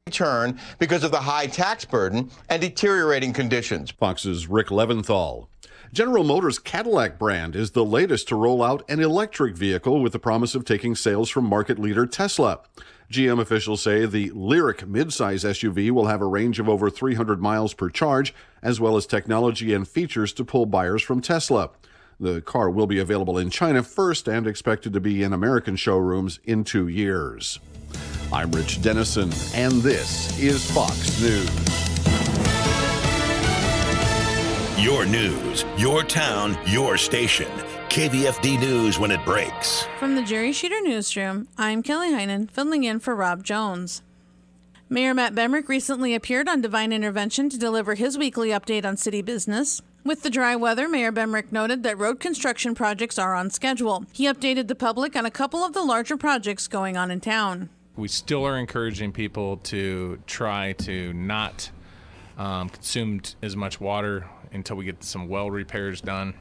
turn because of the high tax burden and deteriorating conditions. Fox's Rick Leventhal. General Motors' Cadillac brand is the latest to roll out an electric vehicle with the promise of taking sales from market leader Tesla. GM officials say the Lyriq midsize SUV will have a range of over 300 miles per charge, as well as technology and features to pull buyers from Tesla. The car will be available in China first and expected to be in American showrooms in 2 years. I'm Rich Dennison, and this is Fox News. Your news, your town, your station. KVFD News when it breaks. From the Jerry Sheeter Newsroom, I'm Kelly Heinen, filling in for Rob Jones. Mayor Matt Bemrick recently appeared on Divine Intervention to deliver his weekly update on city business. With the dry weather, Mayor Bemrick noted that road construction projects are on schedule. He updated the public on a couple of the larger projects going on in town. We still are encouraging people to try to not consume as much water until we get some well repairs done.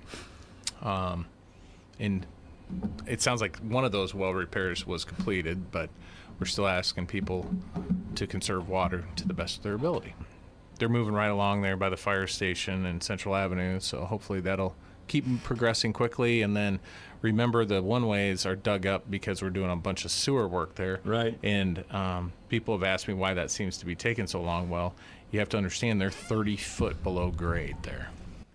And it sounds like one of those well repairs was completed, but we're still asking people to conserve water to the best of their ability. They're moving right along there by the fire station and Central Avenue, so hopefully that'll keep progressing quickly. And then remember, the one-ways are dug up because we're doing a bunch of sewer work there. Right. And people have asked me why that seems to be taking so long. Well, you have to understand they're 30 foot below grade there.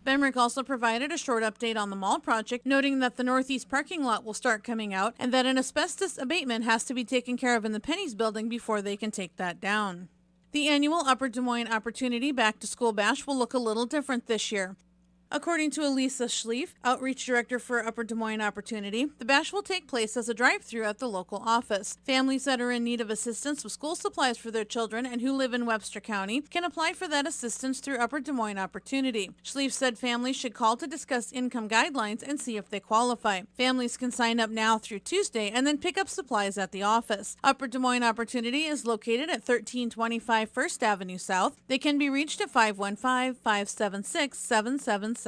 Bemrick also provided a short update on the mall project, noting that the northeast parking lot will start coming out and that an asbestos abatement has to be taken care of in the Pennies building before they can take that down. The annual Upper Des Moines Opportunity Back to School Bash will look a little different this year. According to Elisa Schlief, Outreach Director for Upper Des Moines Opportunity, the bash will take place as a drive-through at the local office. Families that are in need of assistance with school supplies for their children and who live in Webster County can apply for that assistance through Upper Des Moines Opportunity. Schlief said families should call to discuss income guidelines and see if they qualify. Families can sign up now through Tuesday and then pick up supplies at the office. Upper Des Moines Opportunity is located at 1325 First Avenue South. They can be reached at 515-576-7774.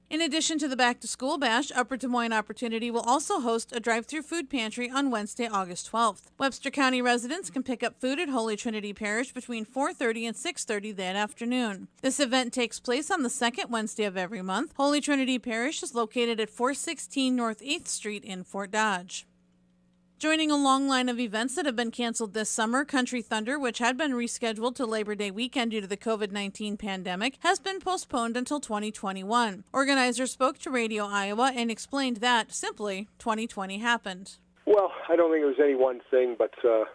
In addition to the Back to School Bash, Upper Des Moines Opportunity will also host a drive-through food pantry on Wednesday, August 12th. Webster County residents can pick up food at Holy Trinity Parish between 4:30 and 6:30 that afternoon. This event takes place on the second Wednesday of every month. Holy Trinity Parish is located at 416 North 8th Street in Fort Dodge. Joining a long line of events that have been canceled this summer, Country Thunder, which had been rescheduled to Labor Day weekend due to the COVID-19 pandemic, has been postponed until 2021. Organizers spoke to Radio Iowa and explained that, simply, 2020 happened. Well, I don't think it was any one thing, but I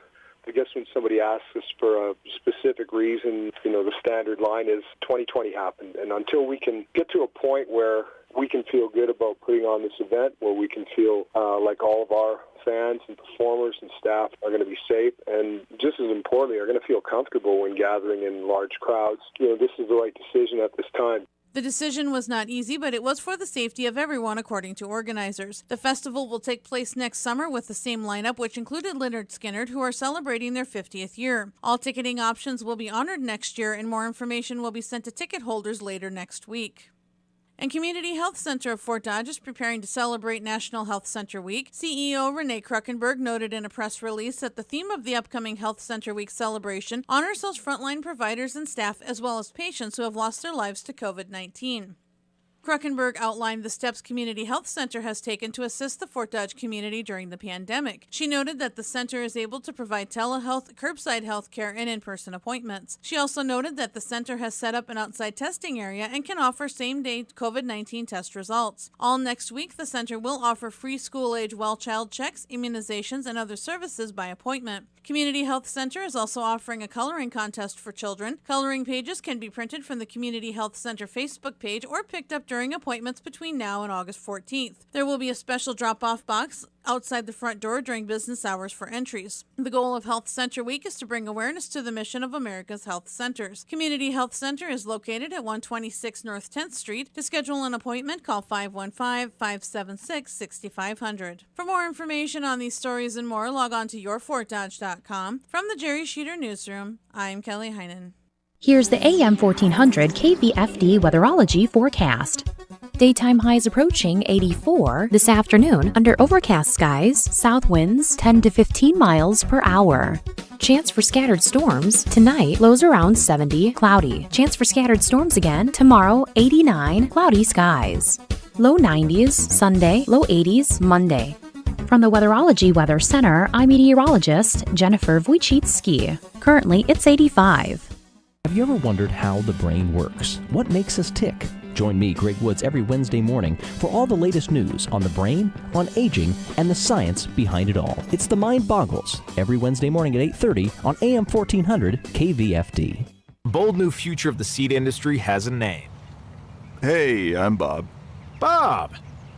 guess when somebody asks us for a specific reason, the standard line is 2020 happened. And until we can get to a point where we can feel good about putting on this event, where we can feel like all of our fans and performers and staff are going to be safe, and just as importantly, are going to feel comfortable when gathering in large crowds, this is the right decision at this time. The decision was not easy, but it was for the safety of everyone, according to organizers. The festival will take place next summer with the same lineup, which included Lynyrd Skynyrd, who are celebrating their 50th year. All ticketing options will be honored next year, and more information will be sent to ticket holders later next week. And Community Health Center of Fort Dodge is preparing to celebrate National Health Center Week. CEO Renee Kruckenberg noted in a press release that the theme of the upcoming Health Center Week celebration honors those frontline providers and staff as well as patients who have lost their lives to COVID-19. Kruckenberg outlined the steps Community Health Center has taken to assist the Fort Dodge community during the pandemic. She noted that the center is able to provide telehealth, curbside health care, and in-person appointments. She also noted that the center has set up an outside testing area and can offer same-day COVID-19 test results. All next week, the center will offer free school-age well child checks, immunizations, and other services by appointment. Community Health Center is also offering a coloring contest for children. Coloring pages can be printed from the Community Health Center Facebook page or picked up during appointments between now and August 14th. There will be a special drop-off box outside the front door during business hours for entries. The goal of Health Center Week is to bring awareness to the mission of America's health centers. Community Health Center is located at 126 North 10th Street. To schedule an appointment, call 515-576-6500. For more information on these stories and more, log on to yourfortdodge.com. From the Jerry Sheeter Newsroom, I'm Kelly Heinen. Here's the AM 1400 KVFD weatherology forecast. Daytime highs approaching 84 this afternoon under overcast skies, south winds 10 to 15 miles per hour. Chance for scattered storms. Tonight, lows around 70, cloudy. Chance for scattered storms again. Tomorrow, 89, cloudy skies. Low 90s, Sunday. Low 80s, Monday. From the Weatherology Weather Center, I'm meteorologist Jennifer Wojcicki. Currently, it's 85. Have you ever wondered how the brain works? What makes us tick? Join me, Greg Woods, every Wednesday morning for all the latest news on the brain, on aging, and the science behind it all. It's The Mind Boggles, every Wednesday morning at 8:30 on AM 1400 KVFD. Bold new future of the seed industry has a name. Hey, I'm Bob. Bob!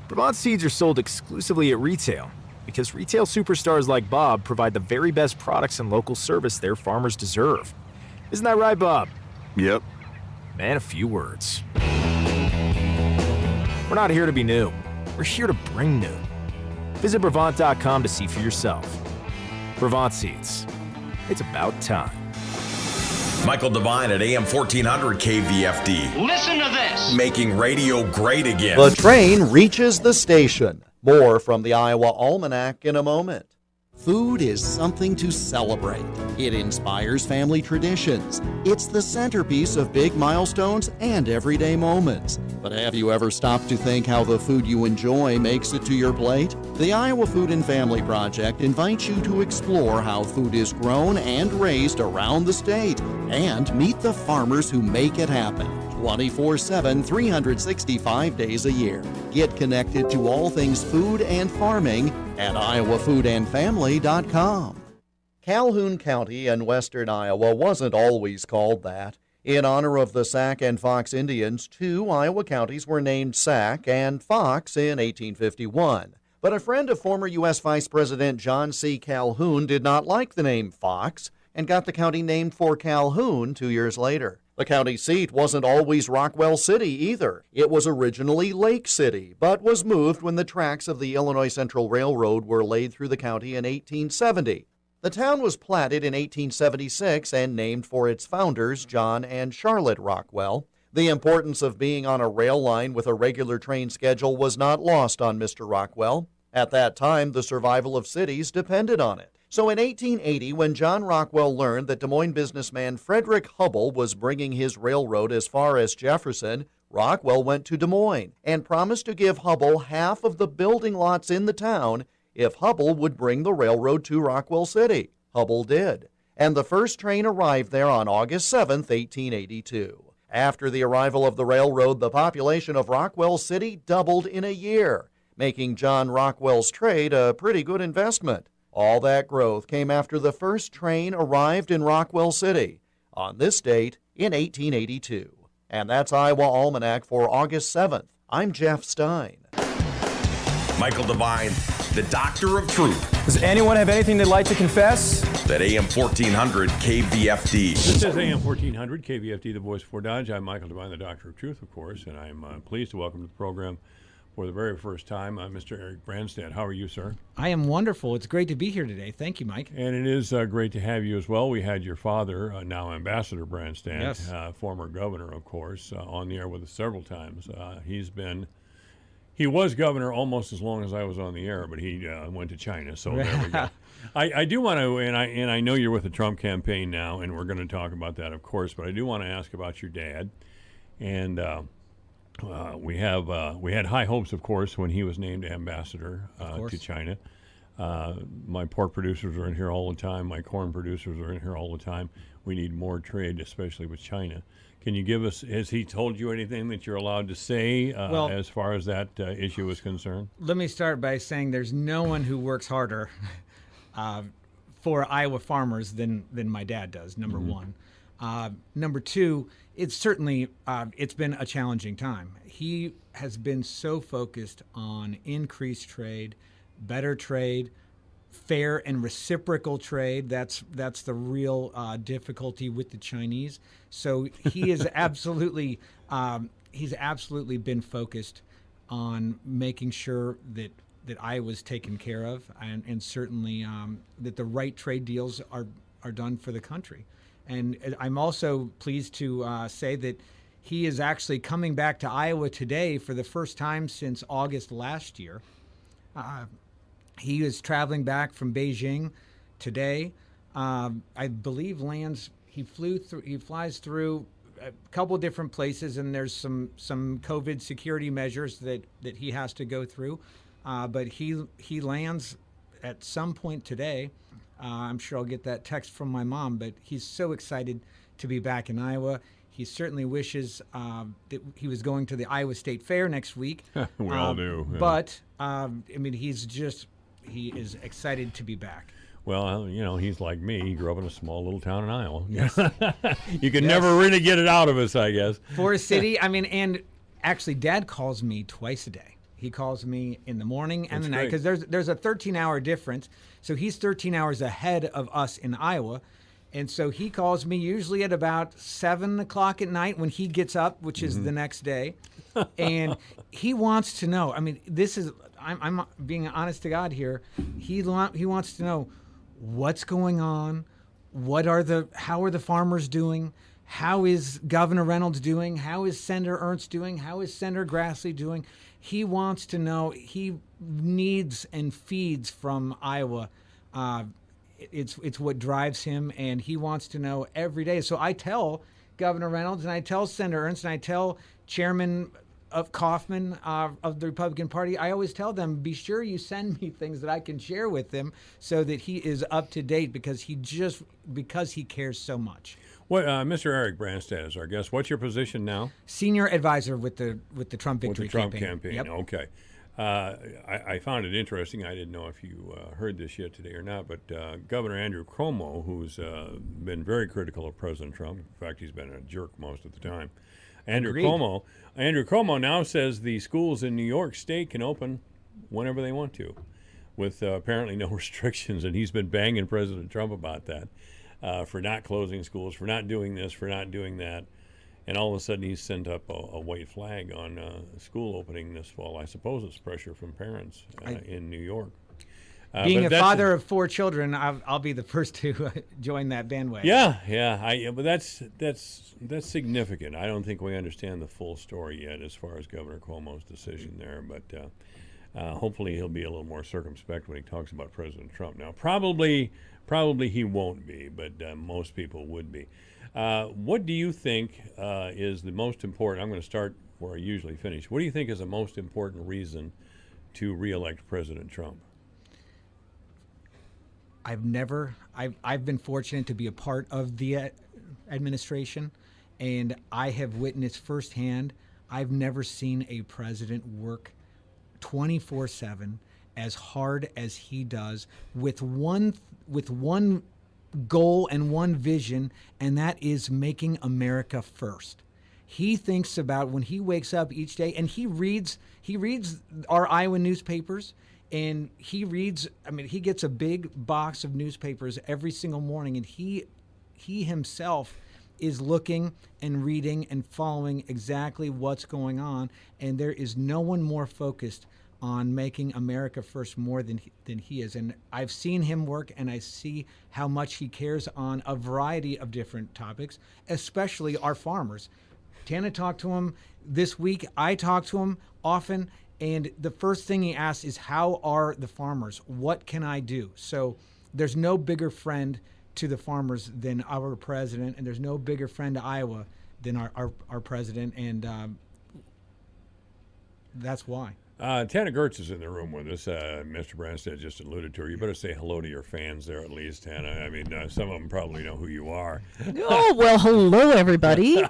Brevant seeds are sold exclusively at retail because retail superstars like Bob provide the very best products and local service their farmers deserve. Isn't that right, Bob? Yep. Man, a few words. We're not here to be new. We're here to bring new. Visit Brevant.com to see for yourself. Brevant Seeds. It's about time. Michael Devine at AM 1400 KVFD. Listen to this. Making radio great again. The train reaches the station. More from the Iowa Almanac in a moment. Food is something to celebrate. It inspires family traditions. It's the centerpiece of big milestones and everyday moments. But have you ever stopped to think how the food you enjoy makes it to your plate? The Iowa Food and Family Project invites you to explore how food is grown and raised around the state and meet the farmers who make it happen. 24/7, 365 days a year. Get connected to all things food and farming at iowafoodandfamily.com. Calhoun County in western Iowa wasn't always called that. In honor of the Sac and Fox Indians, 2 Iowa counties were named Sac and Fox in 1851. But a friend of former U.S. Vice President John C. Calhoun did not like the name Fox and got the county named for Calhoun 2 years later. The county seat wasn't always Rockwell City either. It was originally Lake City, but was moved when the tracks of the Illinois Central Railroad were laid through the county in 1870. The town was platted in 1876 and named for its founders, John and Charlotte Rockwell. The importance of being on a rail line with a regular train schedule was not lost on Mr. Rockwell. At that time, the survival of cities depended on it. So in 1880, when John Rockwell learned that Des Moines businessman Frederick Hubble was bringing his railroad as far as Jefferson, Rockwell went to Des Moines and promised to give Hubble half of the building lots in the town if Hubble would bring the railroad to Rockwell City. Hubble did, and the first train arrived there on August 7, 1882. After the arrival of the railroad, the population of Rockwell City doubled in a year, making John Rockwell's trade a pretty good investment. All that growth came after the first train arrived in Rockwell City on this date in 1882. And that's Iowa Almanac for August 7th. I'm Jeff Stein. Michael Devine, the Doctor of Truth. Does anyone have anything they'd like to confess? At AM 1400 KVFD. This is AM 1400 KVFD, the voice for Dodge. I'm Michael Devine, the Doctor of Truth, of course, and I'm pleased to welcome to the program for the very first time, Mr. Eric Branstad. How are you, sir? I am wonderful. It's great to be here today. Thank you, Mike. And it is great to have you as well. We had your father, now Ambassador Branstad, yes. Former governor, of course, on the air with us several times. He was governor almost as long as I was on the air, but he went to China, so there we go. I do want to, and I know you're with the Trump campaign now, and we're going to talk about that, of course, but I do want to ask about your dad. And we had high hopes, of course, when he was named ambassador to China. My pork producers are in here all the time. My corn producers are in here all the time. We need more trade, especially with China. Can you give us, has he told you anything that you're allowed to say as far as that issue is concerned? Let me start by saying there's no one who works harder for Iowa farmers than my dad does, number one. Number two, it's certainly, it's been a challenging time. He has been so focused on increased trade, better trade, fair and reciprocal trade. That's the real difficulty with the Chinese. So he is absolutely, he's absolutely been focused on making sure that Iowa's taken care of, and certainly that the right trade deals are done for the country. And I'm also pleased to say that he is actually coming back to Iowa today for the first time since August last year. He is traveling back from Beijing today. I believe lands. He flies through a couple different places, and there's some COVID security measures that he has to go through. But he lands at some point today. I'm sure I'll get that text from my mom, but he's so excited to be back in Iowa. He certainly wishes that he was going to the Iowa State Fair next week. We all do. Yeah. But, I mean, he is excited to be back. Well, he's like me. He grew up in a small little town in Iowa. Yes. You can never really get it out of us, I guess. Forest City, I mean, and actually, Dad calls me twice a day. He calls me in the morning and the night, because there's a 13-hour difference. So he's 13 hours ahead of us in Iowa. And so he calls me usually at about 7 o'clock at night when he gets up, which is the next day. And he wants to know, I mean, I'm being honest to God here. He wants to know what's going on, how are the farmers doing, how is Governor Reynolds doing, how is Senator Ernst doing, how is Senator Grassley doing. He wants to know. He needs and feeds from Iowa. It's what drives him, and he wants to know every day. So I tell Governor Reynolds, and I tell Senator Ernst, and I tell Chairman of Kaufman of the Republican Party, I always tell them, be sure you send me things that I can share with him so that he is up to date, because he cares so much. What, Mr. Eric Branstad is our guest. What's your position now? Senior advisor with the Trump victory campaign. Yep. Okay. I found it interesting. I didn't know if you heard this yet today or not, but Governor Andrew Cuomo, who's been very critical of President Trump, in fact, he's been a jerk most of the time. Andrew Cuomo now says the schools in New York State can open whenever they want to, with apparently no restrictions, and he's been banging President Trump about that, for not closing schools, for not doing this, for not doing that. And all of a sudden, he's sent up a white flag on school opening this fall. I suppose it's pressure from parents in New York. Being a father of 4 children, I'll be the first to join that bandwagon. Yeah. But that's significant. I don't think we understand the full story yet as far as Governor Cuomo's decision there. But hopefully, he'll be a little more circumspect when he talks about President Trump. Now, probably he won't be, but most people would be. What do you think is the most important? I'm going to start where I usually finish. What do you think is the most important reason to reelect President Trump? I've been fortunate to be a part of the administration, and I have witnessed firsthand. I've never seen a president work 24/7 as hard as he does with one goal and one vision, and that is making America first. He thinks about when he wakes up each day, and he reads our Iowa newspapers, and he gets a big box of newspapers every single morning, and he himself is looking and reading and following exactly what's going on, and there is no one more focused on making America first more than he is. And I've seen him work, and I see how much he cares on a variety of different topics, especially our farmers. Tana talked to him this week. I talk to him often, and the first thing he asks is, how are the farmers? What can I do? So there's no bigger friend to the farmers than our president, and there's no bigger friend to Iowa than our president, and that's why. Tana Gertz is in the room with us. Mr. Branstad just alluded to her. You better say hello to your fans there at least, Tana. I mean, some of them probably know who you are. Oh, well, hello, everybody.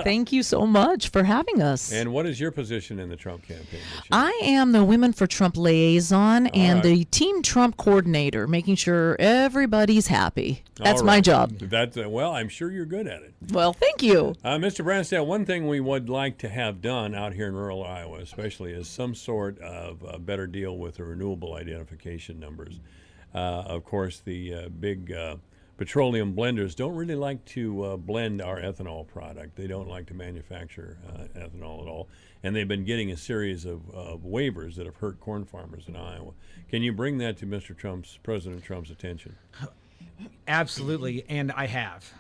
Thank you so much for having us. And what is your position in the Trump campaign? I am the Women for Trump liaison and the Team Trump coordinator, making sure everybody's happy. That's my job. Well, I'm sure you're good at it. Well, thank you. Mr. Branstad, one thing we would like to have done out here in rural Iowa especially is some sort of a better deal with the renewable identification numbers. Of course, the big petroleum blenders don't really like to blend our ethanol product. They don't like to manufacture ethanol at all. And they've been getting a series of waivers that have hurt corn farmers in Iowa. Can you bring that to President Trump's attention? Absolutely, and I have.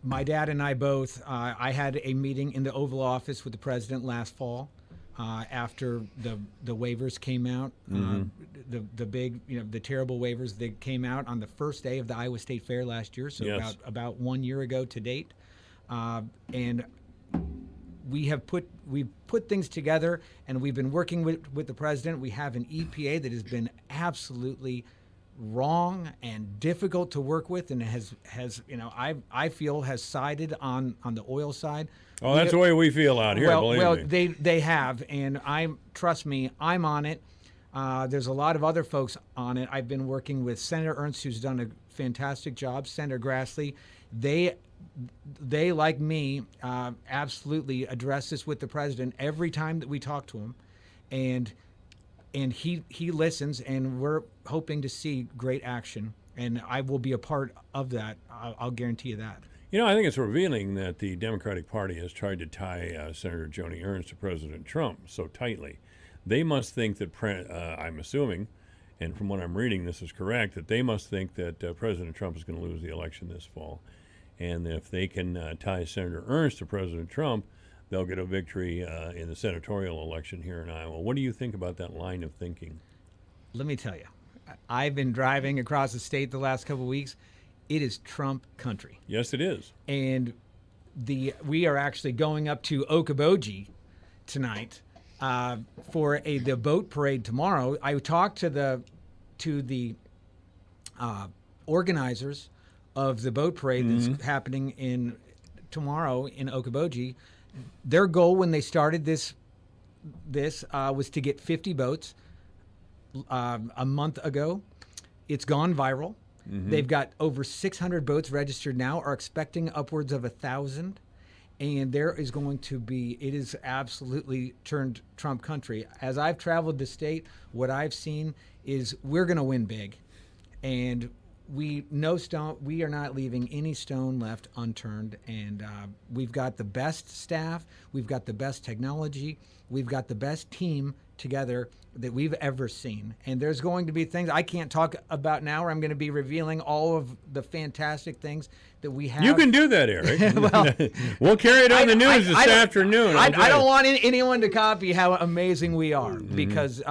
My dad and I both, I had a meeting in the Oval Office with the president last fall. after the waivers came out, the big, the terrible waivers that came out on the first day of the Iowa State Fair last year, so Yes. about 1 year ago to date, and we've put things together, and we've been working with the president. We have an EPA that has been absolutely wrong and difficult to work with, and has I feel has sided on the oil side. Oh, that's the way we feel out here. Believe me. They have, and trust me, I'm on it. There's a lot of other folks on it. I've been working with Senator Ernst, who's done a fantastic job. Senator Grassley, they like me absolutely address this with the president every time that we talk to him, and he listens, and we're hoping to see great action, and I will be a part of that. I'll guarantee you that. I think it's revealing that the Democratic Party has tried to tie Senator Joni Ernst to President Trump so tightly. They must think that, I'm assuming, and from what I'm reading, this is correct, that they must think that President Trump is going to lose the election this fall. And if they can tie Senator Ernst to President Trump, they'll get a victory in the senatorial election here in Iowa. What do you think about that line of thinking? Let me tell you, I've been driving across the state the last couple of weeks. It is Trump country. Yes, it is. And we are actually going up to Okoboji tonight for the boat parade tomorrow. I talked to the organizers of the boat parade that's happening tomorrow in Okoboji. Their goal when they started this was to get 50 boats a month ago. It's gone viral. They've got over 600 boats registered now, are expecting upwards of 1,000. And there is going to be, it is absolutely turned Trump country. As I've traveled the state, what I've seen is we're going to win big. And we are not leaving any stone left unturned. And we've got the best staff, we've got the best technology, we've got the best team together that we've ever seen. And there's going to be things I can't talk about now, where I'm going to be revealing all of the fantastic things that we have. You can do that, Eric. Well, we'll carry it on the news this afternoon. I don't want anyone to copy how amazing we are, because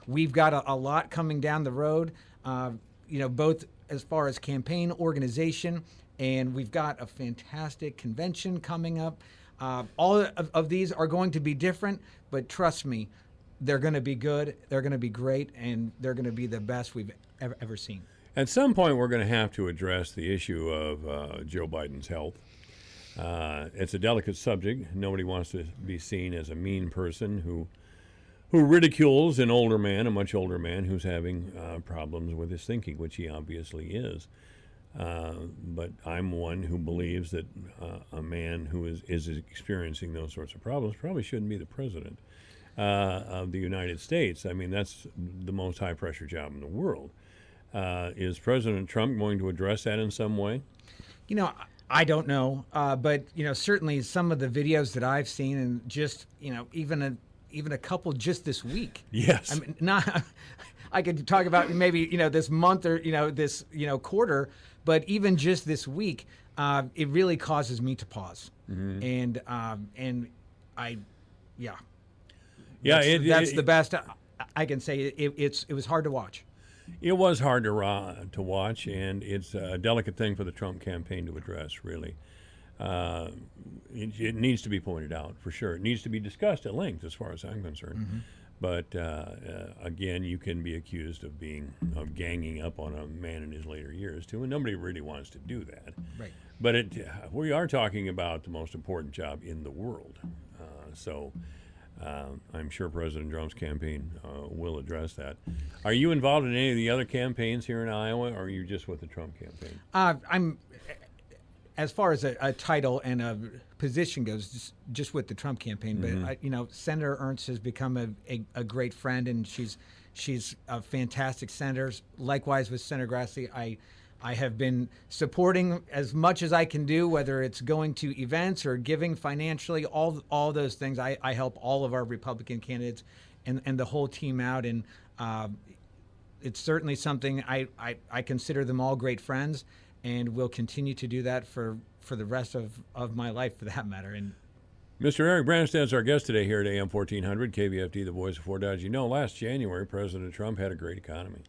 we've got a lot coming down the road, both as far as campaign organization, and we've got a fantastic convention coming up. All of these are going to be different, but trust me, they're going to be good, they're going to be great, and they're going to be the best we've ever seen. At some point, we're going to have to address the issue of Joe Biden's health. It's a delicate subject. Nobody wants to be seen as a mean person who ridicules an older man, a much older man, who's having problems with his thinking, which he obviously is. But I'm one who believes that a man who is experiencing those sorts of problems probably shouldn't be the president of the United States. I mean, that's the most high-pressure job in the world. Is President Trump going to address that in some way? I don't know, but certainly some of the videos that I've seen, and just even a couple just this week. Yes. I mean, not. I could talk about maybe this month or this quarter, but even just this week, it really causes me to pause. And that's the best I can say. It was hard to watch. It was hard to watch, and it's a delicate thing for the Trump campaign to address, really. It needs to be pointed out, for sure. It needs to be discussed at length, as far as I'm concerned. But again, you can be accused of ganging up on a man in his later years, too, and nobody really wants to do that. Right. But we are talking about the most important job in the world. So I'm sure President Trump's campaign will address that. Are you involved in any of the other campaigns here in Iowa, or are you just with the Trump campaign? I'm, as far as a title and a position goes, just with the Trump campaign. But Senator Ernst has become a great friend, and she's a fantastic senator. Likewise with Senator Grassley, I have been supporting as much as I can do, whether it's going to events or giving financially, all those things. I help all of our Republican candidates and the whole team out, and it's certainly something I consider them all great friends, and will continue to do that for the rest of my life, for that matter. And Mr. Eric Branstad is our guest today here at AM 1400, KVFD, the voice of Fort Dodge. You know, last January, President Trump had a great economy.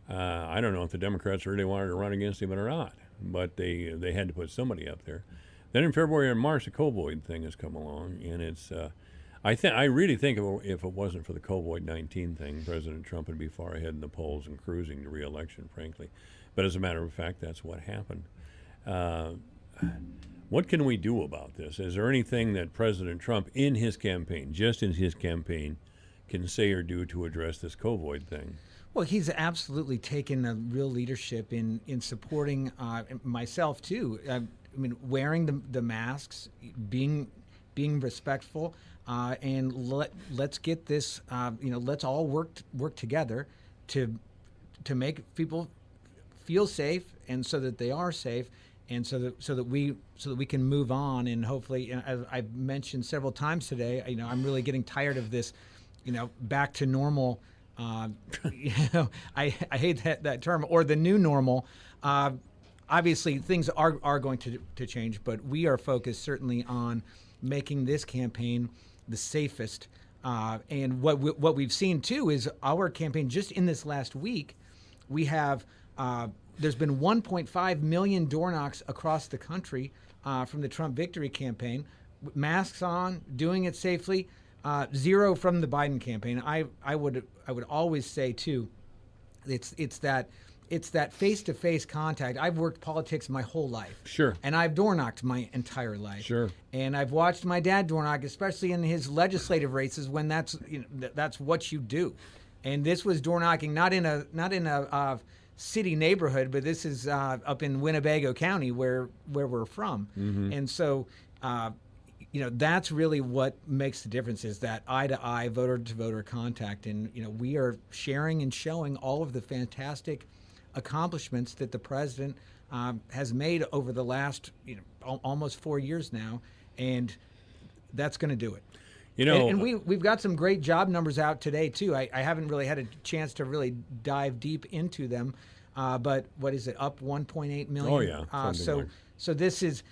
I don't know if the Democrats really wanted to run against him or not, but they had to put somebody up there. Then in February and March, the COVID thing has come along, and it's I really think if it wasn't for the COVID-19 thing, President Trump would be far ahead in the polls and cruising to re-election, frankly. But as a matter of fact, that's what happened. What can we do about this? Is there anything that President Trump, in his campaign, just in his campaign, can say or do to address this COVID thing? Well, he's absolutely taken a real leadership in supporting myself too. I mean, wearing the masks, being respectful, and let's get this. Let's all work together to make people feel safe, and so that they are safe, and so that we can move on. And hopefully, as I've mentioned several times today, I'm really getting tired of this, back to normal. I hate that term, or the new normal. Obviously, things are going to change, but we are focused certainly on making this campaign the safest. And what we've seen too is our campaign. Just in this last week, we have there's been 1.5 million door knocks across the country from the Trump victory campaign, masks on, doing it safely. 0 from the Biden campaign. I would always say too, it's that face-to-face contact. I've worked politics my whole life. Sure. And I've door knocked my entire life. Sure. And I've watched my dad door knock, especially in his legislative races, when that's what you do. And this was door knocking not in a city neighborhood, but this is up in Winnebago County where we're from. Mm-hmm. And so that's really what makes the difference, is that eye-to-eye, voter-to-voter contact. And, we are sharing and showing all of the fantastic accomplishments that the president has made over the last, almost 4 years now. And that's going to do it. And we've got some great job numbers out today, too. I haven't really had a chance to really dive deep into them. But what is it, up 1.8 million? Oh, yeah. So this is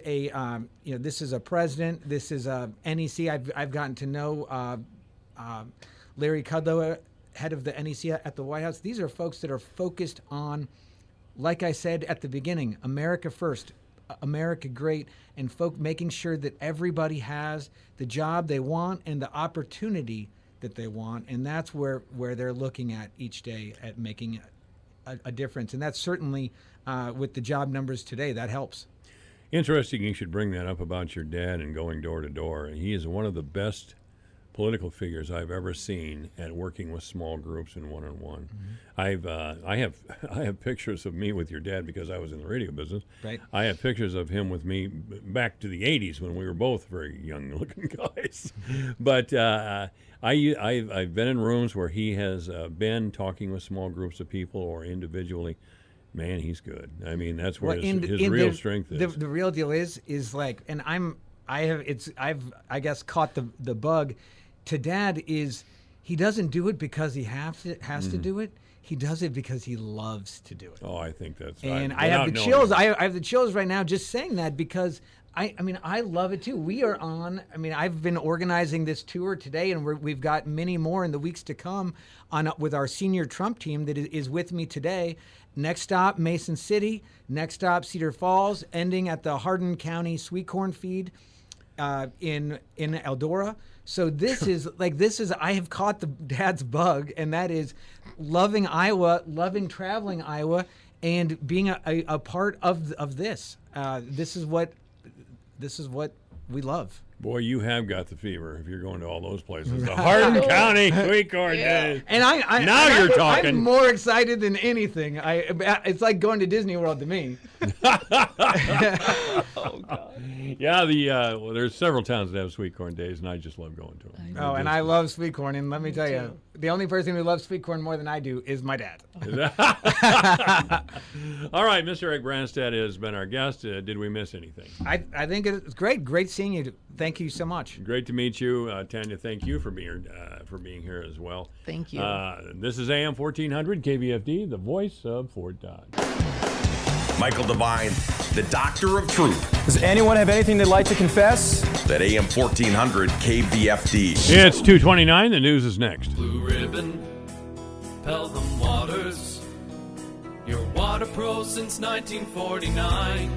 a this is a president. This is a NEC. I've gotten to know Larry Kudlow, head of the NEC at the White House. These are folks that are focused on, like I said at the beginning, America first, America great, and making sure that everybody has the job they want and the opportunity that they want. And that's where they're looking at each day at making a difference. And that's certainly with the job numbers today, that helps. Interesting you should bring that up about your dad and going door to door. He is one of the best political figures I've ever seen at working with small groups and one-on-one. Mm-hmm. I have pictures of me with your dad because I was in the radio business. Right. I have pictures of him with me back to the 80s when we were both very young-looking guys. But I've been in rooms where he has been talking with small groups of people or individually. Man, he's good. I mean, that's where his real strength is. The real deal is like, and I've caught the bug to Dad, is he doesn't do it because he has to do it. He does it because he loves to do it. Oh, I think that's. And I have the chills. I have the chills right now just saying that, because I love it too. We are on. I've been organizing this tour today, and we've got many more in the weeks to come with our senior Trump team that is with me today. Next stop, Mason City. Next stop, Cedar Falls, ending at the Hardin County Sweet Corn Feed in Eldora. So this is I have caught the dad's bug, and that is loving Iowa, loving traveling Iowa, and being a part of this. This is what we love. Boy, you have got the fever if you're going to all those places. The Hardin County Sweet Corn Days. And you're talking. I'm more excited than anything. It's like going to Disney World to me. Oh, God. Yeah, there's several towns that have Sweet Corn Days, and I just love going to them. And I love sweet corn. And let me tell you, the only person who loves sweet corn more than I do is my dad. All right, Mr. Eric Branstad has been our guest. Did we miss anything? I think it's great. Great seeing you. Thank you so much. Great to meet you, Tanya. Thank you for being here as well. Thank you. This is AM 1400 KVFD, the voice of Fort Dodge. Michael Devine, the Doctor of Truth. Does anyone have anything they'd like to confess? That AM 1400 KVFD. It's 2:29. The news is next. Blue Ribbon, Pelham Waters, your water pro since 1949.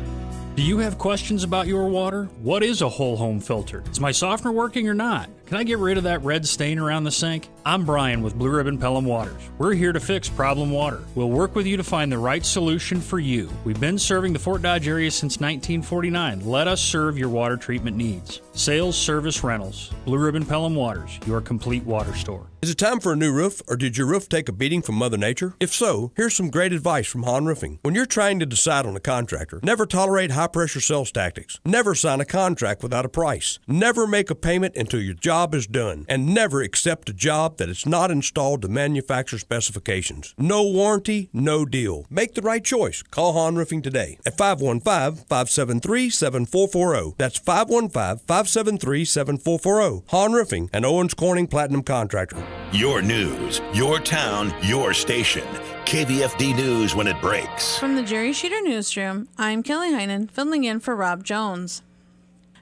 Do you have questions about your water? What is a whole home filter? Is my softener working or not? Can I get rid of that red stain around the sink? I'm Brian with Blue Ribbon Pelham Waters. We're here to fix problem water. We'll work with you to find the right solution for you. We've been serving the Fort Dodge area since 1949. Let us serve your water treatment needs. Sales, service, rentals. Blue Ribbon Pelham Waters, your complete water store. Is it time for a new roof, or did your roof take a beating from Mother Nature? If so, here's some great advice from Hahn Roofing. When you're trying to decide on a contractor, never tolerate high-pressure sales tactics. Never sign a contract without a price. Never make a payment until your job is done. And never accept a job that is not installed to manufacturer specifications. No warranty, no deal. Make the right choice. Call Hahn Roofing today at 515-573-7440. That's 515-573-7440. Hahn Roofing, an Owens Corning Platinum contractor. Your news, your town, your station. KVFD News when it breaks. From the Jerry Sheeter Newsroom, I'm Kelly Heinen, filling in for Rob Jones.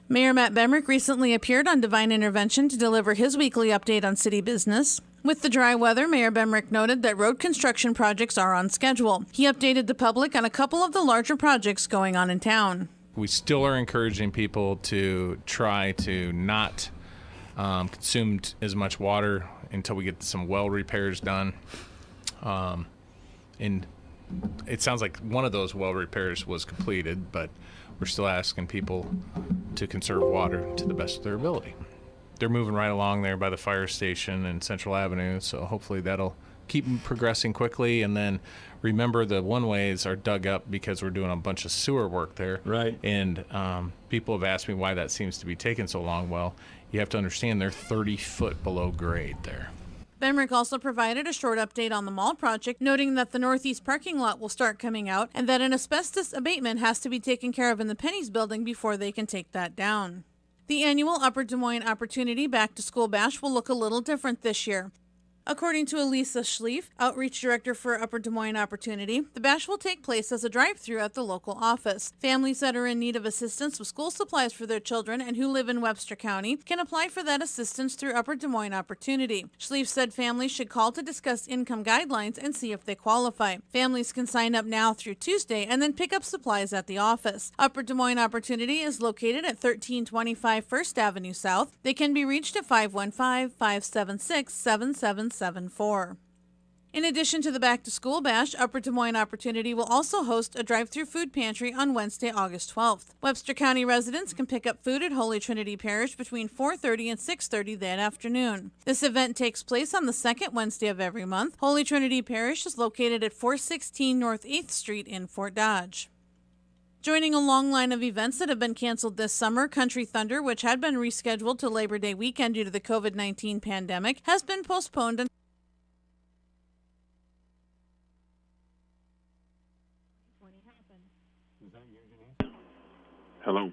Mayor Matt Bemrick recently appeared on Divine Intervention to deliver his weekly update on city business. With the dry weather, Mayor Bemrick noted that road construction projects are on schedule. He updated the public on a couple of the larger projects going on in town. We still are encouraging people to try to not consume as much water until we get some well repairs done. And it sounds like one of those well repairs was completed, but we're still asking people to conserve water to the best of their ability. They're moving right along there by the fire station and Central Avenue, so hopefully that'll keep progressing quickly. And then remember, the one-ways are dug up because we're doing a bunch of sewer work there. Right. And people have asked me why that seems to be taking so long. Well, you have to understand they're 30 foot below grade there. Bemrick also provided a short update on the mall project, noting that the northeast parking lot will start coming out and that an asbestos abatement has to be taken care of in the Pennies building before they can take that down. The annual Upper Des Moines Opportunity Back to School Bash will look a little different this year. According to Elisa Schlief, Outreach Director for Upper Des Moines Opportunity, the bash will take place as a drive-through at the local office. Families that are in need of assistance with school supplies for their children and who live in Webster County can apply for that assistance through Upper Des Moines Opportunity. Schlief said families should call to discuss income guidelines and see if they qualify. Families can sign up now through Tuesday and then pick up supplies at the office. Upper Des Moines Opportunity is located at 1325 First Avenue South. They can be reached at 515-576-7774. In addition to the Back to School Bash, Upper Des Moines Opportunity will also host a drive-through food pantry on Wednesday, August 12th. Webster County residents can pick up food at Holy Trinity Parish between 4:30 and 6:30 that afternoon. This event takes place on the second Wednesday of every month. Holy Trinity Parish is located at 416 North 8th Street in Fort Dodge. Joining a long line of events that have been canceled this summer, Country Thunder, which had been rescheduled to Labor Day weekend due to the COVID-19 pandemic, has been postponed until Hello.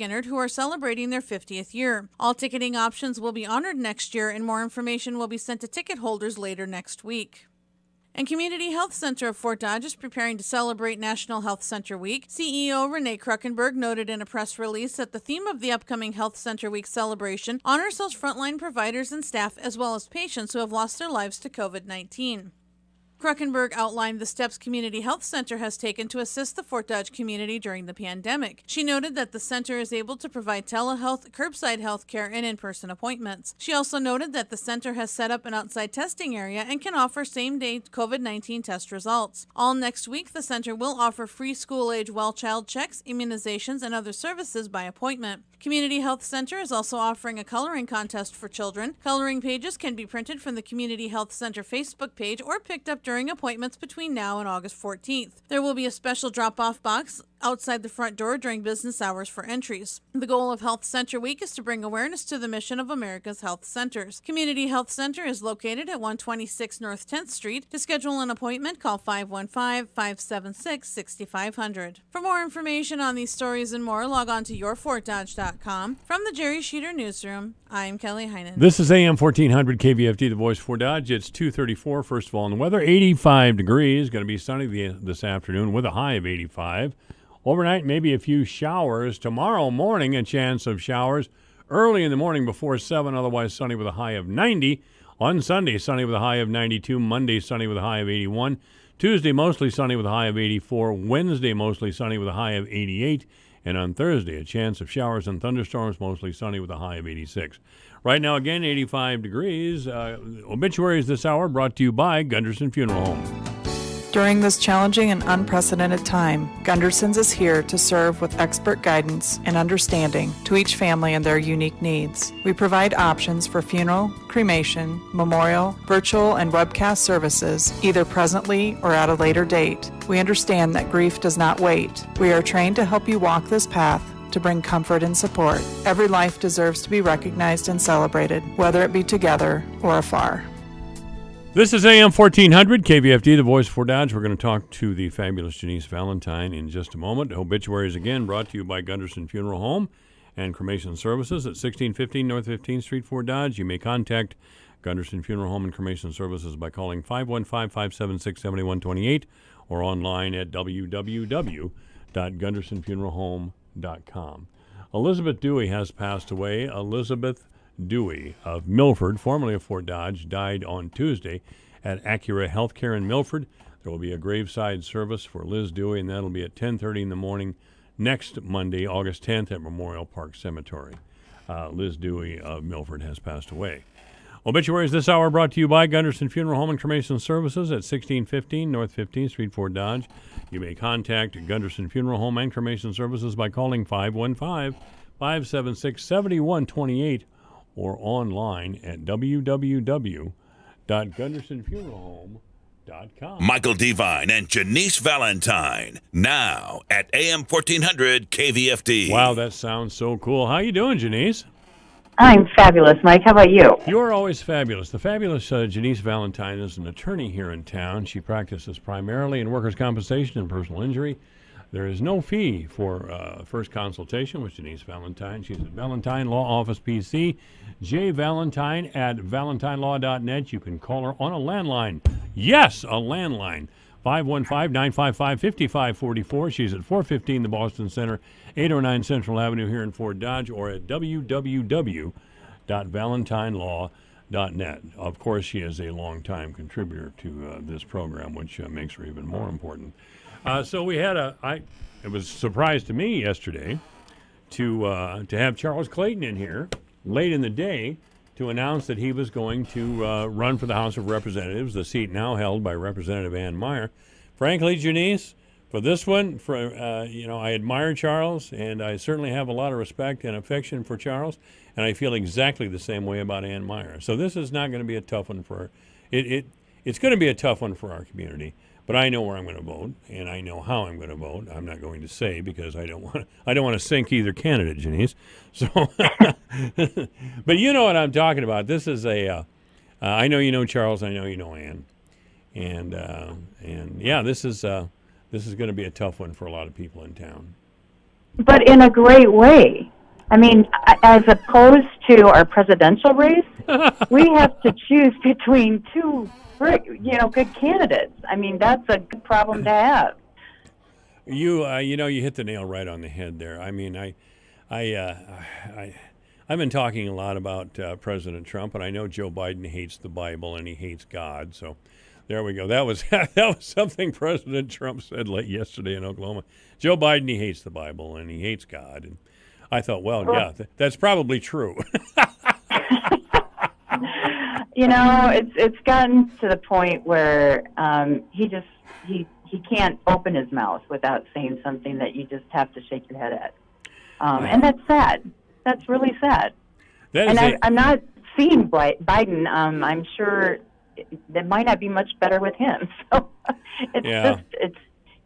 who are celebrating their 50th year. All ticketing options will be honored next year, and more information will be sent to ticket holders later next week. And Community Health Center of Fort Dodge is preparing to celebrate National Health Center Week. CEO Renee Kruckenberg noted in a press release that the theme of the upcoming Health Center Week celebration honors those frontline providers and staff as well as patients who have lost their lives to COVID-19. Kruckenberg outlined the steps Community Health Center has taken to assist the Fort Dodge community during the pandemic. She noted that the center is able to provide telehealth, curbside health care, and in-person appointments. She also noted that the center has set up an outside testing area and can offer same-day COVID-19 test results. All next week, the center will offer free school-age well child checks, immunizations, and other services by appointment. Community Health Center is also offering a coloring contest for children. Coloring pages can be printed from the Community Health Center Facebook page or picked up during appointments between now and August 14th. There will be a special drop-off box outside the front door during business hours for entries. The goal of Health Center Week is to bring awareness to the mission of America's health centers. Community Health Center is located at 126 North 10th Street. To schedule an appointment, call 515-576-6500. For more information on these stories and more, log on to yourfortdodge.com. From the Jerry Sheeter Newsroom, I'm Kelly Heinen. This is AM 1400 KVFD, the voice for Dodge. It's 2:34. First of all, in the weather, 85 degrees. Going to be sunny this afternoon with a high of 85. Overnight, maybe a few showers. Tomorrow morning, a chance of showers early in the morning before 7. Otherwise, sunny with a high of 90. On Sunday, sunny with a high of 92. Monday, sunny with a high of 81. Tuesday, mostly sunny with a high of 84. Wednesday, mostly sunny with a high of 88. And on Thursday, a chance of showers and thunderstorms, mostly sunny with a high of 86. Right now, again, 85 degrees. Obituaries this hour brought to you by Gunderson Funeral Home. During this challenging and unprecedented time, Gunderson's is here to serve with expert guidance and understanding to each family and their unique needs. We provide options for funeral, cremation, memorial, virtual, and webcast services, either presently or at a later date. We understand that grief does not wait. We are trained to help you walk this path to bring comfort and support. Every life deserves to be recognized and celebrated, whether it be together or afar. This is AM 1400, KVFD, the voice for Dodge. We're going to talk to the fabulous Janice Valentine in just a moment. Obituaries, again, brought to you by Gunderson Funeral Home and Cremation Services at 1615 North 15th Street, Fort Dodge. You may contact Gunderson Funeral Home and Cremation Services by calling 515-576-7128 or online at www.gundersonfuneralhome.com. Elizabeth Dewey has passed away. Elizabeth Dewey of Milford, formerly of Fort Dodge, died on Tuesday at Acura Healthcare in Milford. There will be a graveside service for Liz Dewey, and that'll be at 10:30 in the morning next Monday, August 10th, at Memorial Park Cemetery. Liz Dewey of Milford has passed away. Obituaries this hour brought to you by Gunderson Funeral Home and Cremation Services at 1615 North 15th Street, Fort Dodge. You may contact Gunderson Funeral Home and Cremation Services by calling 515-576-7128 or online at www.gundersonfuneralhome.com. Michael Devine and Janice Valentine, now at AM 1400 KVFD. Wow, that sounds so cool. How you doing, Janice? I'm fabulous, Mike. How about you? You're always fabulous. The fabulous Janice Valentine is an attorney here in town. She practices primarily in workers' compensation and personal injury. There is no fee for first consultation with Janice Valentine. She's at Valentine Law Office PC, jvalentine@valentinelaw.net. You can call her on a landline. Yes, a landline. 515-955-5544. She's at 415 the Boston Center, 809 Central Avenue here in Fort Dodge, or at www.valentinelaw.net. Of course, she is a longtime contributor to this program, which makes her even more important. So we had it was a surprise to me yesterday to have Charles Clayton in here late in the day to announce that he was going to run for the House of Representatives, the seat now held by Representative Ann Meyer. Frankly, Janice, for this one, I admire Charles, and I certainly have a lot of respect and affection for Charles, and I feel exactly the same way about Ann Meyer. So this is not going to be a tough one for her. It's going to be a tough one for our community. But I know where I'm going to vote, and I know how I'm going to vote. I'm not going to say because I don't want to sink either candidate, Janice. So, but you know what I'm talking about. This is I know you know Charles. I know you know Ann, and yeah, this is going to be a tough one for a lot of people in town. But in a great way. I mean, as opposed to our presidential race, we have to choose between two good candidates. I mean, that's a good problem to have. You hit the nail right on the head there. I mean, I've been talking a lot about President Trump, and I know Joe Biden hates the Bible and he hates God. So there we go. That was something President Trump said yesterday in Oklahoma. Joe Biden, he hates the Bible and he hates God. And I thought, yeah, that's probably true. It's gotten to the point where he can't open his mouth without saying something that you just have to shake your head at. And that's sad. That's really sad. I'm not seeing Biden. I'm sure that might not be much better with him. So it's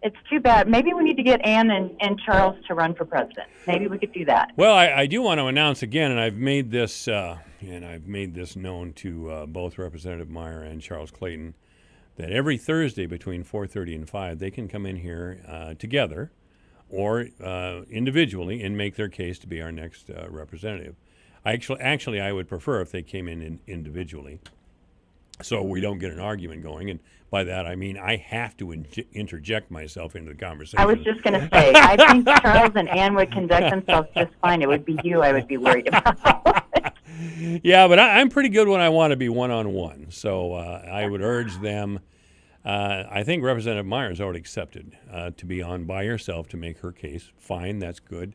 It's too bad. Maybe we need to get Ann and Charles to run for president. Maybe we could do that. Well, I do want to announce again, and I've made this known to both Representative Meyer and Charles Clayton, that every Thursday between 4:30 and 5, they can come in here together or individually and make their case to be our next representative. Actually, I would prefer if they came in individually, so we don't get an argument going. And by that, I mean I have to interject myself into the conversation. I was just going to say, I think Charles and Ann would conduct themselves just fine. It would be you I would be worried about. Yeah, but I'm pretty good when I want to be one-on-one. So I would urge them. I think Representative Myers already accepted to be on by herself to make her case. Fine, that's good.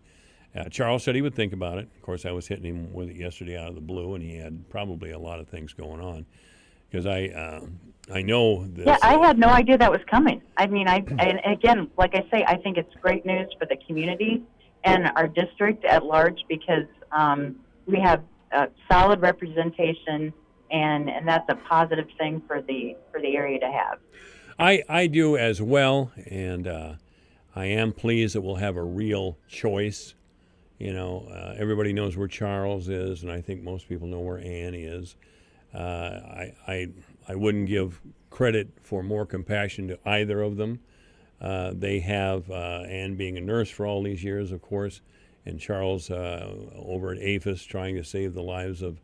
Charles said he would think about it. Of course, I was hitting him with it yesterday out of the blue, and he had probably a lot of things going on. Because I know this. Yeah, I had no idea that was coming. I mean, and again, like I say, I think it's great news for the community and our district at large because we have solid representation, and that's a positive thing for the area to have. I do as well, and I am pleased that we'll have a real choice. You know, everybody knows where Charles is, and I think most people know where Ann is. I wouldn't give credit for more compassion to either of them. They have Ann being a nurse for all these years, of course, and Charles over at APHIS trying to save the lives of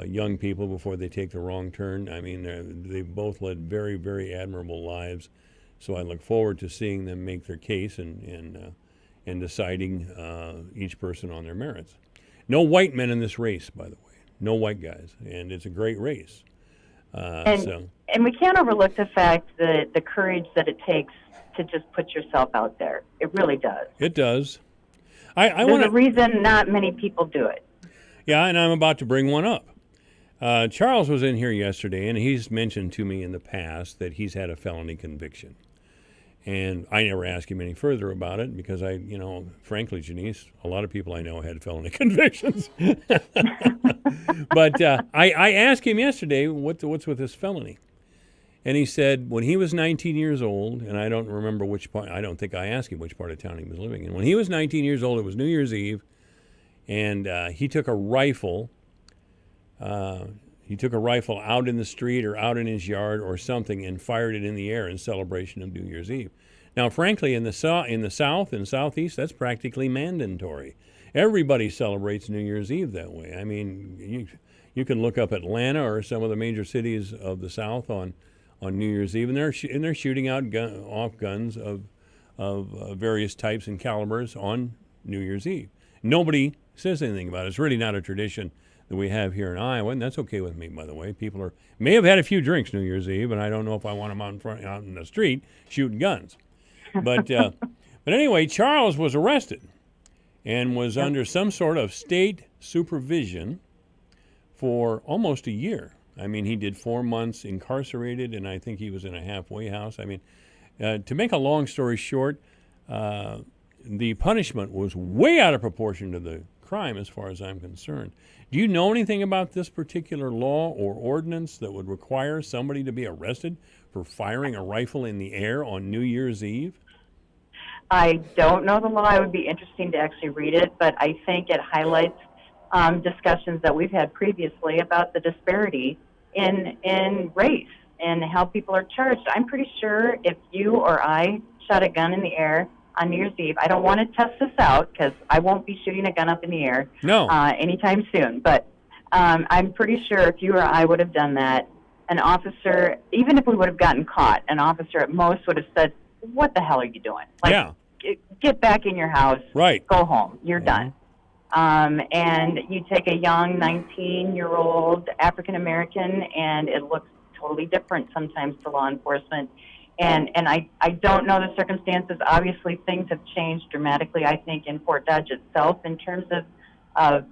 young people before they take the wrong turn. I mean, they've both led very, very admirable lives. So I look forward to seeing them make their case and deciding each person on their merits. No white men in this race, by the way. No white guys, and it's a great race. And we can't overlook the fact that the courage that it takes to just put yourself out there. It really does. It does. There's a reason not many people do it. Yeah, and I'm about to bring one up. Charles was in here yesterday, and he's mentioned to me in the past that he's had a felony conviction. And I never asked him any further about it because frankly, Janice, a lot of people I know had felony convictions. But I asked him yesterday, what's with this felony? And he said when he was 19 years old, and I don't remember which part, I don't think I asked him which part of town he was living in. When he was 19 years old, it was New Year's Eve, and he took a rifle. He took a rifle out in the street or out in his yard or something and fired it in the air in celebration of New Year's Eve. Now, frankly, in the South and Southeast, that's practically mandatory. Everybody celebrates New Year's Eve that way. I mean, you can look up Atlanta or some of the major cities of the South on New Year's Eve, and they're shooting out off guns of various types and calibers on New Year's Eve. Nobody says anything about it. It's really not a tradition that we have here in Iowa, and that's okay with me, by the way. People may have had a few drinks New Year's Eve, and I don't know if I want them out in the street shooting guns. But anyway, Charles was arrested and was under some sort of state supervision for almost a year. I mean, he did 4 months incarcerated, and I think he was in a halfway house. I mean, to make a long story short, the punishment was way out of proportion to the crime as far as I'm concerned. Do you know anything about this particular law or ordinance that would require somebody to be arrested for firing a rifle in the air on New Year's Eve? I don't know the law. It would be interesting to actually read it, but I think it highlights discussions that we've had previously about the disparity in race and how people are charged. I'm pretty sure if you or I shot a gun in the air on New Year's Eve, I don't want to test this out because I won't be shooting a gun up in the air anytime soon, but I'm pretty sure if you or I would have done that, an officer, even if we would have gotten caught, an officer at most would have said, what the hell are you doing? Get back in your house. Right. Go home. You're done. And you take a young 19-year-old African-American, and it looks totally different sometimes to law enforcement. And I don't know the circumstances. Obviously, things have changed dramatically, I think, in Fort Dodge itself in terms of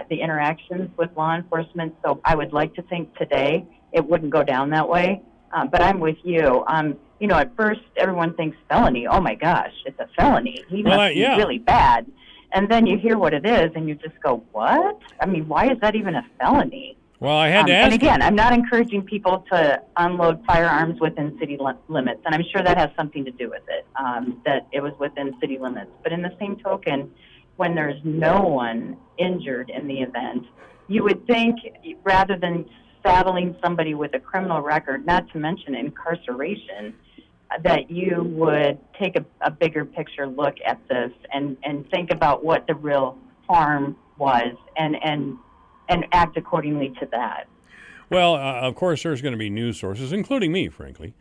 the interactions with law enforcement. So I would like to think today it wouldn't go down that way. But I'm with you. At first, everyone thinks felony. Oh, my gosh, it's a felony. He must be really bad. And then you hear what it is, and you just go, what? I mean, why is that even a felony? Well, I had to ask. And again, I'm not encouraging people to unload firearms within city limits, and I'm sure that has something to do with it, that it was within city limits. But in the same token, when there's no one injured in the event, you would think rather than saddling somebody with a criminal record, not to mention incarceration, that you would take a bigger picture look at this and think about what the real harm was and act accordingly to that. Well, of course, there's going to be news sources, including me, frankly,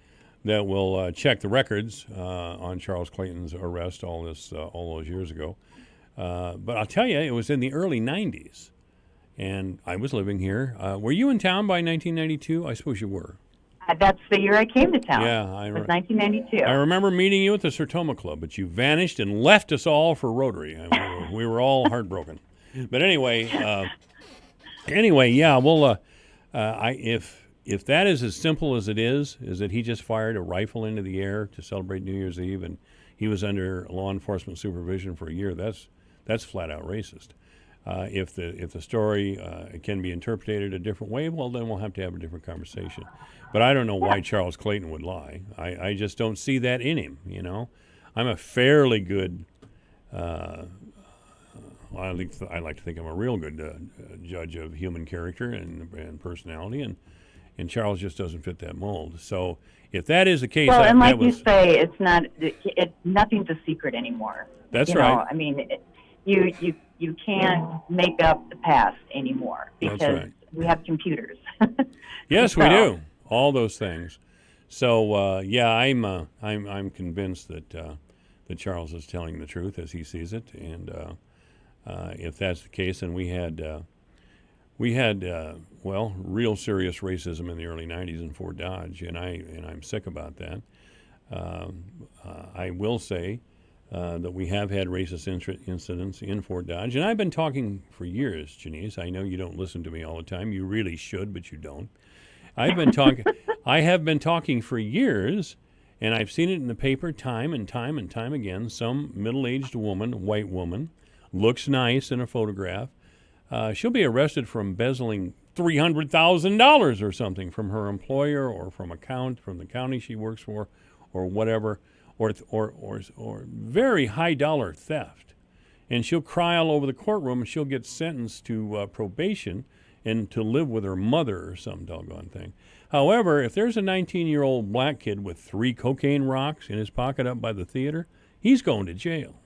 that will check the records on Charles Clayton's arrest all those years ago. But I'll tell you, it was in the early 90s, and I was living here. Were you in town by 1992? I suppose you were. That's the year I came to town. Yeah, it was 1992. I remember meeting you at the Sertoma Club, but you vanished and left us all for Rotary. We were all heartbroken. But anyway, yeah. Well, if that is as simple as it is that he just fired a rifle into the air to celebrate New Year's Eve, and he was under law enforcement supervision for a year, that's flat out racist. If the story can be interpreted a different way, well, then we'll have to have a different conversation. But I don't know why Charles Clayton would lie. I just don't see that in him, you know. I'm a fairly good, I like to think I'm a real good judge of human character and personality, and Charles just doesn't fit that mold. So if that is the case... Well, and like you say, it's nothing's a secret anymore. That's right. I mean, you can't make up the past anymore because we have computers. Yes, we do. All those things. So yeah, I'm convinced that Charles is telling the truth as he sees it, and if that's the case, then we had real serious racism in the early '90s in Fort Dodge, and I'm sick about that. I will say that we have had racist incidents in Fort Dodge, and I've been talking for years, Janice. I know you don't listen to me all the time. You really should, but you don't. I have been talking for years, and I've seen it in the paper time and time and time again. Some middle-aged woman, white woman, looks nice in a photograph. She'll be arrested for embezzling $300,000 or something from her employer or from the county she works for, or whatever, or very high dollar theft, and she'll cry all over the courtroom, and she'll get sentenced to probation and to live with her mother or some doggone thing. However, if there's a 19-year-old black kid with 3 cocaine rocks in his pocket up by the theater, he's going to jail,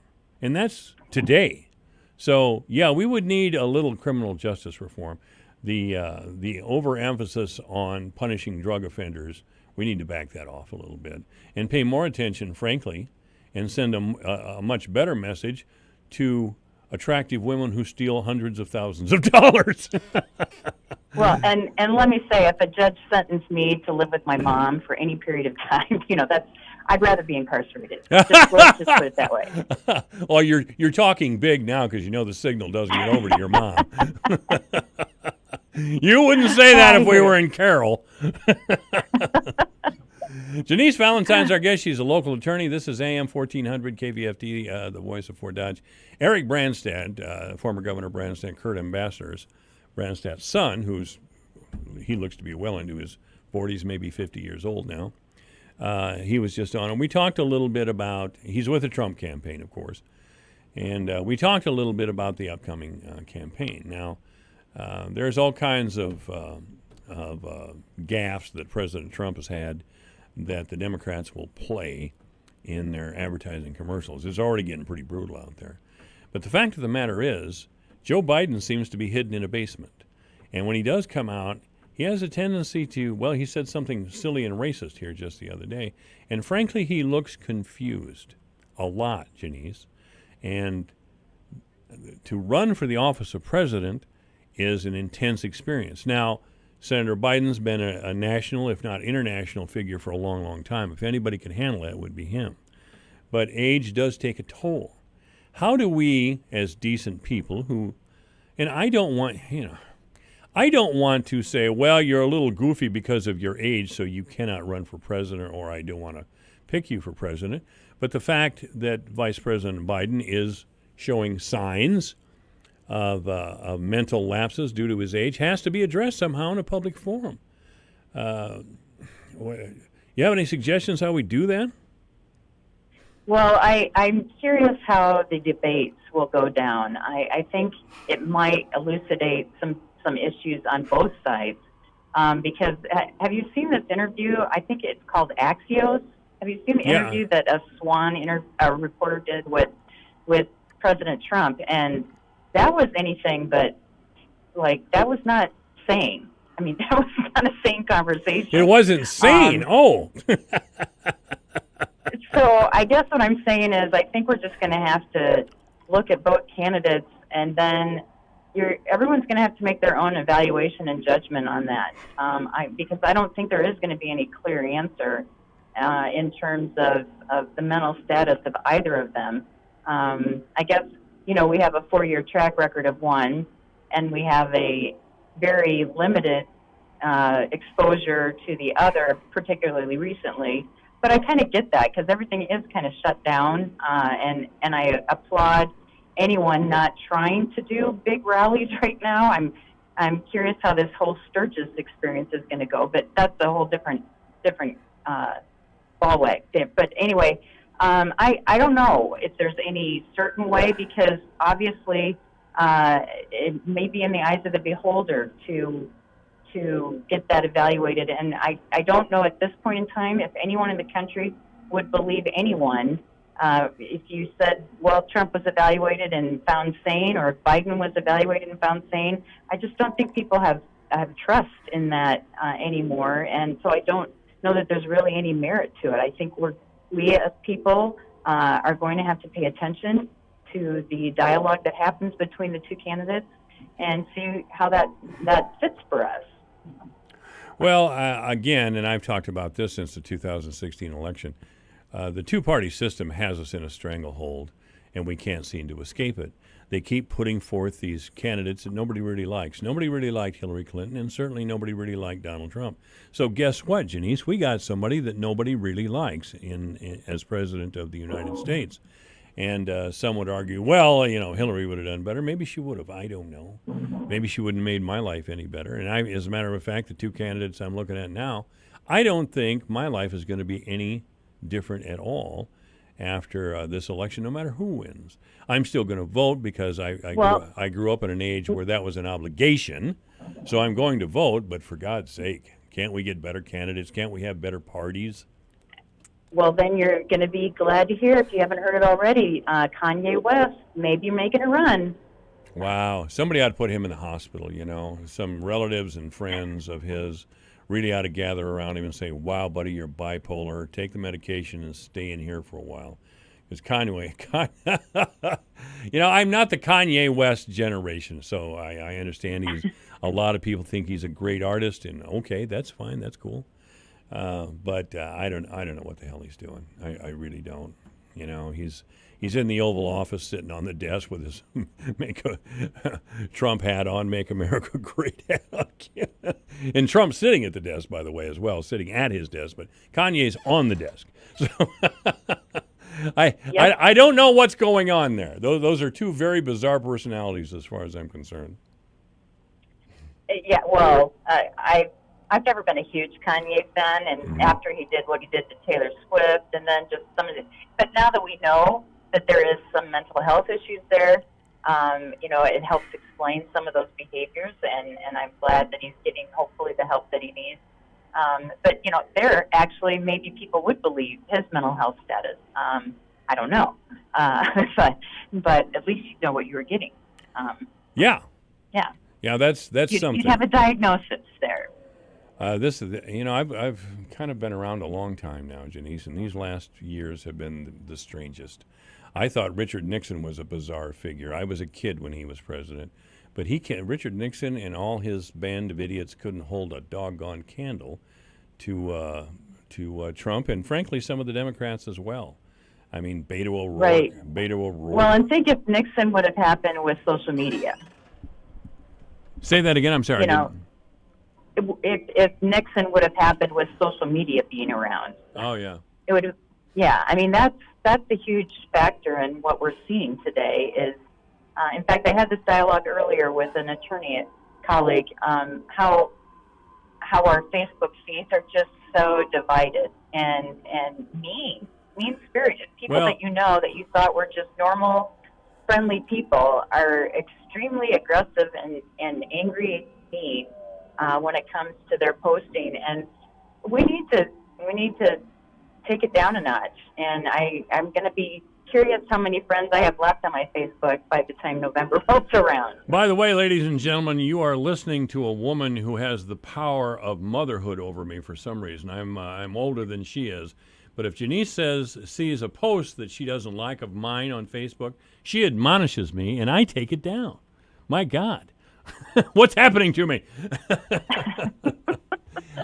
and that's today. So yeah, we would need a little criminal justice reform. The overemphasis on punishing drug offenders, we need to back that off a little bit and pay more attention, frankly, and send a much better message to attractive women who steal hundreds of thousands of dollars. Well, and let me say, if a judge sentenced me to live with my mom for any period of time, I'd rather be incarcerated. Let's just put it that way. Well, you're talking big now because you know the signal doesn't get over to your mom. You wouldn't say that if we were in Carroll. Janice Valentine's our guest. She's a local attorney. This is AM 1400 KVFD, the voice of Fort Dodge. Eric Branstad, former Governor Branstad, Kurt Ambassador's Branstad's son, he looks to be well into his 40s, maybe 50 years old now. He was just on, and we talked a little bit about, he's with the Trump campaign, of course, and we talked a little bit about the upcoming campaign. Now, there's all kinds of gaffes that President Trump has had that the Democrats will play in their advertising commercials. It's already getting pretty brutal out there. But the fact of the matter is, Joe Biden seems to be hidden in a basement. And when he does come out, he has a tendency to, well, he said something silly and racist here just the other day. And frankly, he looks confused a lot, Janice. And to run for the office of president is an intense experience. Now, Senator Biden's been a national, if not international, figure for a long, long time. If anybody could handle that, it would be him. But age does take a toll. How do we, as decent people who, and I don't want to say, well, you're a little goofy because of your age, so you cannot run for president, or I don't want to pick you for president. But the fact that Vice President Biden is showing signs of mental lapses due to his age has to be addressed somehow in a public forum. You have any suggestions how we do that? Well, I'm curious how the debates will go down. I think it might elucidate some issues on both sides. Because have you seen this interview? I think it's called Axios. Have you seen the interview that a Swan reporter did with President Trump? And that was anything but, that was not sane. I mean, that was not a sane conversation. It wasn't sane. So I guess what I'm saying is I think we're just going to have to look at both candidates, and then everyone's going to have to make their own evaluation and judgment on that. Because I don't think there is going to be any clear answer in terms of the mental status of either of them. I guess, we have a 4-year track record of one, and we have a very limited exposure to the other, particularly recently. But I kind of get that because everything is kind of shut down, and I applaud anyone not trying to do big rallies right now. I'm curious how this whole Sturgis experience is going to go, but that's a whole different ballway. But anyway, I don't know if there's any certain way, because obviously it may be in the eyes of the beholder to get that evaluated. And I don't know at this point in time if anyone in the country would believe anyone if you said, well, Trump was evaluated and found sane, or Biden was evaluated and found sane. I just don't think people have trust in that anymore. And so I don't know that there's really any merit to it. I think we as people are going to have to pay attention to the dialogue that happens between the two candidates and see how that fits for us. Well, again, and I've talked about this since the 2016 election, the two-party system has us in a stranglehold, and we can't seem to escape it. They keep putting forth these candidates that nobody really likes. Nobody really liked Hillary Clinton, and certainly nobody really liked Donald Trump. So guess what, Janice? We got somebody that nobody really likes as president of the United States. And some would argue, well, Hillary would have done better. Maybe she would have. I don't know. Maybe she wouldn't have made my life any better. And as a matter of fact, the two candidates I'm looking at now, I don't think my life is going to be any different at all after this election, no matter who wins. I'm still going to vote because I grew up in an age where that was an obligation. So I'm going to vote, but for God's sake, can't we get better candidates? Can't we have better parties? Well, then you're going to be glad to hear, if you haven't heard it already, Kanye West may be making a run. Wow. Somebody ought to put him in the hospital, Some relatives and friends of his really ought to gather around him and say, wow, buddy, you're bipolar. Take the medication and stay in here for a while. Because Kanye, I'm not the Kanye West generation, so I understand a lot of people think he's a great artist, and okay, that's fine, that's cool. But I don't know what the hell he's doing. I really don't. He's in the Oval Office sitting on the desk with his Trump hat on, Make America Great hat on. And Trump's sitting at the desk, by the way, as well, sitting at his desk. But Kanye's on the desk. So I don't know what's going on there. Those are two very bizarre personalities as far as I'm concerned. Yeah, well, I've never been a huge Kanye fan, and after he did what he did to Taylor Swift, and then just some of the, but now that we know that there is some mental health issues there, it helps explain some of those behaviors, and I'm glad that he's getting, hopefully, the help that he needs. But, there actually maybe people would believe his mental health status. I don't know. But at least you know what you were getting. Yeah. Yeah. Yeah, that's something. You'd have a diagnosis there. This is, I've kind of been around a long time now, Janice, and these last years have been the strangest. I thought Richard Nixon was a bizarre figure. I was a kid when he was president, but Richard Nixon and all his band of idiots couldn't hold a doggone candle to Trump, and frankly, some of the Democrats as well. I mean, Beto O'Rourke. Right. Beto O'Rourke. Well, and think if Nixon would have happened with social media. Say that again. I'm sorry. If Nixon would have happened with social media being around. Oh, yeah. It would have, yeah. I mean, that's a huge factor in what we're seeing today is In fact, I had this dialogue earlier with an attorney colleague, how our Facebook feeds are just so divided and mean-spirited. People that you know that you thought were just normal, friendly people are extremely aggressive and angry, mean when it comes to their posting, and we need to take it down a notch. And I'm going to be curious how many friends I have left on my Facebook by the time November rolls around. By the way, ladies and gentlemen, you are listening to a woman who has the power of motherhood over me for some reason. I'm older than she is. But if Janice sees a post that she doesn't like of mine on Facebook, she admonishes me, and I take it down. My God. What's happening to me?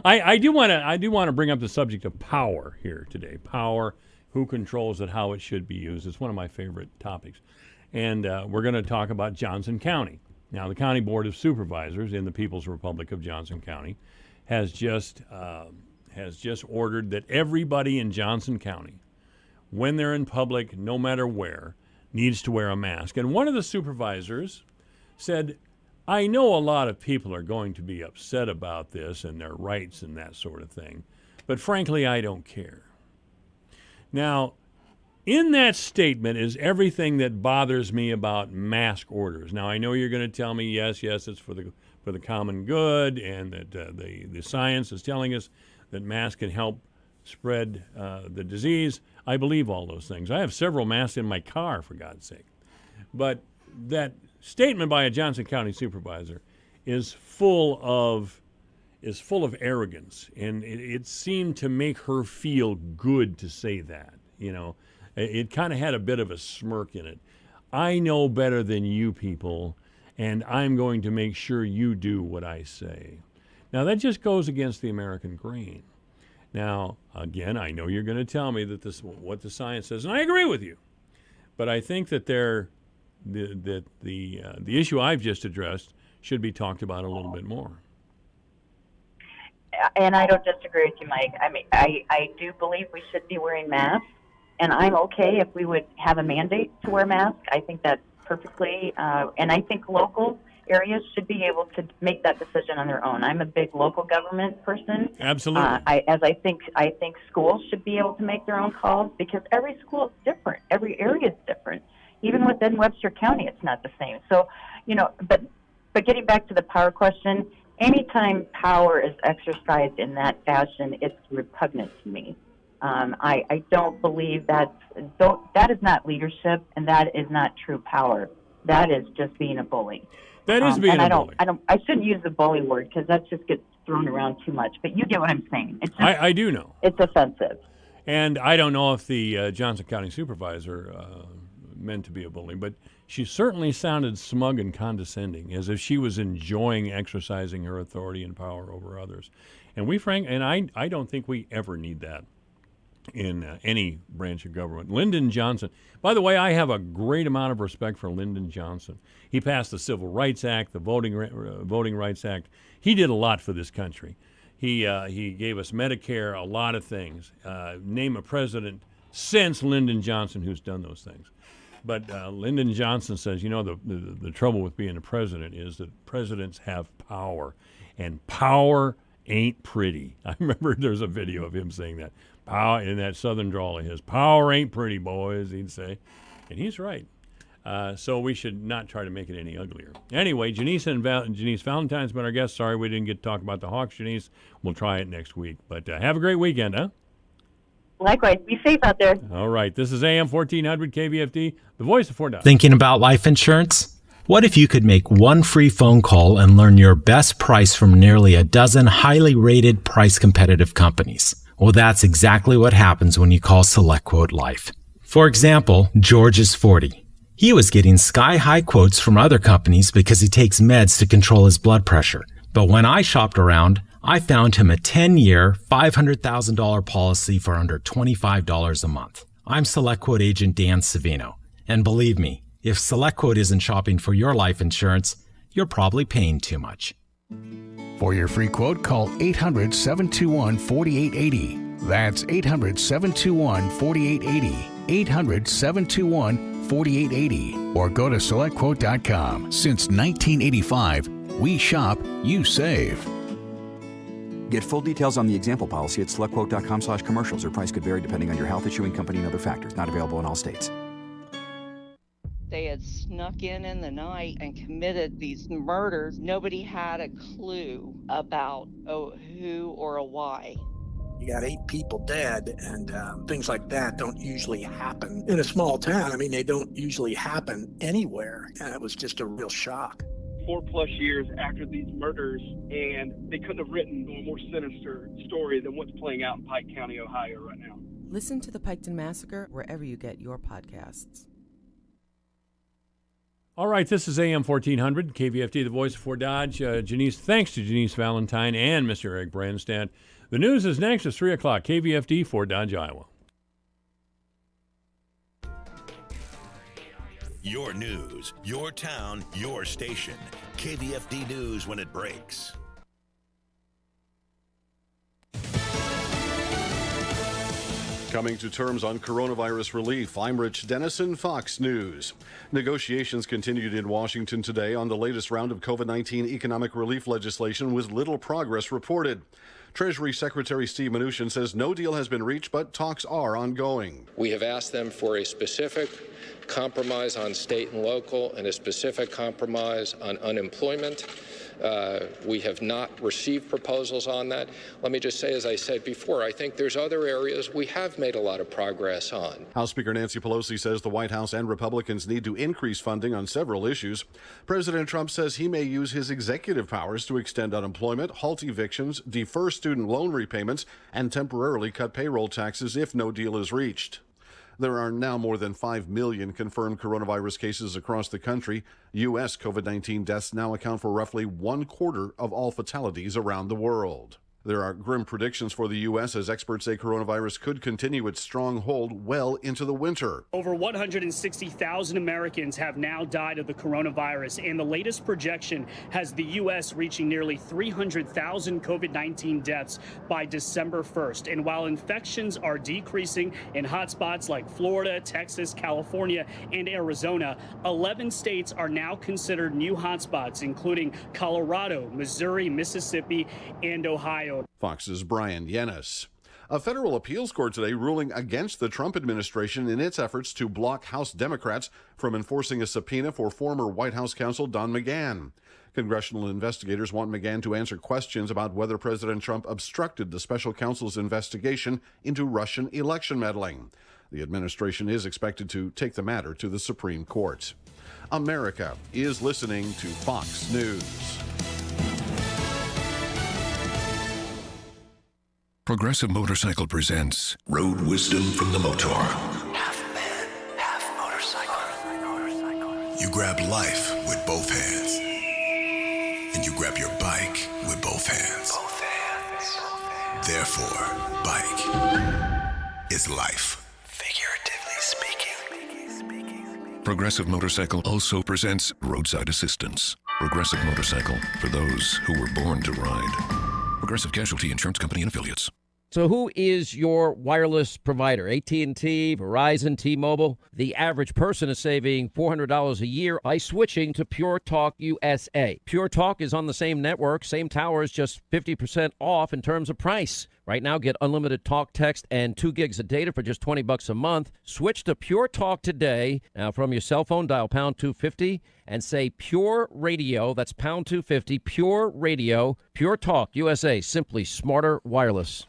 I do want to bring up the subject of power here today. Power, who controls it, how it should be used. It's one of my favorite topics. And we're going to talk about Johnson County. Now, the County Board of Supervisors in the People's Republic of Johnson County has just ordered that everybody in Johnson County, when they're in public, no matter where, needs to wear a mask. And one of the supervisors said, I know a lot of people are going to be upset about this and their rights and that sort of thing, but frankly, I don't care. Now, in that statement is everything that bothers me about mask orders. Now, I know you're going to tell me, yes, it's for the common good, and that the science is telling us that masks can help spread the disease. I believe all those things. I have several masks in my car, for God's sake. But that statement by a Johnson County supervisor is full of arrogance, and it seemed to make her feel good to say that. You know, it kind of had a bit of a smirk in it. I know better than you people, and I'm going to make sure you do what I say. Now, that just goes against the American grain. Now, again, I know you're going to tell me that what the science says, and I agree with you. But I think that the issue I've just addressed should be talked about a little bit more. And I don't disagree with you, Mike. I mean, I do believe we should be wearing masks, and I'm okay if we would have a mandate to wear masks. I think that's perfectly, and I think local areas should be able to make that decision on their own. I'm a big local government person. Absolutely. I think schools should be able to make their own calls, because every school is different. Every area is different. Even within Webster County, it's not the same. So, but getting back to the power question, anytime power is exercised in that fashion, it's repugnant to me. I don't believe that is not leadership, and that is not true power. That is just being a bully. That is being a bully. I shouldn't use the bully word, because that just gets thrown around too much. But you get what I'm saying. It's just, I do know. It's offensive. And I don't know if the Johnson County supervisor meant to be a bully, but she certainly sounded smug and condescending, as if she was enjoying exercising her authority and power over others. And I don't think we ever need that in any branch of government. Lyndon Johnson. By the way, I have a great amount of respect for Lyndon Johnson. He passed the Civil Rights Act, the Voting Rights Act. He did a lot for this country. He gave us Medicare, a lot of things. Name a president since Lyndon Johnson who's done those things. But Lyndon Johnson says, the trouble with being a president is that presidents have power, and power ain't pretty. I remember there's a video of him saying that. Power, in that southern drawl of his, power ain't pretty, boys, he'd say. And he's right. So we should not try to make it any uglier. Anyway, Janice Valentine's been our guest. Sorry we didn't get to talk about the Hawks, Janice. We'll try it next week. But have a great weekend, huh? Likewise. Be safe out there. All right. This is AM 1400 KVFD, the voice of Fort Dodge. Thinking about life insurance? What if you could make one free phone call and learn your best price from nearly a dozen highly rated, price-competitive companies? Well, that's exactly what happens when you call SelectQuote Life. For example, George is 40. He was getting sky-high quotes from other companies because he takes meds to control his blood pressure. But when I shopped around, I found him a 10-year, $500,000 policy for under $25 a month. I'm SelectQuote agent Dan Savino. And believe me, if SelectQuote isn't shopping for your life insurance, you're probably paying too much. For your free quote, call 800-721-4880. That's 800-721-4880. 800-721-4880 or go to SelectQuote.com. Since 1985, we shop, you save. Get full details on the example policy at SelectQuote.com/commercials. Or price could vary depending on your health, issuing company, and other factors. Not available in all states. They had snuck in the night and committed these murders. Nobody had a clue about who or a why. You got 8 people dead, and things like that don't usually happen in a small town. I mean, they don't usually happen anywhere, and it was just a real shock. 4+ years after these murders, and they couldn't have written a more sinister story than what's playing out in Pike County, Ohio right now. Listen to the Piketon Massacre wherever you get your podcasts. All right, this is AM 1400, KVFD, the voice of Fort Dodge. Thanks to Janice Valentine and Mr. Eric Branstad. The news is next at 3 o'clock, KVFD, Fort Dodge, Iowa. Your news, your town, your station. KVFD News when it breaks. Coming to terms on coronavirus relief, I'm Rich Dennison, Fox News. Negotiations continued in Washington today on the latest round of COVID-19 economic relief legislation with little progress reported. Treasury Secretary Steve Mnuchin says no deal has been reached, but talks are ongoing. We have asked them for a specific compromise on state and local and a specific compromise on unemployment. We have not received proposals on that. Let me just say, as I said before, I think there's other areas we have made a lot of progress on. House Speaker Nancy Pelosi says the White House and Republicans need to increase funding on several issues. President Trump says he may use his executive powers to extend unemployment, halt evictions, defer student loan repayments, and temporarily cut payroll taxes if no deal is reached. There are now more than 5 million confirmed coronavirus cases across the country. U.S. COVID-19 deaths now account for roughly 1/4 of all fatalities around the world. There are grim predictions for the U.S. as experts say coronavirus could continue its strong hold well into the winter. Over 160,000 Americans have now died of the coronavirus, and the latest projection has the U.S. reaching nearly 300,000 COVID-19 deaths by December 1st. And while infections are decreasing in hotspots like Florida, Texas, California, and Arizona, 11 states are now considered new hotspots, including Colorado, Missouri, Mississippi, and Ohio. Fox's Brian Yennis. A federal appeals court today ruling against the Trump administration in its efforts to block House Democrats from enforcing a subpoena for former White House counsel Don McGahn. Congressional investigators want McGahn to answer questions about whether President Trump obstructed the special counsel's investigation into Russian election meddling. The administration is expected to take the matter to the Supreme Court. America is listening to Fox News. Progressive Motorcycle presents Road Wisdom from the Motor. Half man, half motorcycle. You grab life with both hands. And you grab your bike with both hands. Both hands. Therefore, bike is life. Figuratively speaking. Progressive Motorcycle also presents Roadside Assistance. Progressive Motorcycle for those who were born to ride. Progressive Casualty Insurance Company and Affiliates. So who is your wireless provider? AT&T, Verizon, T-Mobile? The average person is saving $400 a year by switching to Pure Talk USA. Pure Talk is on the same network, same towers, just 50% off in terms of price. Right now, get unlimited talk, text, and 2 gigs of data for just $20 a month. Switch to Pure Talk today. Now, from your cell phone, dial pound 250 and say Pure Radio. That's pound 250, Pure Radio. Pure Talk USA, simply smarter wireless.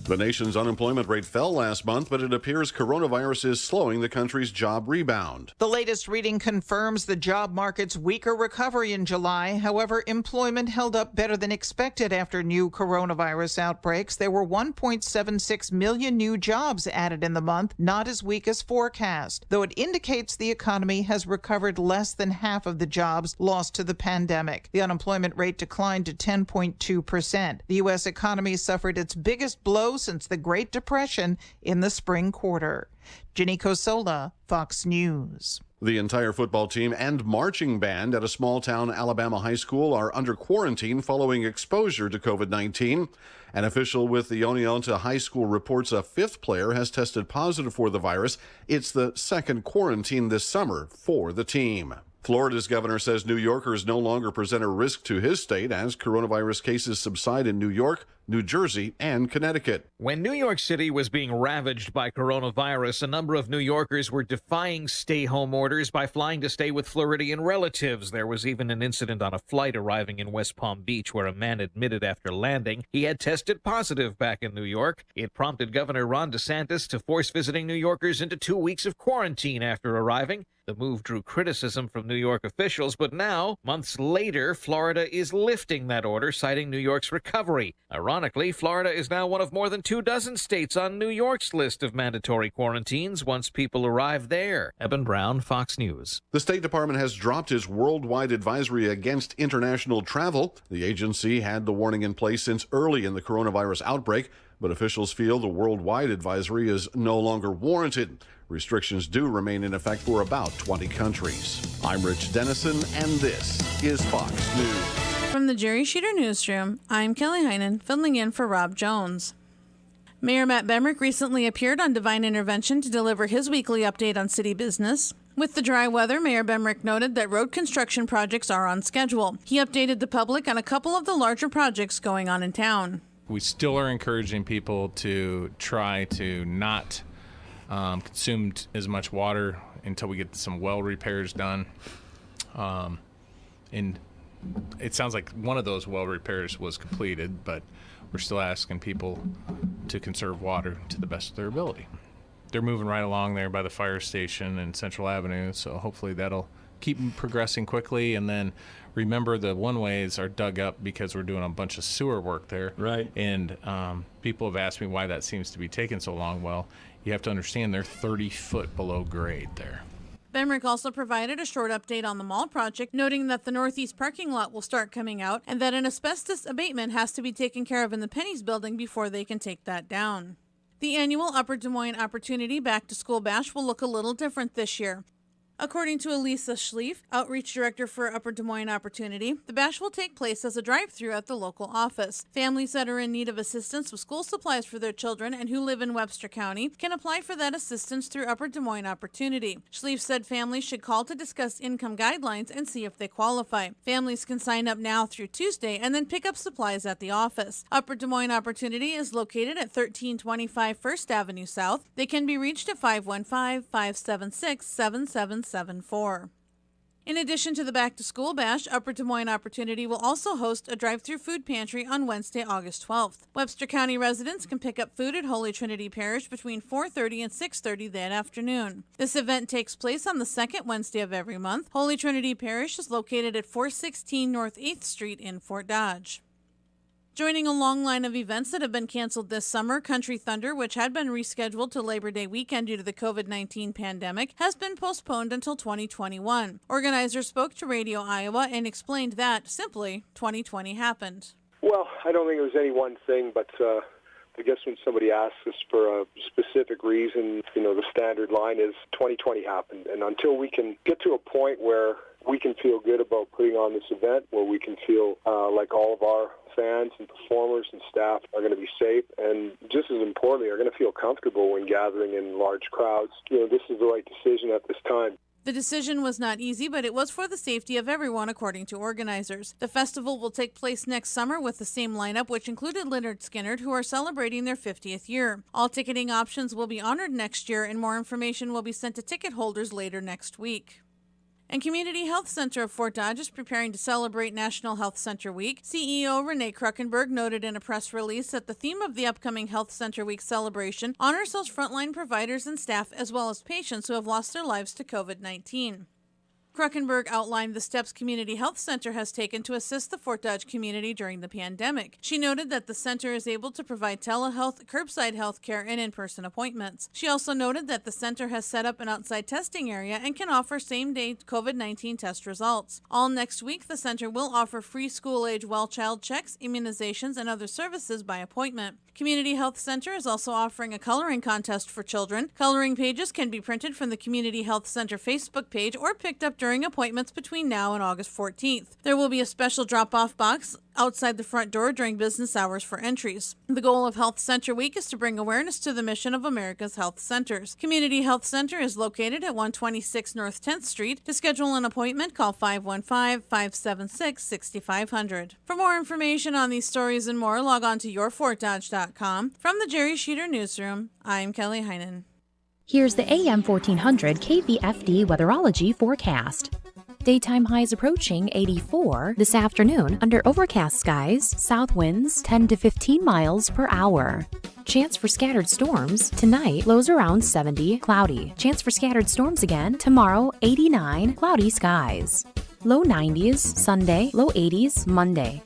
The nation's unemployment rate fell last month, but it appears coronavirus is slowing the country's job rebound. The latest reading confirms the job market's weaker recovery in July. However, employment held up better than expected after new coronavirus outbreaks. There were 1.76 million new jobs added in the month, not as weak as forecast, though it indicates the economy has recovered less than half of the jobs lost to the pandemic. The unemployment rate declined to 10.2%. The U.S. economy suffered its biggest blow low since the Great Depression in the spring quarter. Ginny Cosola, Fox News. The entire football team and marching band at a small-town Alabama high school are under quarantine following exposure to COVID-19. An official with the Oneonta High School reports a fifth player has tested positive for the virus. It's the second quarantine this summer for the team. Florida's governor says New Yorkers no longer present a risk to his state as coronavirus cases subside in New York, New Jersey, and Connecticut. When New York City was being ravaged by coronavirus, a number of New Yorkers were defying stay-home orders by flying to stay with Floridian relatives. There was even an incident on a flight arriving in West Palm Beach where a man admitted after landing he had tested positive back in New York. It prompted Governor Ron DeSantis to force visiting New Yorkers into 2 weeks of quarantine after arriving. The move drew criticism from New York officials, but now, months later, Florida is lifting that order, citing New York's recovery. Ironically, Florida is now one of more than 24 states on New York's list of mandatory quarantines once people arrive there. Eben Brown, Fox News. The State Department has dropped its worldwide advisory against international travel. The agency had the warning in place since early in the coronavirus outbreak, but officials feel the worldwide advisory is no longer warranted. Restrictions do remain in effect for about 20 countries. I'm Rich Dennison, and this is Fox News. From the Jerry Sheeter Newsroom, I'm Kelly Heinen, filling in for Rob Jones. Mayor Matt Bemrick recently appeared on Divine Intervention to deliver his weekly update on city business. With the dry weather, Mayor Bemrick noted that road construction projects are on schedule. He updated the public on a couple of the larger projects going on in town. We still are encouraging people to try to not consume as much water until we get some well repairs done. And it sounds like one of those well repairs was completed, but we're still asking people to conserve water to the best of their ability. They're moving right along there by the fire station and Central Avenue, so hopefully that'll keep progressing quickly. And then remember, the one-ways are dug up because we're doing a bunch of sewer work there. Right. And people have asked me why that seems to be taking so long. Well, you have to understand they're 30 foot below grade there. Bemrick also provided a short update on the mall project, noting that the northeast parking lot will start coming out and that an asbestos abatement has to be taken care of in the Pennies building before they can take that down. The annual Upper Des Moines Opportunity Back to School Bash will look a little different this year. According to Elisa Schlief, Outreach Director for Upper Des Moines Opportunity, the bash will take place as a drive-through at the local office. Families that are in need of assistance with school supplies for their children and who live in Webster County can apply for that assistance through Upper Des Moines Opportunity. Schlief said families should call to discuss income guidelines and see if they qualify. Families can sign up now through Tuesday and then pick up supplies at the office. Upper Des Moines Opportunity is located at 1325 First Avenue South. They can be reached at 515-576-7774. In addition to the Back to School Bash, Upper Des Moines Opportunity will also host a drive-through food pantry on Wednesday, August 12th. Webster County residents can pick up food at Holy Trinity Parish between 4:30 and 6:30 that afternoon. This event takes place on the second Wednesday of every month. Holy Trinity Parish is located at 416 North 8th Street in Fort Dodge. Joining a long line of events that have been canceled this summer, Country Thunder, which had been rescheduled to Labor Day weekend due to the COVID-19 pandemic, has been postponed until 2021. Organizers spoke to Radio Iowa and explained that, simply, 2020 happened. Well, I don't think it was any one thing, but I guess when somebody asks us for a specific reason, the standard line is 2020 happened. And until we can get to a point where we can feel good about putting on this event, where we can feel like all of our fans and performers and staff are going to be safe, and just as importantly, are going to feel comfortable when gathering in large crowds, this is the right decision at this time. The decision was not easy, but it was for the safety of everyone, according to organizers. The festival will take place next summer with the same lineup, which included Lynyrd Skynyrd, who are celebrating their 50th year. All ticketing options will be honored next year, and more information will be sent to ticket holders later next week. And Community Health Center of Fort Dodge is preparing to celebrate National Health Center Week. CEO Renee Kruckenberg noted in a press release that the theme of the upcoming Health Center Week celebration honors those frontline providers and staff as well as patients who have lost their lives to COVID-19. Kruckenberg outlined the steps Community Health Center has taken to assist the Fort Dodge community during the pandemic. She noted that the center is able to provide telehealth, curbside health care, and in-person appointments. She also noted that the center has set up an outside testing area and can offer same-day COVID-19 test results. All next week, the center will offer free school-age well child checks, immunizations, and other services by appointment. Community Health Center is also offering a coloring contest for children. Coloring pages can be printed from the Community Health Center Facebook page or picked up during appointments between now and August 14th. There will be a special drop-off box outside the front door during business hours for entries. The goal of Health Center Week is to bring awareness to the mission of America's health centers. Community Health Center is located at 126 North 10th Street. To schedule an appointment, call 515-576-6500. For more information on these stories and more, log on to yourfortdodge.com. From the Jerry Sheeter Newsroom, I'm Kelly Heinen. Here's the AM 1400 KVFD weatherology forecast. Daytime highs approaching 84 this afternoon under overcast skies, south winds 10 to 15 miles per hour. Chance for scattered storms tonight, lows around 70, cloudy. Chance for scattered storms again tomorrow, 89, cloudy skies. Low 90s Sunday, low 80s Monday.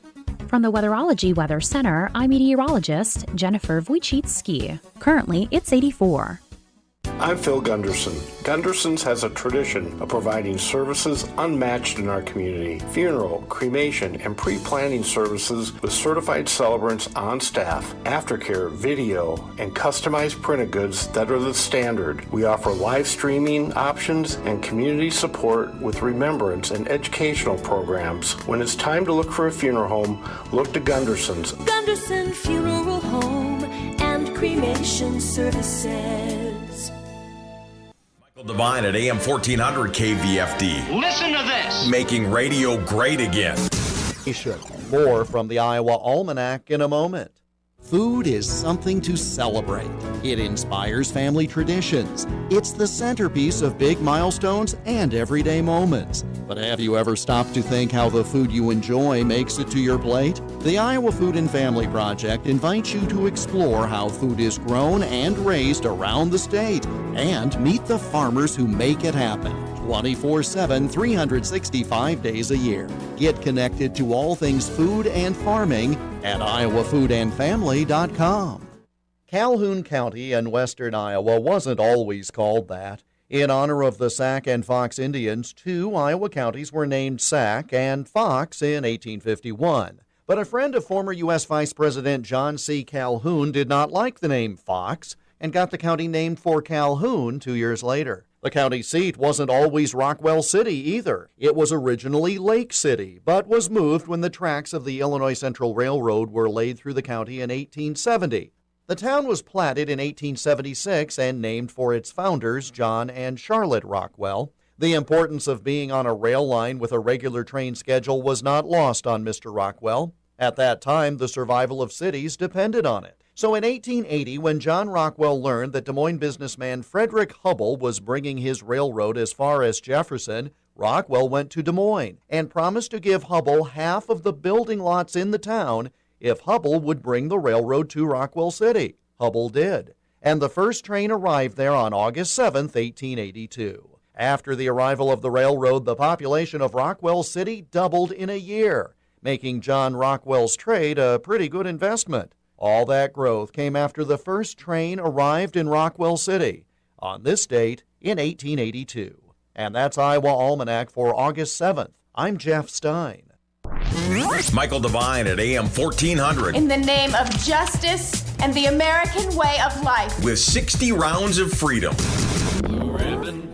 From the Weatherology Weather Center, I'm meteorologist Jennifer Wojcicki. Currently, it's 84. I'm Phil Gunderson. Gunderson's has a tradition of providing services unmatched in our community. Funeral, cremation, and pre-planning services with certified celebrants on staff, aftercare, video, and customized printed goods that are the standard. We offer live streaming options and community support with remembrance and educational programs. When it's time to look for a funeral home, look to Gunderson's. Gunderson Funeral Home and Cremation Services. Divine at AM 1400 KVFD. Listen to this. Making radio great again. More from the Iowa Almanac in a moment. Food is something to celebrate. It inspires family traditions. It's the centerpiece of big milestones and everyday moments. But have you ever stopped to think how the food you enjoy makes it to your plate? The Iowa Food and Family Project invites you to explore how food is grown and raised around the state and meet the farmers who make it happen. 24/7, 365 days a year. Get connected to all things food and farming at iowafoodandfamily.com. Calhoun County in western Iowa wasn't always called that. In honor of the Sac and Fox Indians, 2 Iowa counties were named Sac and Fox in 1851. But a friend of former U.S. Vice President John C. Calhoun did not like the name Fox and got the county named for Calhoun 2 years later. The county seat wasn't always Rockwell City either. It was originally Lake City, but was moved when the tracks of the Illinois Central Railroad were laid through the county in 1870. The town was platted in 1876 and named for its founders, John and Charlotte Rockwell. The importance of being on a rail line with a regular train schedule was not lost on Mr. Rockwell. At that time, the survival of cities depended on it. So in 1880, when John Rockwell learned that Des Moines businessman Frederick Hubbell was bringing his railroad as far as Jefferson, Rockwell went to Des Moines and promised to give Hubbell half of the building lots in the town if Hubbell would bring the railroad to Rockwell City. Hubbell did, and the first train arrived there on August 7, 1882. After the arrival of the railroad, the population of Rockwell City doubled in a year, making John Rockwell's trade a pretty good investment. All that growth came after the first train arrived in Rockwell City on this date in 1882. And that's Iowa Almanac for August 7th. I'm Jeff Stein. Michael Devine at AM 1400. In the name of justice and the American way of life. With 60 rounds of freedom. Blue Ribbon,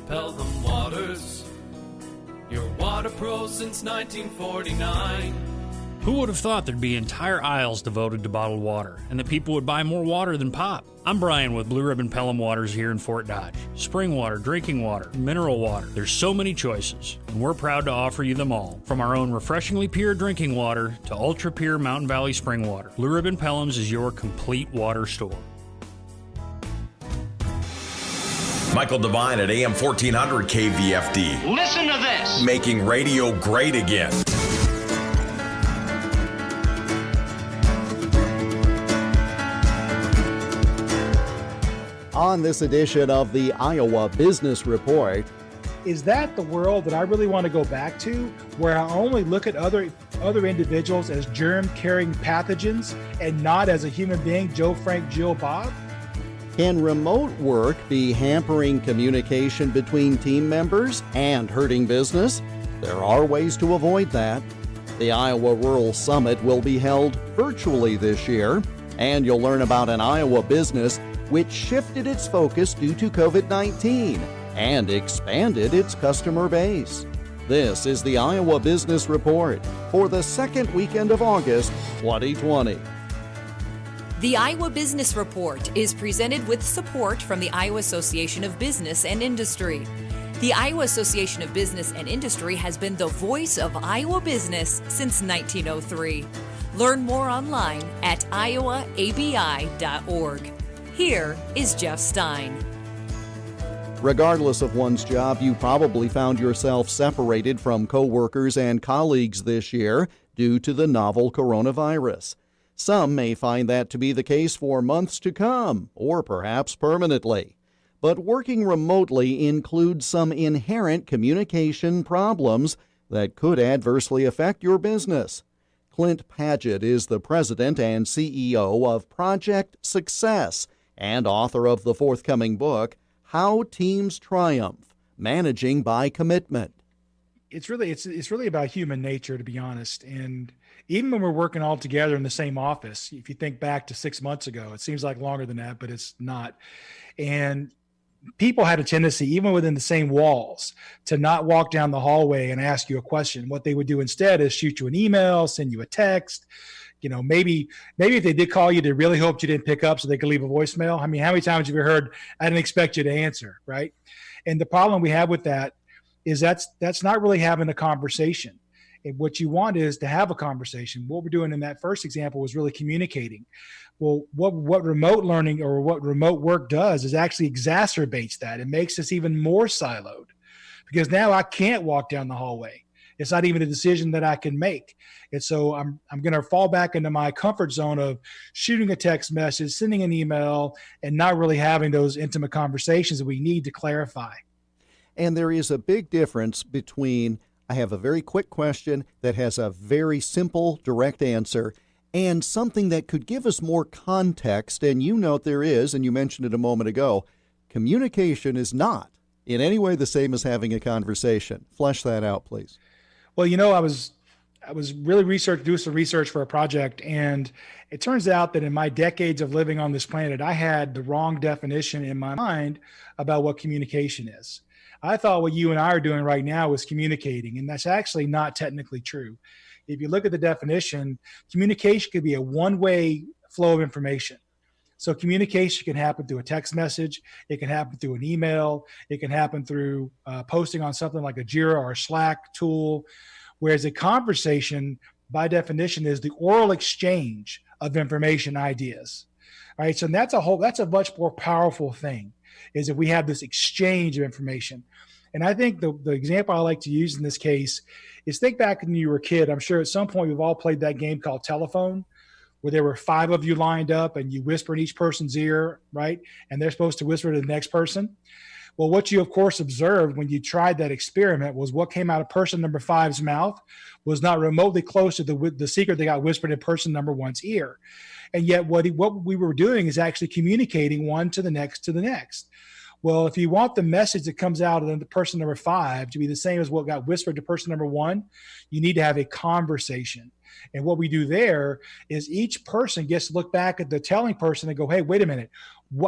Pelham Waters. Your water pro since 1949. Who would have thought there'd be entire aisles devoted to bottled water, and that people would buy more water than pop? I'm Brian with Blue Ribbon Pelham Waters here in Fort Dodge. Spring water, drinking water, mineral water. There's so many choices, and we're proud to offer you them all. From our own refreshingly pure drinking water to ultra-pure Mountain Valley spring water, Blue Ribbon Pelham's is your complete water store. Michael Devine at AM 1400 KVFD. Listen to this. Making radio great again. On this edition of the Iowa Business Report, Is that the world that I really want to go back to, where I only look at other individuals as germ-carrying pathogens and not as a human being, Joe, Frank, Jill, Bob? Can remote work be hampering communication between team members and hurting business? There are ways to avoid that. The Iowa Rural Summit will be held virtually this year, and you'll learn about an Iowa business which shifted its focus due to COVID-19 and expanded its customer base. This is the Iowa Business Report for the second weekend of August, 2020. The Iowa Business Report is presented with support from the Iowa Association of Business and Industry. The Iowa Association of Business and Industry has been the voice of Iowa business since 1903. Learn more online at iowaabi.org. Here is Jeff Stein. Regardless of one's job, you probably found yourself separated from coworkers and colleagues this year due to the novel coronavirus. Some may find that to be the case for months to come, or perhaps permanently. But working remotely includes some inherent communication problems that could adversely affect your business. Clint Paget is the president and CEO of Project Success and author of the forthcoming book, How Teams Triumph, Managing by Commitment. It's really about human nature, to be honest. And even when we're working all together in the same office, if you think back to 6 months ago, it seems like longer than that, but it's not. And people had a tendency, even within the same walls, to not walk down the hallway and ask you a question. What they would do instead is shoot you an email, send you a text. Maybe if they did call you, they really hoped you didn't pick up so they could leave a voicemail. I mean, how many times have you heard, I didn't expect you to answer, right? And the problem we have with that is that's not really having a conversation. And what you want is to have a conversation. What we're doing in that first example was really communicating. Well, what remote learning or what remote work does is actually exacerbates that. It makes us even more siloed because now I can't walk down the hallway. It's not even a decision that I can make. And so I'm going to fall back into my comfort zone of shooting a text message, sending an email, and not really having those intimate conversations that we need to clarify. And there is a big difference between I have a very quick question that has a very simple, direct answer, and something that could give us more context. And you note there is, and you mentioned it a moment ago, communication is not in any way the same as having a conversation. Flesh that out, please. Well, I was really doing some research for a project, and it turns out that in my decades of living on this planet, I had the wrong definition in my mind about what communication is. I thought what you and I are doing right now is communicating, and that's actually not technically true. If you look at the definition, communication could be a one-way flow of information. So communication can happen through a text message. It can happen through an email. It can happen through posting on something like a Jira or a Slack tool. Whereas a conversation, by definition, is the oral exchange of information, ideas. All right. So that's a much more powerful thing, is if we have this exchange of information. And I think the example I like to use in this case is think back when you were a kid. I'm sure at some point we've all played that game called Telephone, where there were 5 of you lined up and you whisper in each person's ear, right? And they're supposed to whisper to the next person. Well, what you, of course, observed when you tried that experiment was what came out of person number 5's mouth was not remotely close to the secret that got whispered in person number 1's ear. And yet what we were doing is actually communicating one to the next to the next. Well, if you want the message that comes out of the person number 5 to be the same as what got whispered to person number 1, you need to have a conversation. And what we do there is each person gets to look back at the telling person and go, hey, wait a minute.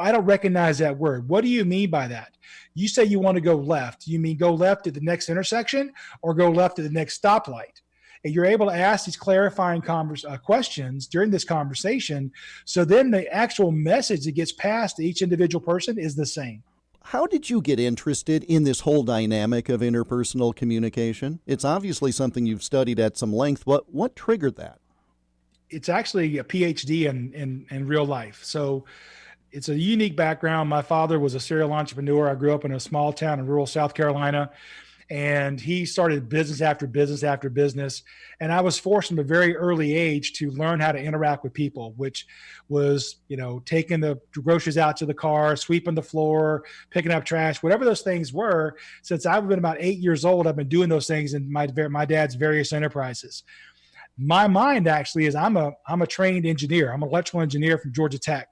I don't recognize that word. What do you mean by that? You say you want to go left. You mean go left at the next intersection or go left at the next stoplight? And you're able to ask these clarifying questions during this conversation. So then the actual message that gets passed to each individual person is the same. How did you get interested in this whole dynamic of interpersonal communication? It's obviously something you've studied at some length. What triggered that? It's actually a PhD in real life. So it's a unique background. My father was a serial entrepreneur. I grew up in a small town in rural South Carolina. And he started business after business after business. And I was forced from a very early age to learn how to interact with people, which was, taking the groceries out to the car, sweeping the floor, picking up trash, whatever those things were. Since I've been about 8 years old, I've been doing those things in my dad's various enterprises. My mind actually is I'm a trained engineer. I'm an electrical engineer from Georgia Tech.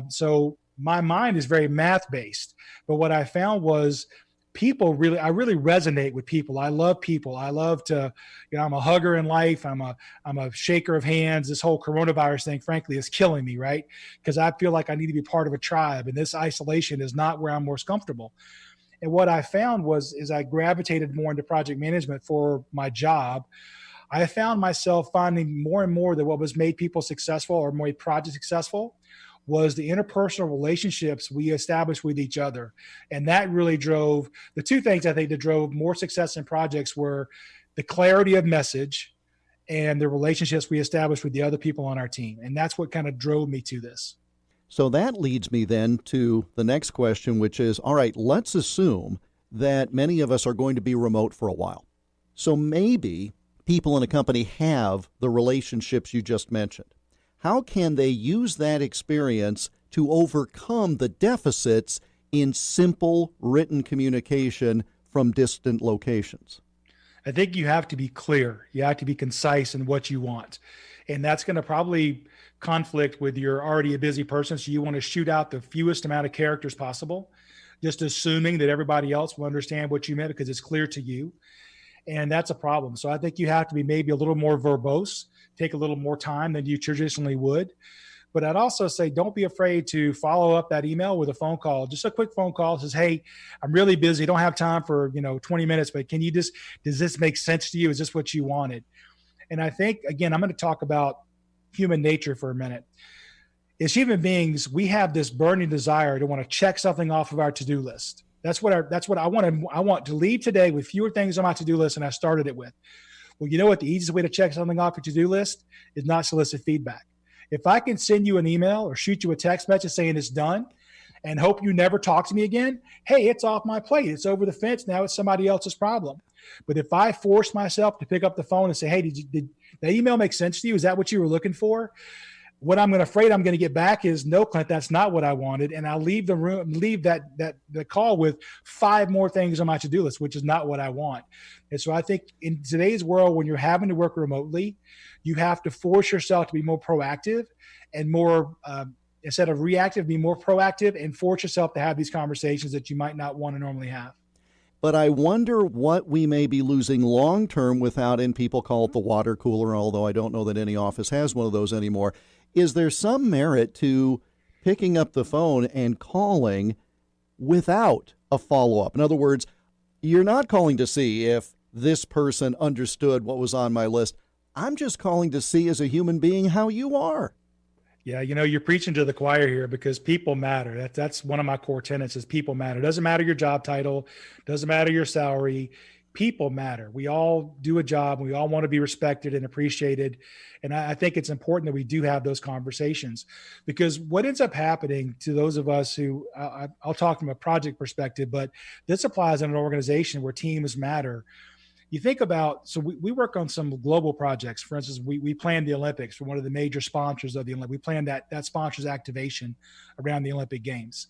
So my mind is very math based. But what I found was I really resonate with people. I love people. I love to, I'm a hugger in life. I'm a shaker of hands. This whole coronavirus thing, frankly, is killing me, right? Because I feel like I need to be part of a tribe, and this isolation is not where I'm most comfortable. And what I found is I gravitated more into project management for my job. I found myself finding more and more that what was made people successful or made projects successful was the interpersonal relationships we established with each other. And that really drove the two things I think that drove more success in projects were the clarity of message and the relationships we established with the other people on our team. And that's what kind of drove me to this. So that leads me then to the next question, which is, all right, let's assume that many of us are going to be remote for a while. So maybe people in a company have the relationships you just mentioned. How can they use that experience to overcome the deficits in simple written communication from distant locations? I think you have to be clear. You have to be concise in what you want. And that's going to probably conflict with you're already a busy person. So you want to shoot out the fewest amount of characters possible, just assuming that everybody else will understand what you meant because it's clear to you. And that's a problem. So I think you have to be maybe a little more verbose, take a little more time than you traditionally would. But I'd also say, don't be afraid to follow up that email with a phone call, just a quick phone call. Says, hey, I'm really busy. Don't have time for, 20 minutes, but does this make sense to you? Is this what you wanted? And I think, again, I'm going to talk about human nature for a minute. As human beings, we have this burning desire to want to check something off of our to-do list. That's what I want. I want to leave today with fewer things on my to-do list than I started it with. Well, you know what? The easiest way to check something off your to-do list is not solicit feedback. If I can send you an email or shoot you a text message saying it's done and hope you never talk to me again, hey, it's off my plate. It's over the fence. Now it's somebody else's problem. But if I force myself to pick up the phone and say, hey, did that email make sense to you? Is that what you were looking for? What I'm afraid I'm going to get back is, no, Clint, that's not what I wanted. And I'll leave the call with 5 more things on my to-do list, which is not what I want. And so I think in today's world, when you're having to work remotely, you have to force yourself to be more proactive and more, instead of reactive, be more proactive and force yourself to have these conversations that you might not want to normally have. But I wonder what we may be losing long-term without, and people call it the water cooler, although I don't know that any office has one of those anymore. Is there some merit to picking up the phone and calling without a follow-up? In other words, you're not calling to see if this person understood what was on my list. I'm just calling to see, as a human being, how you are. Yeah, you're preaching to the choir here because people matter. That's one of my core tenets is people matter. It doesn't matter your job title, doesn't matter your salary. People matter. We all do a job. We all want to be respected and appreciated. And I think it's important that we do have those conversations, because what ends up happening to those of us who, I'll talk from a project perspective, but this applies in an organization where teams matter. You think about, so we work on some global projects. For instance, we planned the Olympics for one of the major sponsors of the Olympics. We planned that sponsor's activation around the Olympic Games.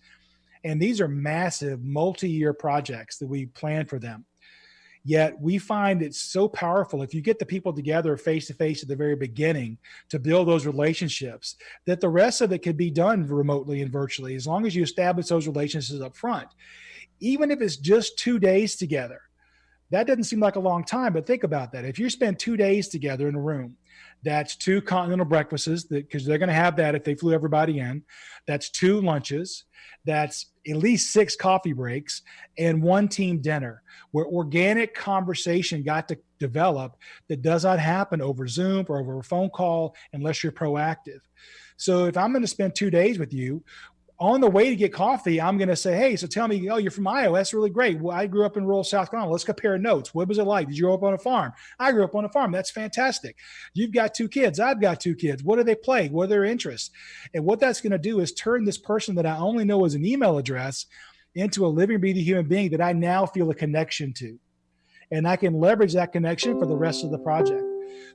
And these are massive multi-year projects that we plan for them. Yet we find it's so powerful if you get the people together face-to-face at the very beginning to build those relationships, that the rest of it can be done remotely and virtually, as long as you establish those relationships up front. Even if it's just 2 days together, that doesn't seem like a long time, but think about that. If you spend 2 days together in a room, that's 2 continental breakfasts, because they're going to have that if they flew everybody in. That's 2 lunches. That's at least 6 coffee breaks and 1 team dinner, where organic conversation got to develop that does not happen over Zoom or over a phone call unless you're proactive. So if I'm going to spend 2 days with you, on the way to get coffee, I'm going to say, hey, so tell me, oh, you're from Iowa. That's really great. Well, I grew up in rural South Carolina. Let's compare notes. What was it like? Did you grow up on a farm? I grew up on a farm. That's fantastic. You've got 2 kids. I've got 2 kids. What do they play? What are their interests? And what that's going to do is turn this person that I only know as an email address into a living, breathing human being that I now feel a connection to. and I can leverage that connection for the rest of the project.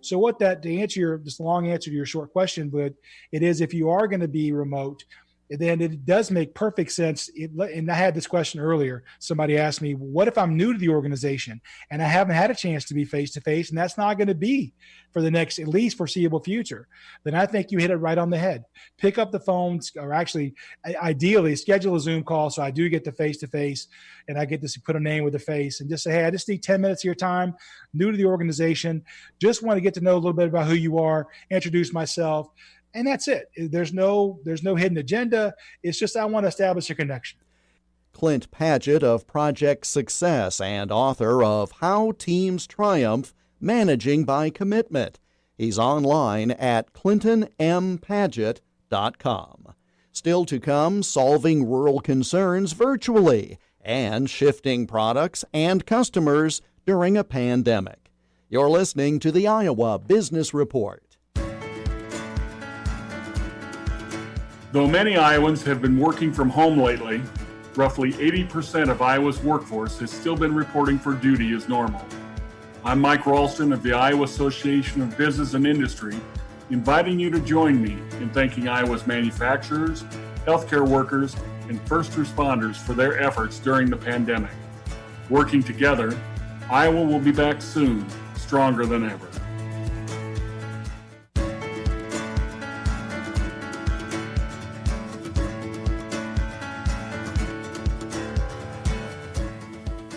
So what that, to answer this long answer to your short question, but it is, if you are going to be remote, then it does make perfect sense. And I had this question earlier. Somebody asked me, what if I'm new to the organization and I haven't had a chance to be face-to-face, and that's not going to be for the next, at least foreseeable future? Then I think you hit it right on the head. Pick up the phone, or actually, ideally, schedule a Zoom call so I do get the face-to-face and I get to put a name with a face, and just say, hey, I just need 10 minutes of your time, new to the organization, just want to get to know a little bit about who you are, introduce myself. And that's it. There's no hidden agenda. It's just, I want to establish a connection. Clint Padgett of Project Success and author of How Teams Triumph, Managing by Commitment. He's online at clintonmpadgett.com. Still to come, solving rural concerns virtually and shifting products and customers during a pandemic. You're listening to the Iowa Business Report. Though many Iowans have been working from home lately, roughly 80% of Iowa's workforce has still been reporting for duty as normal. I'm Mike Ralston of the Iowa Association of Business and Industry, inviting you to join me in thanking Iowa's manufacturers, healthcare workers, and first responders for their efforts during the pandemic. Working together, Iowa will be back soon, stronger than ever.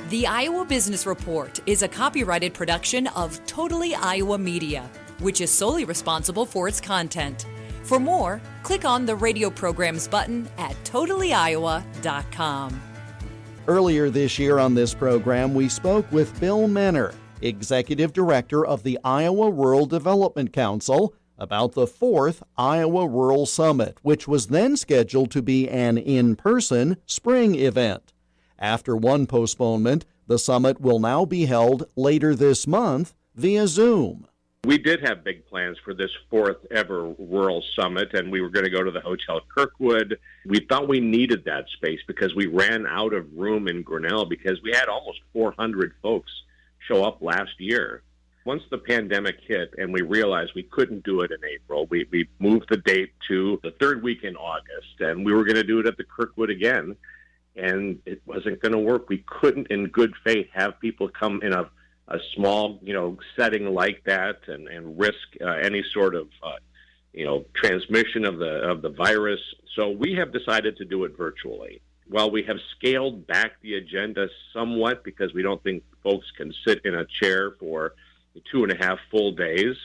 The Iowa Business Report is a copyrighted production of Totally Iowa Media, which is solely responsible for its content. For more, click on the radio programs button at totallyiowa.com. Earlier this year on this program, we spoke with Bill Menner, Executive Director of the Iowa Rural Development Council, about the 4th Iowa Rural Summit, which was then scheduled to be an in-person spring event. After one postponement, the summit will now be held later this month via Zoom. We did have big plans for this 4th ever Rural Summit, and we were going to go to the Hotel Kirkwood. We thought we needed that space because we ran out of room in Grinnell because we had almost 400 folks show up last year. Once the pandemic hit and we realized we couldn't do it in April, we moved the date to the 3rd week in August, and we were going to do it at the Kirkwood again. And it wasn't going to work. We couldn't, in good faith, have people come in a small, setting like that and risk any sort of, transmission of the virus. So we have decided to do it virtually. While we have scaled back the agenda somewhat because we don't think folks can sit in a chair for 2.5 full days,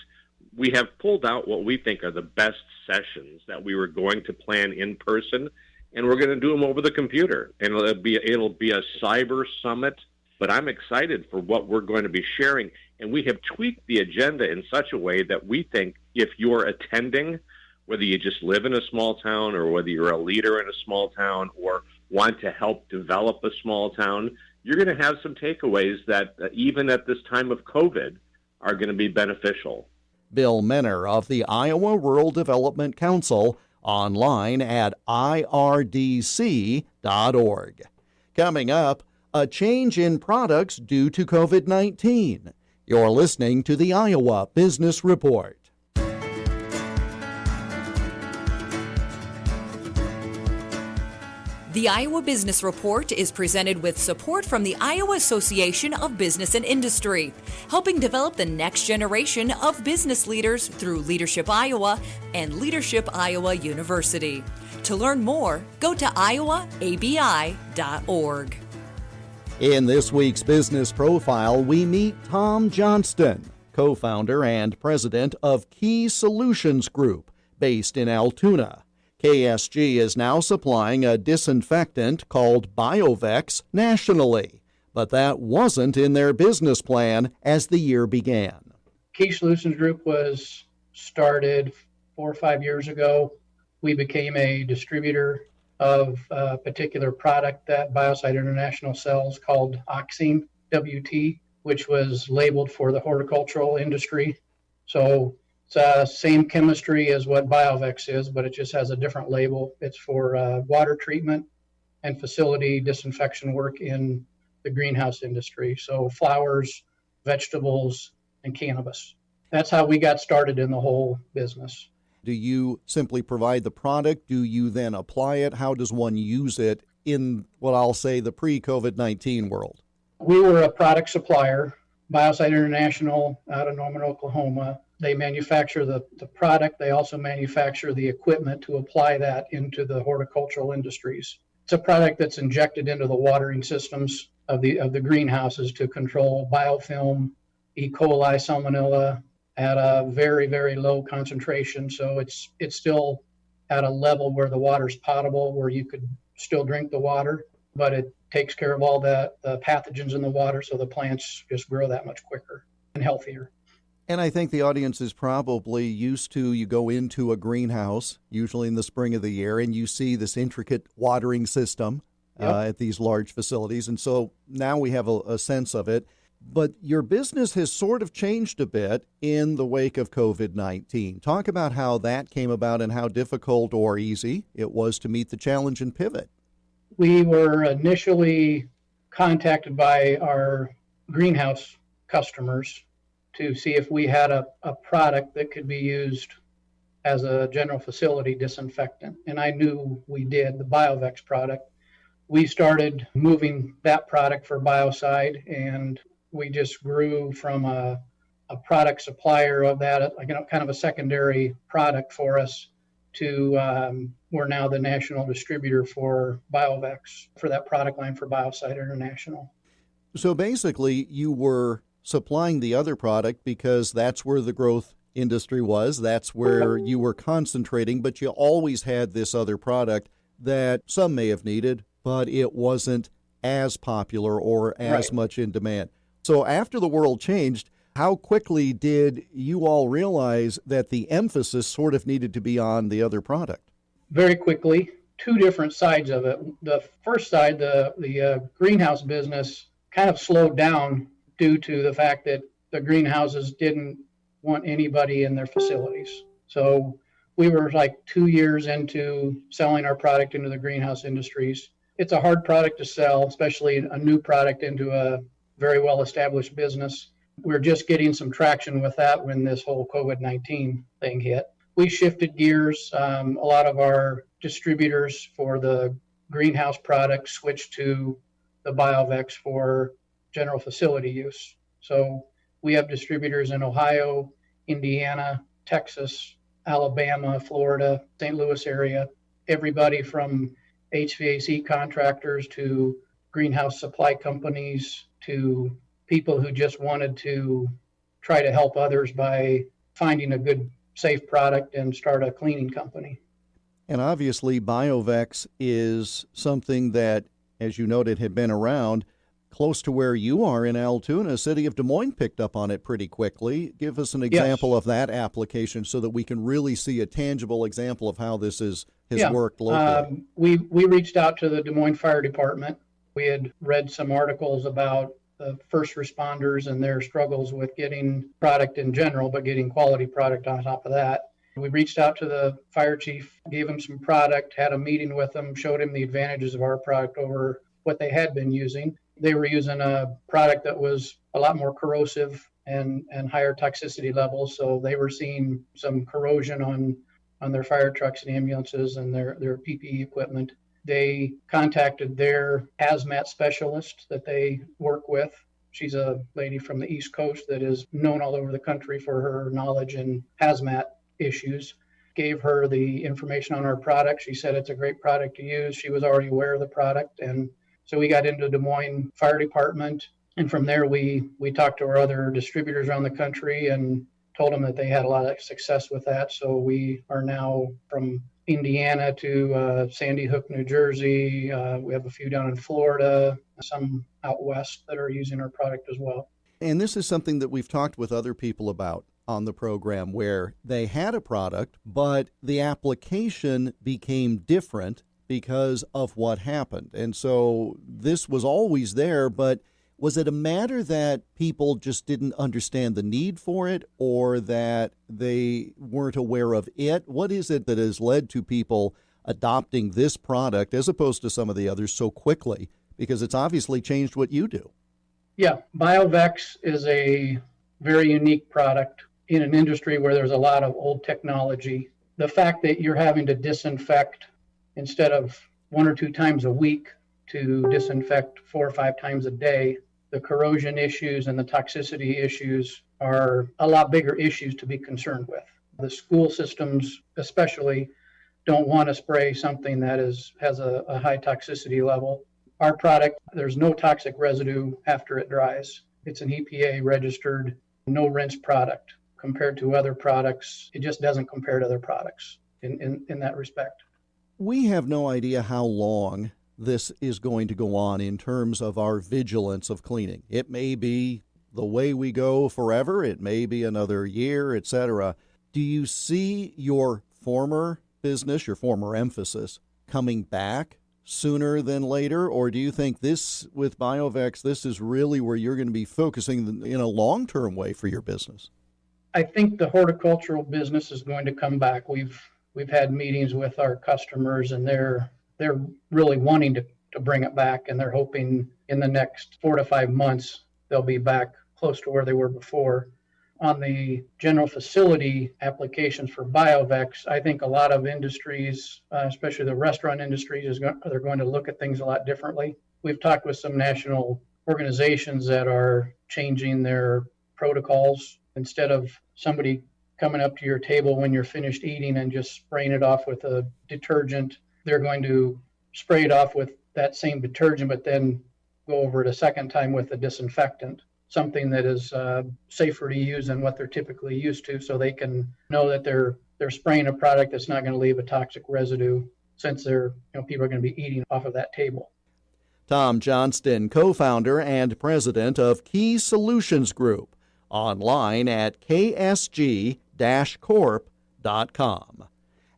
we have pulled out what we think are the best sessions that we were going to plan in person. And we're going to do them over the computer, and it'll be a cyber summit. But I'm excited for what we're going to be sharing, and we have tweaked the agenda in such a way that we think if you're attending, whether you just live in a small town or whether you're a leader in a small town or want to help develop a small town, you're going to have some takeaways that even at this time of COVID are going to be beneficial. Bill Menner of the Iowa Rural Development Council, online at irdc.org. Coming up, a change in products due to COVID-19. You're listening to the Iowa Business Report. The Iowa Business Report is presented with support from the Iowa Association of Business and Industry, helping develop the next generation of business leaders through Leadership Iowa and Leadership Iowa University. To learn more, go to iowaabi.org. In this week's Business Profile, we meet Tom Johnston, co-founder and president of Key Solutions Group, based in Altoona. KSG is now supplying a disinfectant called BioVex nationally, but that wasn't in their business plan as the year began. Key Solutions Group was started 4 or 5 years ago. We became a distributor of a particular product that Biocide International sells called Oxime WT, which was labeled for the horticultural industry. So it's same chemistry as what BioVex is, but it just has a different label. It's for water treatment and facility disinfection work in the greenhouse industry. So flowers, vegetables, and cannabis. That's how we got started in the whole business. Do you simply provide the product? Do you then apply it? How does one use it in what I'll say the pre-COVID-19 world? We were a product supplier, Biocide International out of Norman, Oklahoma. They manufacture the product. They also manufacture the equipment to apply that into the horticultural industries. It's a product that's injected into the watering systems of the greenhouses to control biofilm, E. coli, salmonella at a very, very low concentration. So it's still at a level where the water's potable, where you could still drink the water, but it takes care of all the pathogens in the water, so the plants just grow that much quicker and healthier. And I think the audience is probably used to, you go into a greenhouse, usually in the spring of the year, and you see this intricate watering system at these large facilities. And so now we have a sense of it. But your business has sort of changed a bit in the wake of COVID-19. Talk about how that came about and how difficult or easy it was to meet the challenge and pivot. We were initially contacted by our greenhouse customers to see if we had a product that could be used as a general facility disinfectant. And I knew we did, the BioVex product. We started moving that product for Biocide, and we just grew from a product supplier of that, kind of a secondary product for us, to we're now the national distributor for BioVex, for that product line for Biocide International. So basically, you were supplying the other product because that's where the growth industry was, that's where you were concentrating, but you always had this other product that some may have needed, but it wasn't as popular or as much in demand. So after the world changed, how quickly did you all realize that the emphasis sort of needed to be on the other product? Very quickly, two different sides of it. The first side, the greenhouse business kind of slowed down due to the fact that the greenhouses didn't want anybody in their facilities. So we were like 2 years into selling our product into the greenhouse industries. It's a hard product to sell, especially a new product into a very well-established business. We're just getting some traction with that when this whole COVID-19 thing hit. We shifted gears. A lot of our distributors for the greenhouse products switched to the BioVex for general facility use. So we have distributors in Ohio, Indiana, Texas, Alabama, Florida, St. Louis area, everybody from HVAC contractors to greenhouse supply companies to people who just wanted to try to help others by finding a good, safe product and start a cleaning company. And obviously, BioVex is something that, as you noted, had been around close to where you are in Altoona. City of Des Moines picked up on it pretty quickly. Give us an example of that application so that we can really see a tangible example of how this has worked locally. We reached out to the Des Moines Fire Department. We had read some articles about the first responders and their struggles with getting product in general, but getting quality product on top of that. We reached out to the fire chief, gave him some product, had a meeting with him, showed him the advantages of our product over what they had been using. They were using a product that was a lot more corrosive and higher toxicity levels, so they were seeing some corrosion on their fire trucks and ambulances and their PPE equipment. They contacted their hazmat specialist that they work with. She's a lady from the East Coast that is known all over the country for her knowledge in hazmat issues. Gave her the information on our product. She said it's a great product to use. She was already aware of the product. And so we got into Des Moines Fire Department. And from there, we talked to our other distributors around the country and told them that they had a lot of success with that. So we are now from Indiana to Sandy Hook, New Jersey. We have a few down in Florida, some out west that are using our product as well. And this is something that we've talked with other people about on the program, where they had a product, but the application became different because of what happened. And so this was always there, but was it a matter that people just didn't understand the need for it, or that they weren't aware of it? What is it that has led to people adopting this product as opposed to some of the others so quickly because it's obviously changed what you do. Yeah, BioVex is a very unique product in an industry where there's a lot of old technology. The fact that you're having to disinfect instead of 1 or 2 times a week to disinfect 4 or 5 times a day, the corrosion issues and the toxicity issues are a lot bigger issues to be concerned with. The school systems especially don't want to spray something that has a high toxicity level. Our product, there's no toxic residue after it dries. It's an EPA registered, no rinse product. Compared to other products, it just doesn't compare to other products in that respect. We have no idea how long this is going to go on in terms of our vigilance of cleaning. It may be the way we go forever. It may be another year, etc. Do you see your former business, your former emphasis, coming back sooner than later? Or do you think this, with BioVex, this is really where you're going to be focusing in a long-term way for your business? I think the horticultural business is going to come back. We've had meetings with our customers, and they're really wanting to bring it back, and they're hoping in the next 4 to 5 months they'll be back close to where they were before. On the general facility applications for BioVex, I think a lot of industries, especially the restaurant industries, they're going to look at things a lot differently. We've talked with some national organizations that are changing their protocols. Instead of somebody coming up to your table when you're finished eating and just spraying it off with a detergent, they're going to spray it off with that same detergent, but then go over it a second time with a disinfectant, something that is safer to use than what they're typically used to, so they can know that they're spraying a product that's not going to leave a toxic residue, since people are going to be eating off of that table. Tom Johnston, co-founder and president of Key Solutions Group, online at ksg-corp.com.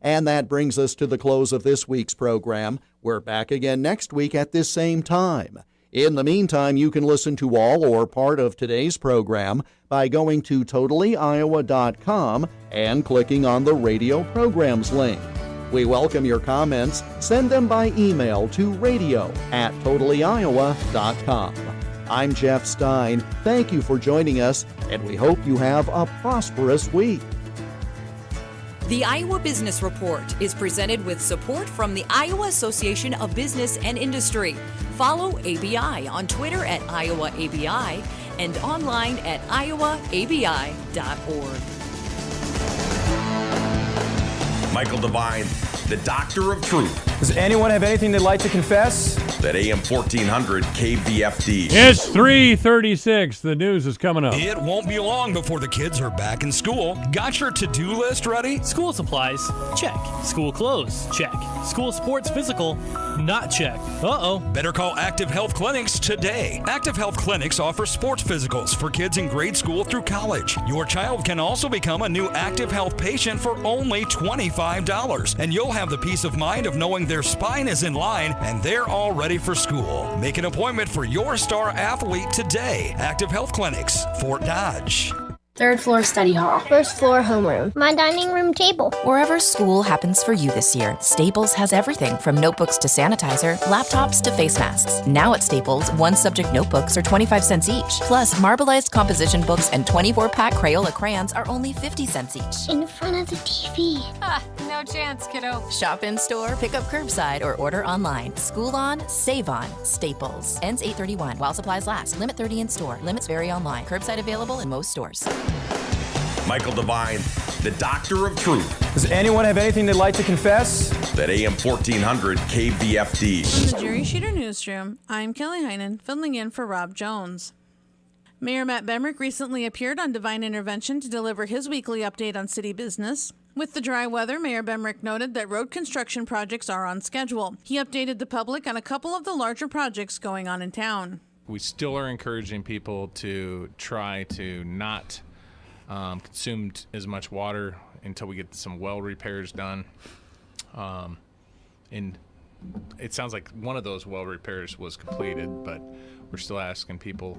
And that brings us to the close of this week's program. We're back again next week at this same time. In the meantime, you can listen to all or part of today's program by going to totallyiowa.com and clicking on the radio programs link. We welcome your comments. Send them by email to radio@totallyiowa.com. I'm Jeff Stein. Thank you for joining us, and we hope you have a prosperous week. The Iowa Business Report is presented with support from the Iowa Association of Business and Industry. Follow ABI on Twitter at IowaABI and online at iowaabi.org. Michael Devine, the Doctor of Truth. Does anyone have anything they'd like to confess? At AM 1400 KVFD. It's 3:36. The news is coming up. It won't be long before the kids are back in school. Got your to-do list ready? School supplies? Check. School clothes? Check. School sports physical? Not check. Uh-oh. Better call Active Health Clinics today. Active Health Clinics offer sports physicals for kids in grade school through college. Your child can also become a new Active Health patient for only $25, and you'll have the peace of mind of knowing their spine is in line and they're all ready for school. Make an appointment for your star athlete today. Active Health Clinics, Fort Dodge. 3rd floor study hall. 1st floor homeroom. My dining room table. Wherever school happens for you this year, Staples has everything from notebooks to sanitizer, laptops to face masks. Now at Staples, 1-subject notebooks are 25 cents each. Plus, marbleized composition books and 24-pack Crayola crayons are only 50 cents each. In front of the TV. No chance, kiddo. Shop in store, pick up curbside, or order online. School on, save on. Staples. Ends 8/31 while supplies last. Limit 30 in store. Limits vary online. Curbside available in most stores. Michael Devine, the Doctor of Truth. Does anyone have anything they'd like to confess? At AM 1400 KVFD. From the Jerry Sheeter Newsroom, I'm Kelly Heinen, filling in for Rob Jones. Mayor Matt Bemrick recently appeared on Divine Intervention to deliver his weekly update on city business. With the dry weather, Mayor Bemrick noted that road construction projects are on schedule. He updated the public on a couple of the larger projects going on in town. We still are encouraging people to try to not consume as much water until we get some well repairs done. And it sounds like one of those well repairs was completed, but we're still asking people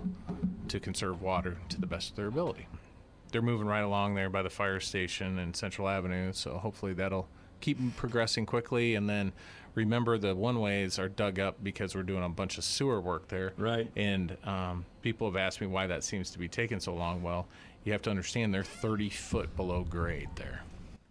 to conserve water to the best of their ability. They're moving right along there by the fire station and Central Avenue, so hopefully that'll keep progressing quickly, and then remember the one-ways are dug up because we're doing a bunch of sewer work there. Right. And people have asked me why that seems to be taking so long. Well, you have to understand they're 30 foot below grade there.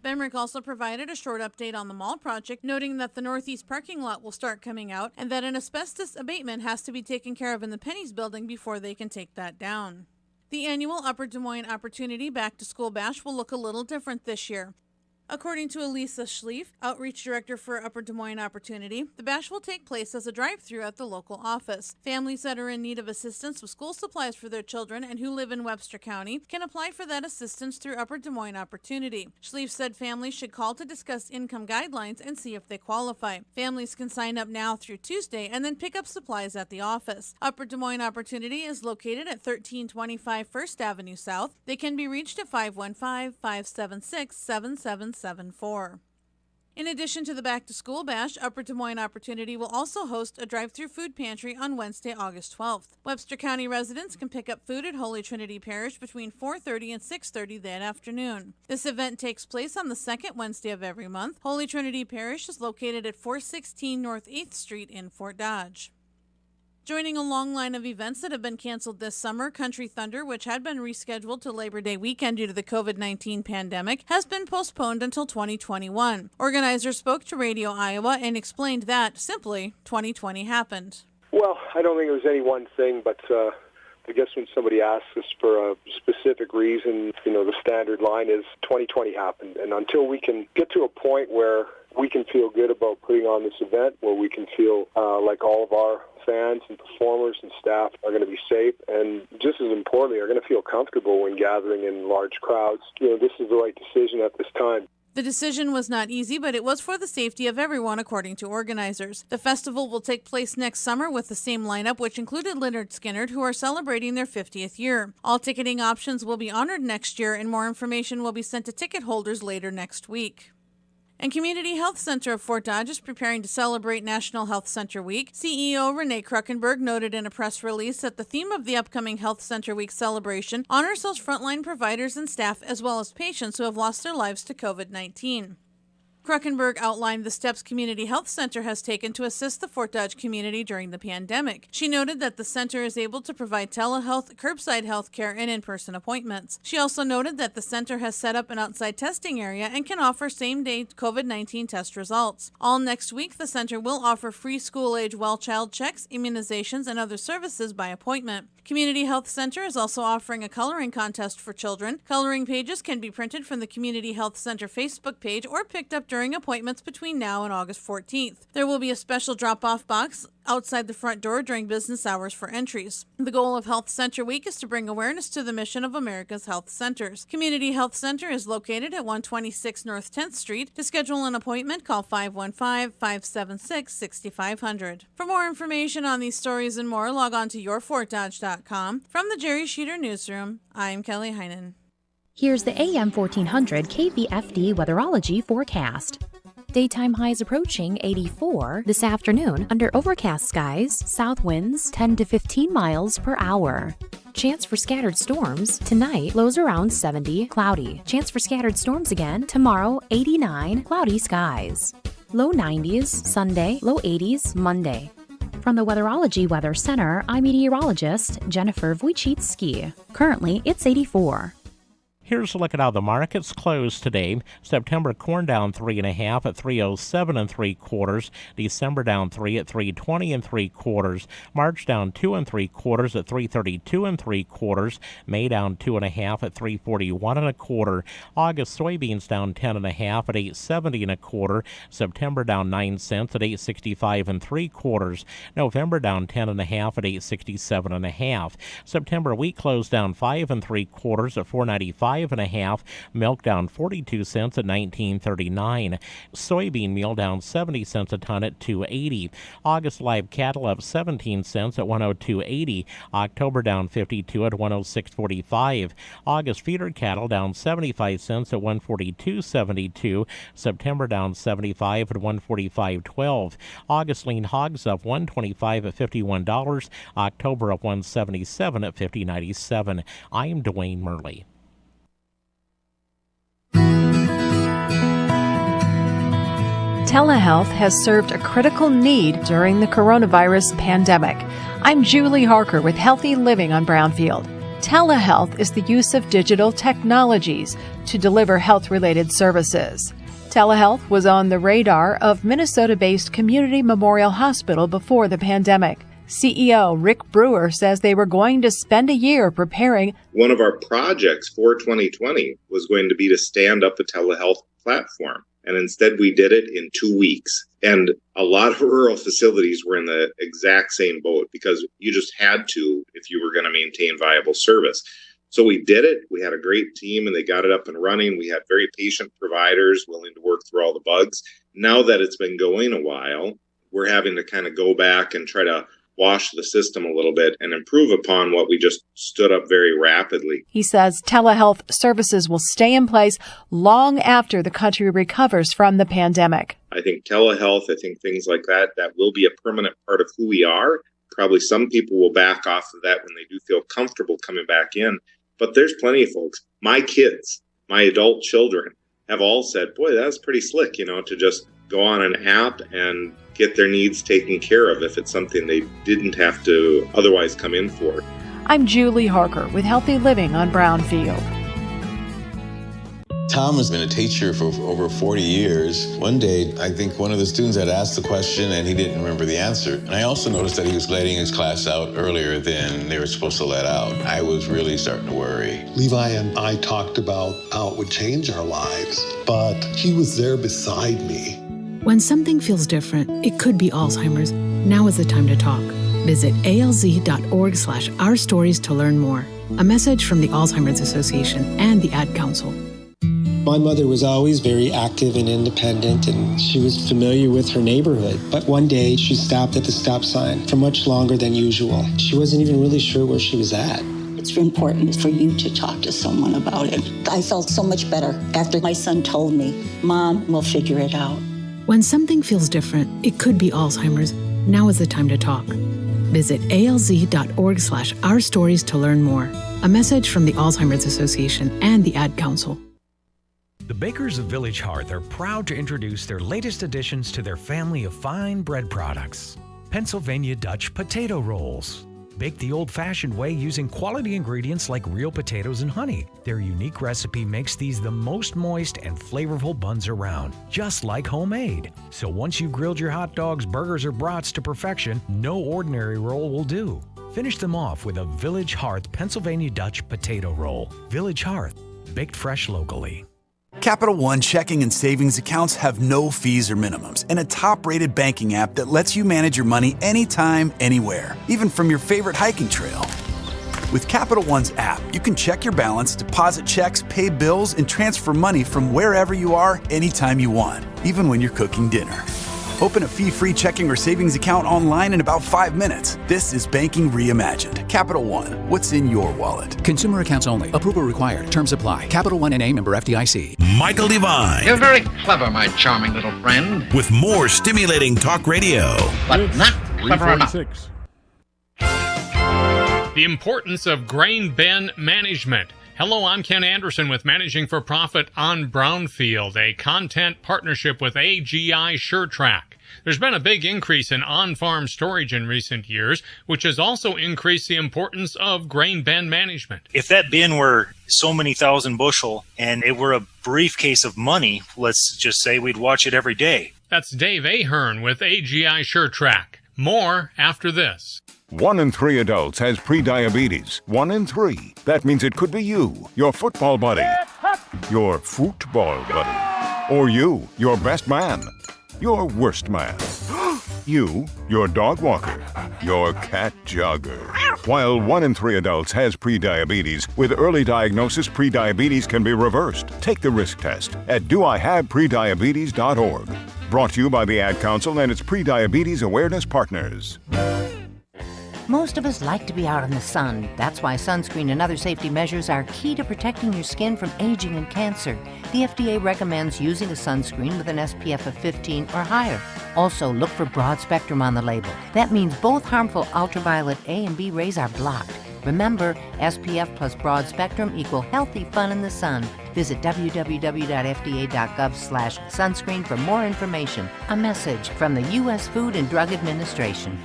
Benrick also provided a short update on the mall project, noting that the northeast parking lot will start coming out and that an asbestos abatement has to be taken care of in the Pennies building before they can take that down. The annual Upper Des Moines Opportunity Back to School Bash will look a little different this year. According to Elisa Schlief, Outreach Director for Upper Des Moines Opportunity, the bash will take place as a drive-through at the local office. Families that are in need of assistance with school supplies for their children and who live in Webster County can apply for that assistance through Upper Des Moines Opportunity. Schlief said families should call to discuss income guidelines and see if they qualify. Families can sign up now through Tuesday and then pick up supplies at the office. Upper Des Moines Opportunity is located at 1325 First Avenue South. They can be reached at 515-576-7774. In addition to the Back to School Bash, Upper Des Moines Opportunity will also host a drive-through food pantry on Wednesday, August 12th. Webster County residents can pick up food at Holy Trinity Parish between 4:30 and 6:30 that afternoon. This event takes place on the second Wednesday of every month. Holy Trinity Parish is located at 416 North 8th Street in Fort Dodge. Joining a long line of events that have been canceled this summer, Country Thunder, which had been rescheduled to Labor Day weekend due to the COVID-19 pandemic, has been postponed until 2021. Organizers spoke to Radio Iowa and explained that, simply, 2020 happened. Well, I don't think it was any one thing, but I guess when somebody asks us for a specific reason, the standard line is 2020 happened. And until we can get to a point where we can feel good about putting on this event, where we can feel like all of our fans and performers and staff are going to be safe, and just as importantly, are going to feel comfortable when gathering in large crowds, this is the right decision at this time. The decision was not easy, but it was for the safety of everyone, according to organizers. The festival will take place next summer with the same lineup, which included Lynyrd Skynyrd, who are celebrating their 50th year. All ticketing options will be honored next year, and more information will be sent to ticket holders later next week. And Community Health Center of Fort Dodge is preparing to celebrate National Health Center Week. CEO Renee Kruckenberg noted in a press release that the theme of the upcoming Health Center Week celebration honors those frontline providers and staff as well as patients who have lost their lives to COVID-19. Kruckenberg outlined the steps Community Health Center has taken to assist the Fort Dodge community during the pandemic. She noted that the center is able to provide telehealth, curbside health care, and in-person appointments. She also noted that the center has set up an outside testing area and can offer same-day COVID-19 test results. All next week, the center will offer free school-age well child checks, immunizations, and other services by appointment. Community Health Center is also offering a coloring contest for children. Coloring pages can be printed from the Community Health Center Facebook page or picked up during appointments between now and August 14th. There will be a special drop-off box outside the front door during business hours for entries. The goal of Health Center Week is to bring awareness to the mission of America's health centers. Community Health Center is located at 126 North 10th Street. To schedule an appointment, call 515-576-6500. For more information on these stories and more, log on to yourfortdodge.com. From the Jerry Sheeter Newsroom, I'm Kelly Heinen. Here's the AM 1400 KVFD weatherology forecast. Daytime highs approaching 84 this afternoon under overcast skies, south winds 10 to 15 miles per hour. Chance for scattered storms tonight, lows around 70, cloudy. Chance for scattered storms again tomorrow, 89, cloudy skies. Low 90s Sunday, low 80s Monday. From the Weatherology Weather Center, I'm meteorologist Jennifer Wojcicki. Currently, it's 84. Here's a look at how the markets closed today. September corn down 3.5 at 307 3/4. December down 3 at 320 3/4. March down 2 3/4 at 332 3/4. May down 2.5 at 341 1/4. August soybeans down 10.5 at 870 1/4. September down 9 cents at 865 3/4. November down 10.5 at 867 1/2. September wheat closed down 5 3/4 at 495 1/2. Milk down 42 cents at 19.39. Soybean meal down 70 cents a ton at 2.80. August live cattle up 17 cents at 102.80. October down 52 at 106.45. August feeder cattle down 75 cents at 142.72. September down 75 at 145.12. August lean hogs up 125 at $51. October up 177 at 50.97. I'm Dwayne Murley. Telehealth has served a critical need during the coronavirus pandemic. I'm Julie Harker with Healthy Living on Brownfield. Telehealth is the use of digital technologies to deliver health-related services. Telehealth was on the radar of Minnesota-based Community Memorial Hospital before the pandemic. CEO Rick Brewer says they were going to spend a year preparing. One of our projects for 2020 was going to be to stand up a telehealth platform. And instead we did it in 2 weeks. And a lot of rural facilities were in the exact same boat because you just had to if you were going to maintain viable service. So we did it. We had a great team and they got it up and running. We had very patient providers willing to work through all the bugs. Now that it's been going a while, we're having to kind of go back and try to wash the system a little bit and improve upon what we just stood up very rapidly. He says telehealth services will stay in place long after the country recovers from the pandemic. I think telehealth, I think things like that will be a permanent part of who we are. Probably some people will back off of that when they do feel comfortable coming back in. But there's plenty of folks. My kids, my adult children have all said, boy, that's pretty slick, to just go on an app and get their needs taken care of if it's something they didn't have to otherwise come in for. I'm Julie Harker with Healthy Living on Brownfield. Tom has been a teacher for over 40 years. One day, I think one of the students had asked the question and he didn't remember the answer. And I also noticed that he was letting his class out earlier than they were supposed to let out. I was really starting to worry. Levi and I talked about how it would change our lives, but he was there beside me. When something feels different, it could be Alzheimer's. Now is the time to talk. Visit alz.org/ourstories to learn more. A message from the Alzheimer's Association and the Ad Council. My mother was always very active and independent, and she was familiar with her neighborhood. But one day, she stopped at the stop sign for much longer than usual. She wasn't even really sure where she was at. It's important for you to talk to someone about it. I felt so much better after my son told me, Mom, we'll figure it out. When something feels different, it could be Alzheimer's. Now is the time to talk. Visit alz.org/ourstories to learn more. A message from the Alzheimer's Association and the Ad Council. The bakers of Village Hearth are proud to introduce their latest additions to their family of fine bread products. Pennsylvania Dutch potato rolls. Baked the old-fashioned way using quality ingredients like real potatoes and honey. Their unique recipe makes these the most moist and flavorful buns around, just like homemade. So once you've grilled your hot dogs, burgers, or brats to perfection, no ordinary roll will do. Finish them off with a Village Hearth Pennsylvania Dutch potato roll. Village Hearth, baked fresh locally. Capital One checking and savings accounts have no fees or minimums and a top-rated banking app that lets you manage your money anytime, anywhere, even from your favorite hiking trail. With Capital One's app, you can check your balance, deposit checks, pay bills, and transfer money from wherever you are, anytime you want, even when you're cooking dinner. Open a fee-free checking or savings account online in about 5 minutes. This is banking reimagined. Capital One, what's in your wallet? Consumer accounts only. Approval required. Terms apply. Capital One N.A. member FDIC. Michael Devine. You're very clever, my charming little friend. With more stimulating talk radio. But not clever enough. The importance of grain bin management. Hello, I'm Ken Anderson with Managing for Profit on Brownfield, a content partnership with AGI SureTrack. There's been a big increase in on-farm storage in recent years, which has also increased the importance of grain bin management. If that bin were so many thousand bushel and it were a briefcase of money, let's just say, we'd watch it every day. That's Dave Ahern with AGI SureTrack. More after this. 1 in 3 adults has prediabetes. 1 in 3. That means it could be you, your football buddy, your football buddy, or you, your best man, your worst man, you, your dog walker, your cat jogger. While 1 in 3 adults has prediabetes, with early diagnosis, prediabetes can be reversed. Take the risk test at doihaveprediabetes.org. Brought to you by the Ad Council and its prediabetes awareness partners. Most of us like to be out in the sun. That's why sunscreen and other safety measures are key to protecting your skin from aging and cancer. The FDA recommends using a sunscreen with an SPF of 15 or higher. Also, look for broad spectrum on the label. That means both harmful ultraviolet A and B rays are blocked. Remember, SPF plus broad spectrum equal healthy fun in the sun. Visit www.fda.gov/sunscreen for more information. A message from the U.S. Food and Drug Administration.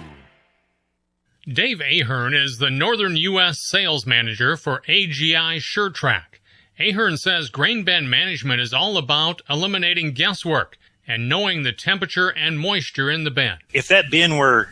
Dave Ahern is the Northern U.S. Sales Manager for AGI SureTrack. Ahern says grain bin management is all about eliminating guesswork and knowing the temperature and moisture in the bin. If that bin were,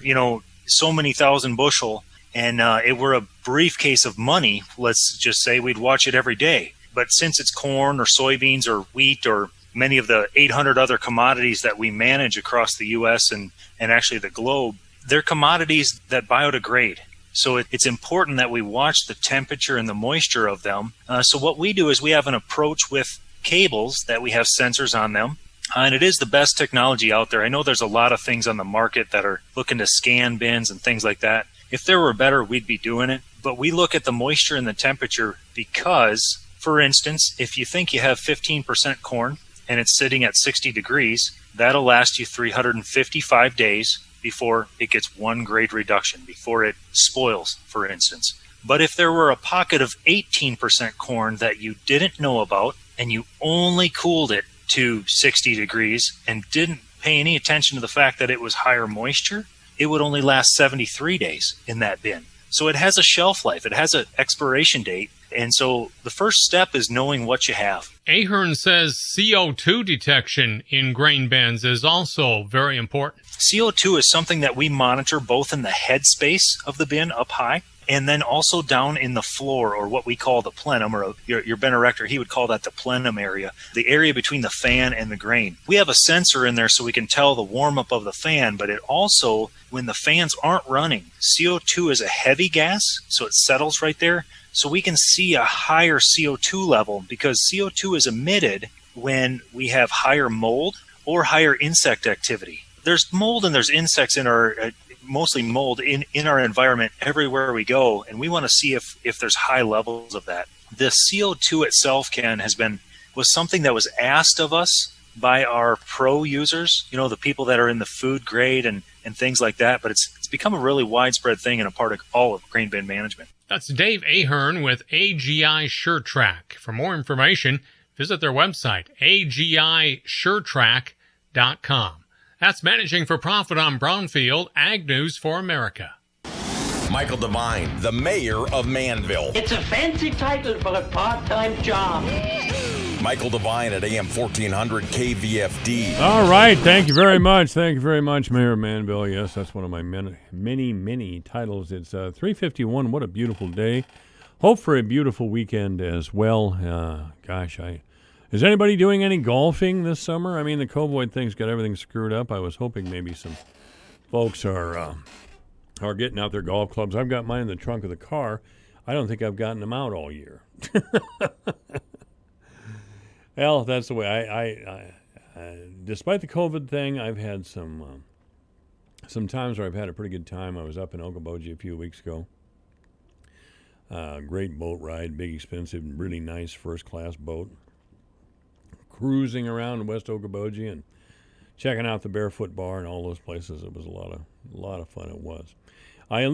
so many thousand bushel and it were a briefcase of money, let's just say, we'd watch it every day. But since it's corn or soybeans or wheat or many of the 800 other commodities that we manage across the U.S. and actually the globe, they're commodities that biodegrade. So it's important that we watch the temperature and the moisture of them. So what we do is we have an approach with cables that we have sensors on them. And it is the best technology out there. I know there's a lot of things on the market that are looking to scan bins and things like that. If there were better, we'd be doing it. But we look at the moisture and the temperature because, for instance, if you think you have 15% corn and it's sitting at 60 degrees, that'll last you 355 days before it gets 1 grade reduction, before it spoils, for instance. But if there were a pocket of 18% corn that you didn't know about and you only cooled it to 60 degrees and didn't pay any attention to the fact that it was higher moisture, it would only last 73 days in that bin. So it has a shelf life. It has an expiration date. And so the first step is knowing what you have. Ahern says CO2 detection in grain bins is also very important. CO2 is something that we monitor both in the head space of the bin up high and then also down in the floor, or what we call the plenum, or your bin erector, he would call that the plenum area, the area between the fan and the grain. We have a sensor in there so we can tell the warm-up of the fan, but it also, when the fans aren't running, CO2 is a heavy gas, so it settles right there. So we can see a higher CO2 level because CO2 is emitted when we have higher mold or higher insect activity. There's mold and there's insects in our, mostly mold in our environment everywhere we go, and we want to see if there's high levels of that. The CO2 itself, Ken, was something that was asked of us by our pro users, the people that are in the food grade and things like that, but it's become a really widespread thing and a part of all of grain bin management. That's Dave Ahern with AGI SureTrack. For more information, visit their website, agisuretrack.com. That's Managing for Profit on Brownfield, Ag News for America. Michael Devine, the mayor of Manville. It's a fancy title for a part-time job. Michael Devine at AM 1400 KVFD. All right, thank you very much. Thank you very much, Mayor of Manville. Yes, that's one of my many titles. It's 3:51. What a beautiful day. Hope for a beautiful weekend as well. Is anybody doing any golfing this summer? I mean, the COVID thing's got everything screwed up. I was hoping maybe some folks are getting out their golf clubs. I've got mine in the trunk of the car. I don't think I've gotten them out all year. Well, that's the way. I despite the COVID thing, I've had some times where I've had a pretty good time. I was up in Okoboji a few weeks ago. Great boat ride, big, expensive, really nice first-class boat. Cruising around West Okoboji and checking out the Barefoot Bar and all those places. It was a lot of fun. It was. I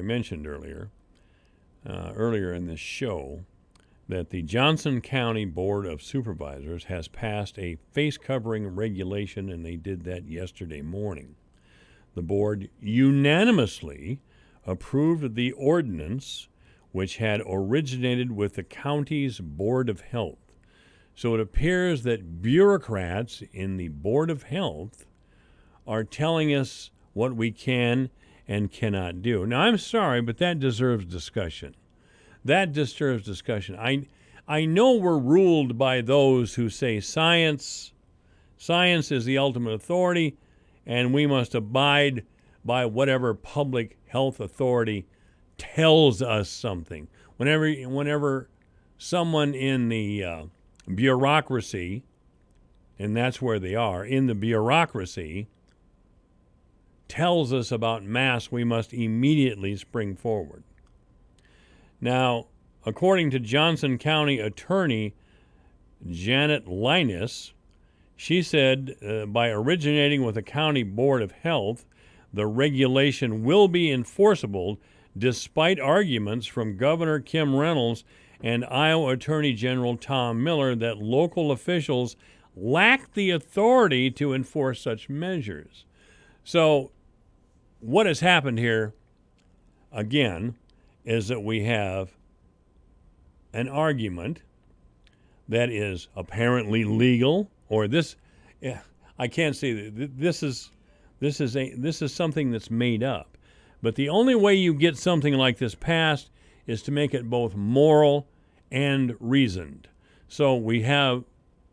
mentioned earlier in this show that the Johnson County Board of Supervisors has passed a face covering regulation, and they did that yesterday morning. The board unanimously approved the ordinance, which had originated with the county's Board of Health. So it appears that bureaucrats in the Board of Health are telling us what we can and cannot do. Now, I'm sorry, but that deserves discussion. That deserves discussion. I know we're ruled by those who say science is the ultimate authority, and we must abide by whatever public health authority tells us something. Whenever someone in the bureaucracy, and that's where they are, in the bureaucracy, tells us about masks, we must immediately spring forward. Now, according to Johnson County Attorney Janet Linus, she said by originating with the County Board of Health, the regulation will be enforceable despite arguments from Governor Kim Reynolds and Iowa Attorney General Tom Miller that local officials lack the authority to enforce such measures. So what has happened here, again, is that we have an argument that is apparently legal, or this, I can't say that this is something that's made up. But the only way you get something like this passed is to make it both moral and reasoned. So we have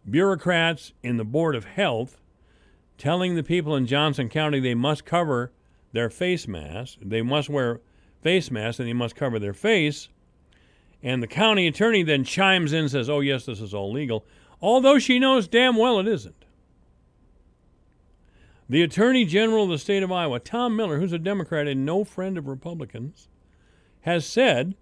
bureaucrats in the Board of Health telling the people in Johnson County they must cover their face masks, they must wear face masks, and they must cover their face. And the county attorney then chimes in and says, oh, yes, this is all legal, although she knows damn well it isn't. The Attorney General of the state of Iowa, Tom Miller, who's a Democrat and no friend of Republicans, has said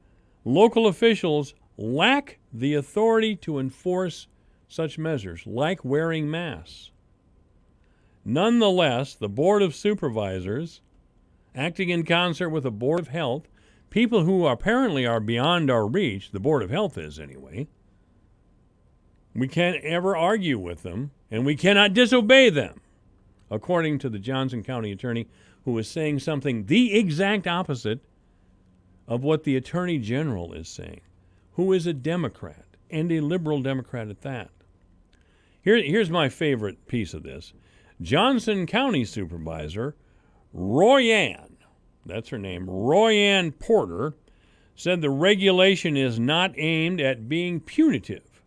local officials lack the authority to enforce such measures, like wearing masks. Nonetheless, the Board of Supervisors, acting in concert with the Board of Health, people who apparently are beyond our reach, the Board of Health is anyway, we can't ever argue with them, and we cannot disobey them, according to the Johnson County attorney, who is saying something the exact opposite of what the Attorney General is saying, who is a Democrat, and a liberal Democrat at that. Here's my favorite piece of this. Johnson County Supervisor Royanne, that's her name, Royanne Porter, said the regulation is not aimed at being punitive.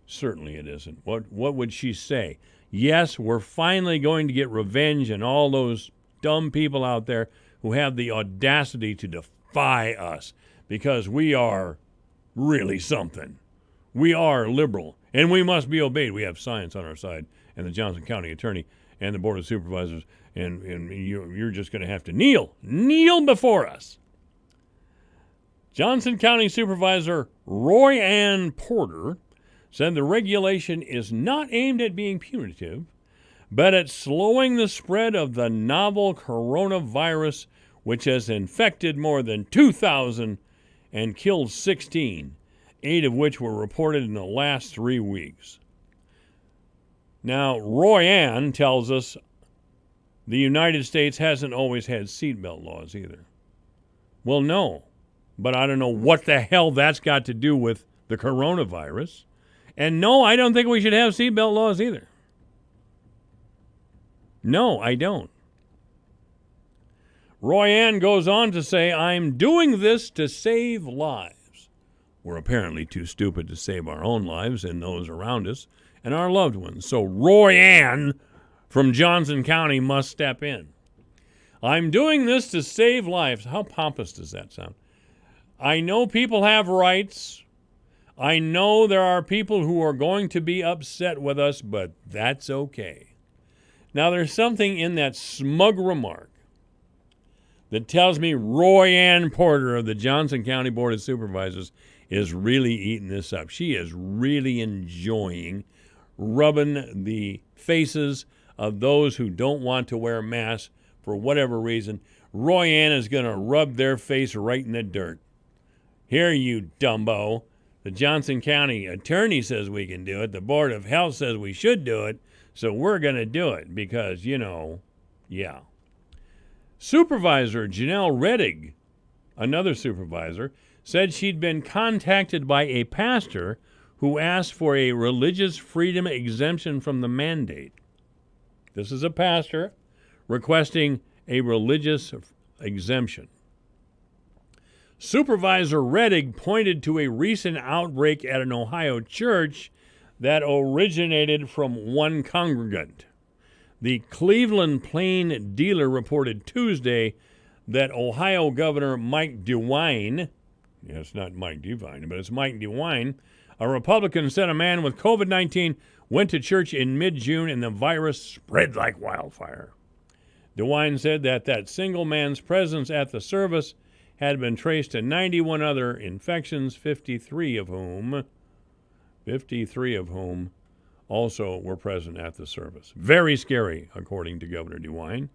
Certainly it isn't. What would she say? Yes, we're finally going to get revenge on all those dumb people out there who have the audacity to defy us because we are really something. We are liberal, and we must be obeyed. We have science on our side, and the Johnson County attorney and the Board of Supervisors, and you're just going to have to kneel before us. Johnson County Supervisor Royanne Porter said the regulation is not aimed at being punitive, but at slowing the spread of the novel coronavirus, which has infected more than 2,000 and killed 16, 8 of which were reported in the last 3 weeks. Now, Royanne tells us the United States hasn't always had seatbelt laws either. Well, no, but I don't know what the hell that's got to do with the coronavirus. And no, I don't think we should have seatbelt laws either. No, I don't. Royanne goes on to say, I'm doing this to save lives. We're apparently too stupid to save our own lives and those around us and our loved ones. So Royanne from Johnson County must step in. I'm doing this to save lives. How pompous does that sound? I know people have rights. I know there are people who are going to be upset with us, but that's okay. Now, there's something in that smug remark that tells me Royanne Porter of the Johnson County Board of Supervisors is really eating this up. She is really enjoying rubbing the faces of those who don't want to wear masks for whatever reason. Royanne is going to rub their face right in the dirt. Here, you dumbo. The Johnson County attorney says we can do it. The Board of Health says we should do it. So we're going to do it because, yeah. Supervisor Janelle Reddig, another supervisor, said she'd been contacted by a pastor who asked for a religious freedom exemption from the mandate. This is a pastor requesting a religious exemption. Supervisor Reddig pointed to a recent outbreak at an Ohio church that originated from one congregant. The Cleveland Plain Dealer reported Tuesday that Ohio Governor Mike DeWine, it's not Mike Devine, but it's Mike DeWine, a Republican, said a man with COVID-19 went to church in mid-June and the virus spread like wildfire. DeWine said that single man's presence at the service had been traced to 91 other infections, 53 of whom also were present at the service. Very scary, according to Governor DeWine,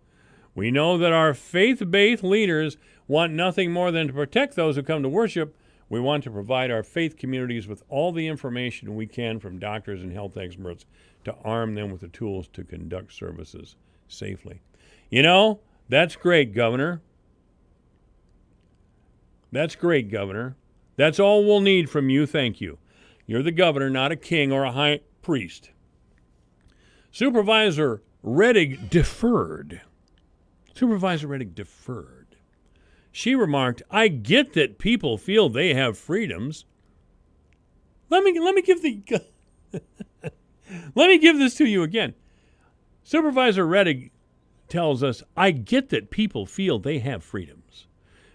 We know that our faith-based leaders want nothing more than to protect those who come to worship. We want to provide our faith communities with all the information we can from doctors and health experts to arm them with the tools to conduct services safely. You know, that's great, Governor. That's great, Governor. That's all we'll need from you. Thank you. You're the governor, not a king or a high priest. Supervisor Rettig deferred. She remarked, I get that people feel they have freedoms. Let me give this to you again. Supervisor Rettig tells us, I get that people feel they have freedoms,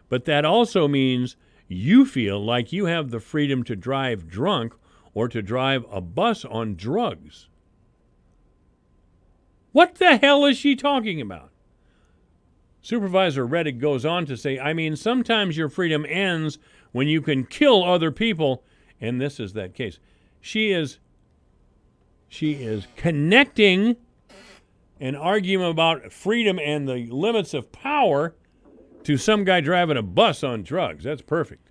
but that also means you feel like you have the freedom to drive drunk or to drive a bus on drugs. What the hell is she talking about? Supervisor Rettig goes on to say, I mean, sometimes your freedom ends when you can kill other people, and this is that case. She is connecting an argument about freedom and the limits of power to some guy driving a bus on drugs. That's perfect.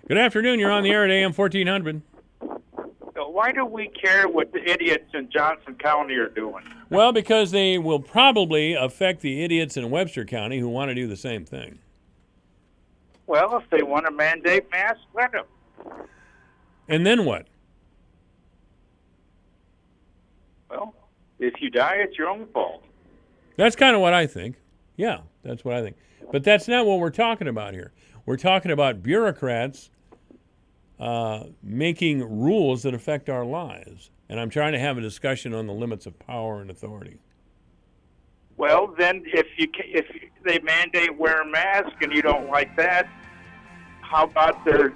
Good afternoon. You're on the air at AM 1400. Why do we care what the idiots in Johnson County are doing? Well, because they will probably affect the idiots in Webster County who want to do the same thing. Well, if they want to mandate masks, let them. And then what? Well, if you die, it's your own fault. That's kind of what I think. Yeah, that's what I think. But that's not what we're talking about here. We're talking about bureaucrats making rules that affect our lives. And I'm trying to have a discussion on the limits of power and authority. Well, then if they mandate wear a mask and you don't like that, how about they're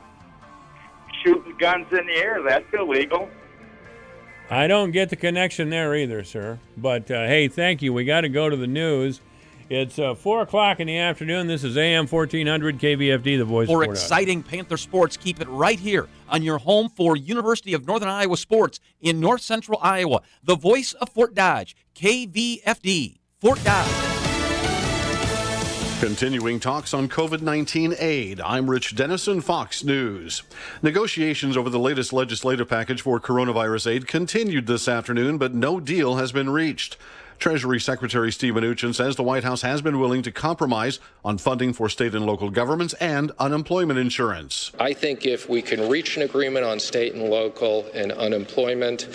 shooting guns in the air? That's illegal. I don't get the connection there either, sir. But, hey, thank you. We got to go to the news. It's 4 o'clock in the afternoon. This is AM 1400 KVFD, the voice of For Fort exciting Panther sports, keep it right here on your home for University of Northern Iowa sports in north central Iowa. The voice of Fort Dodge, KVFD, Fort Dodge. Continuing talks on COVID-19 aid. I'm Rich Dennison, Fox News. Negotiations over the latest legislative package for coronavirus aid continued this afternoon, but no deal has been reached. Treasury Secretary Steve Mnuchin says the White House has been willing to compromise on funding for state and local governments and unemployment insurance. I think if we can reach an agreement on state and local and unemployment,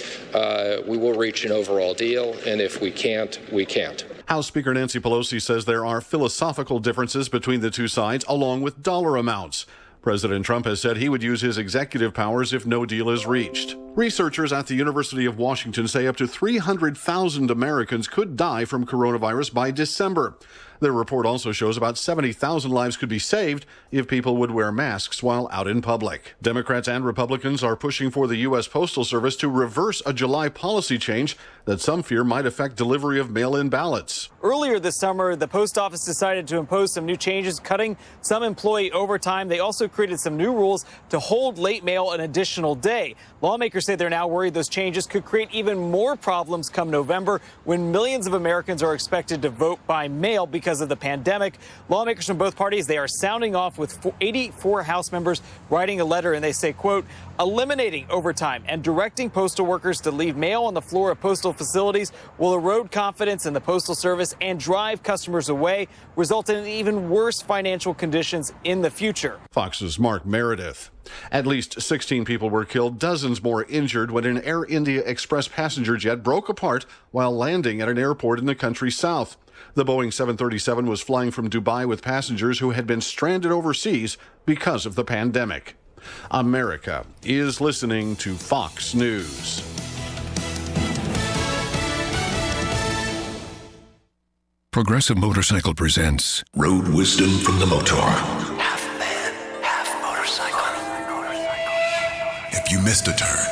we will reach an overall deal. And if we can't, we can't. House Speaker Nancy Pelosi says there are philosophical differences between the two sides, along with dollar amounts. President Trump has said he would use his executive powers if no deal is reached. Researchers at the University of Washington say up to 300,000 Americans could die from coronavirus by December. Their report also shows about 70,000 lives could be saved if people would wear masks while out in public. Democrats and Republicans are pushing for the U.S. Postal Service to reverse a July policy change that some fear might affect delivery of mail-in ballots. Earlier this summer, the post office decided to impose some new changes, cutting some employee overtime. They also created some new rules to hold late mail an additional day. Lawmakers say they're now worried those changes could create even more problems come November when millions of Americans are expected to vote by mail because of the pandemic. Lawmakers from both parties, they are sounding off with 84 House members writing a letter, and they say, quote, eliminating overtime and directing postal workers to leave mail on the floor of postal facilities will erode confidence in the Postal Service and drive customers away, resulting in even worse financial conditions in the future. Fox's Mark Meredith. At least 16 people were killed, dozens more injured when an Air India Express passenger jet broke apart while landing at an airport in the country's south. The Boeing 737 was flying from Dubai with passengers who had been stranded overseas because of the pandemic. America is listening to Fox News. Progressive Motorcycle presents Road Wisdom from the Motor. Half man, half motorcycle. If you missed a turn,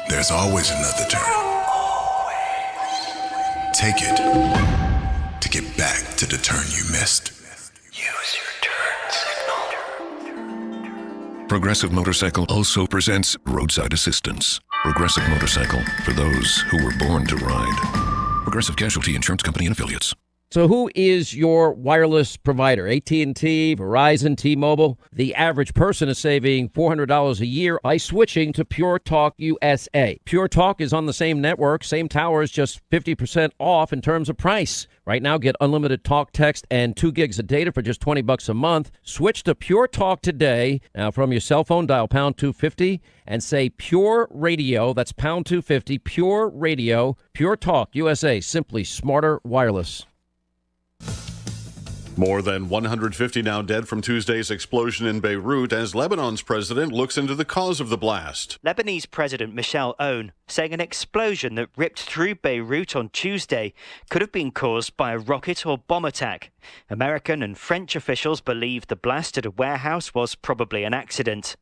there's always another turn. Take it to get back to the turn you missed. Use your turn signal. Progressive Motorcycle also presents Roadside Assistance. Progressive Motorcycle, for those who were born to ride. Progressive Casualty Insurance Company and Affiliates. So who is your wireless provider? AT&T, Verizon, T-Mobile? The average person is saving $400 a year by switching to Pure Talk USA. Pure Talk is on the same network, same towers, just 50% off in terms of price. Right now, get unlimited talk, text, and 2 gigs of data for just $20 a month. Switch to Pure Talk today. Now, from your cell phone, dial pound 250 and say Pure Radio. That's pound 250, Pure Radio, Pure Talk USA. Simply smarter wireless. More than 150 now dead from Tuesday's explosion in Beirut as Lebanon's president looks into the cause of the blast. Lebanese President Michel Aoun saying an explosion that ripped through Beirut on Tuesday could have been caused by a rocket or bomb attack. American and French officials believe the blast at a warehouse was probably an accident.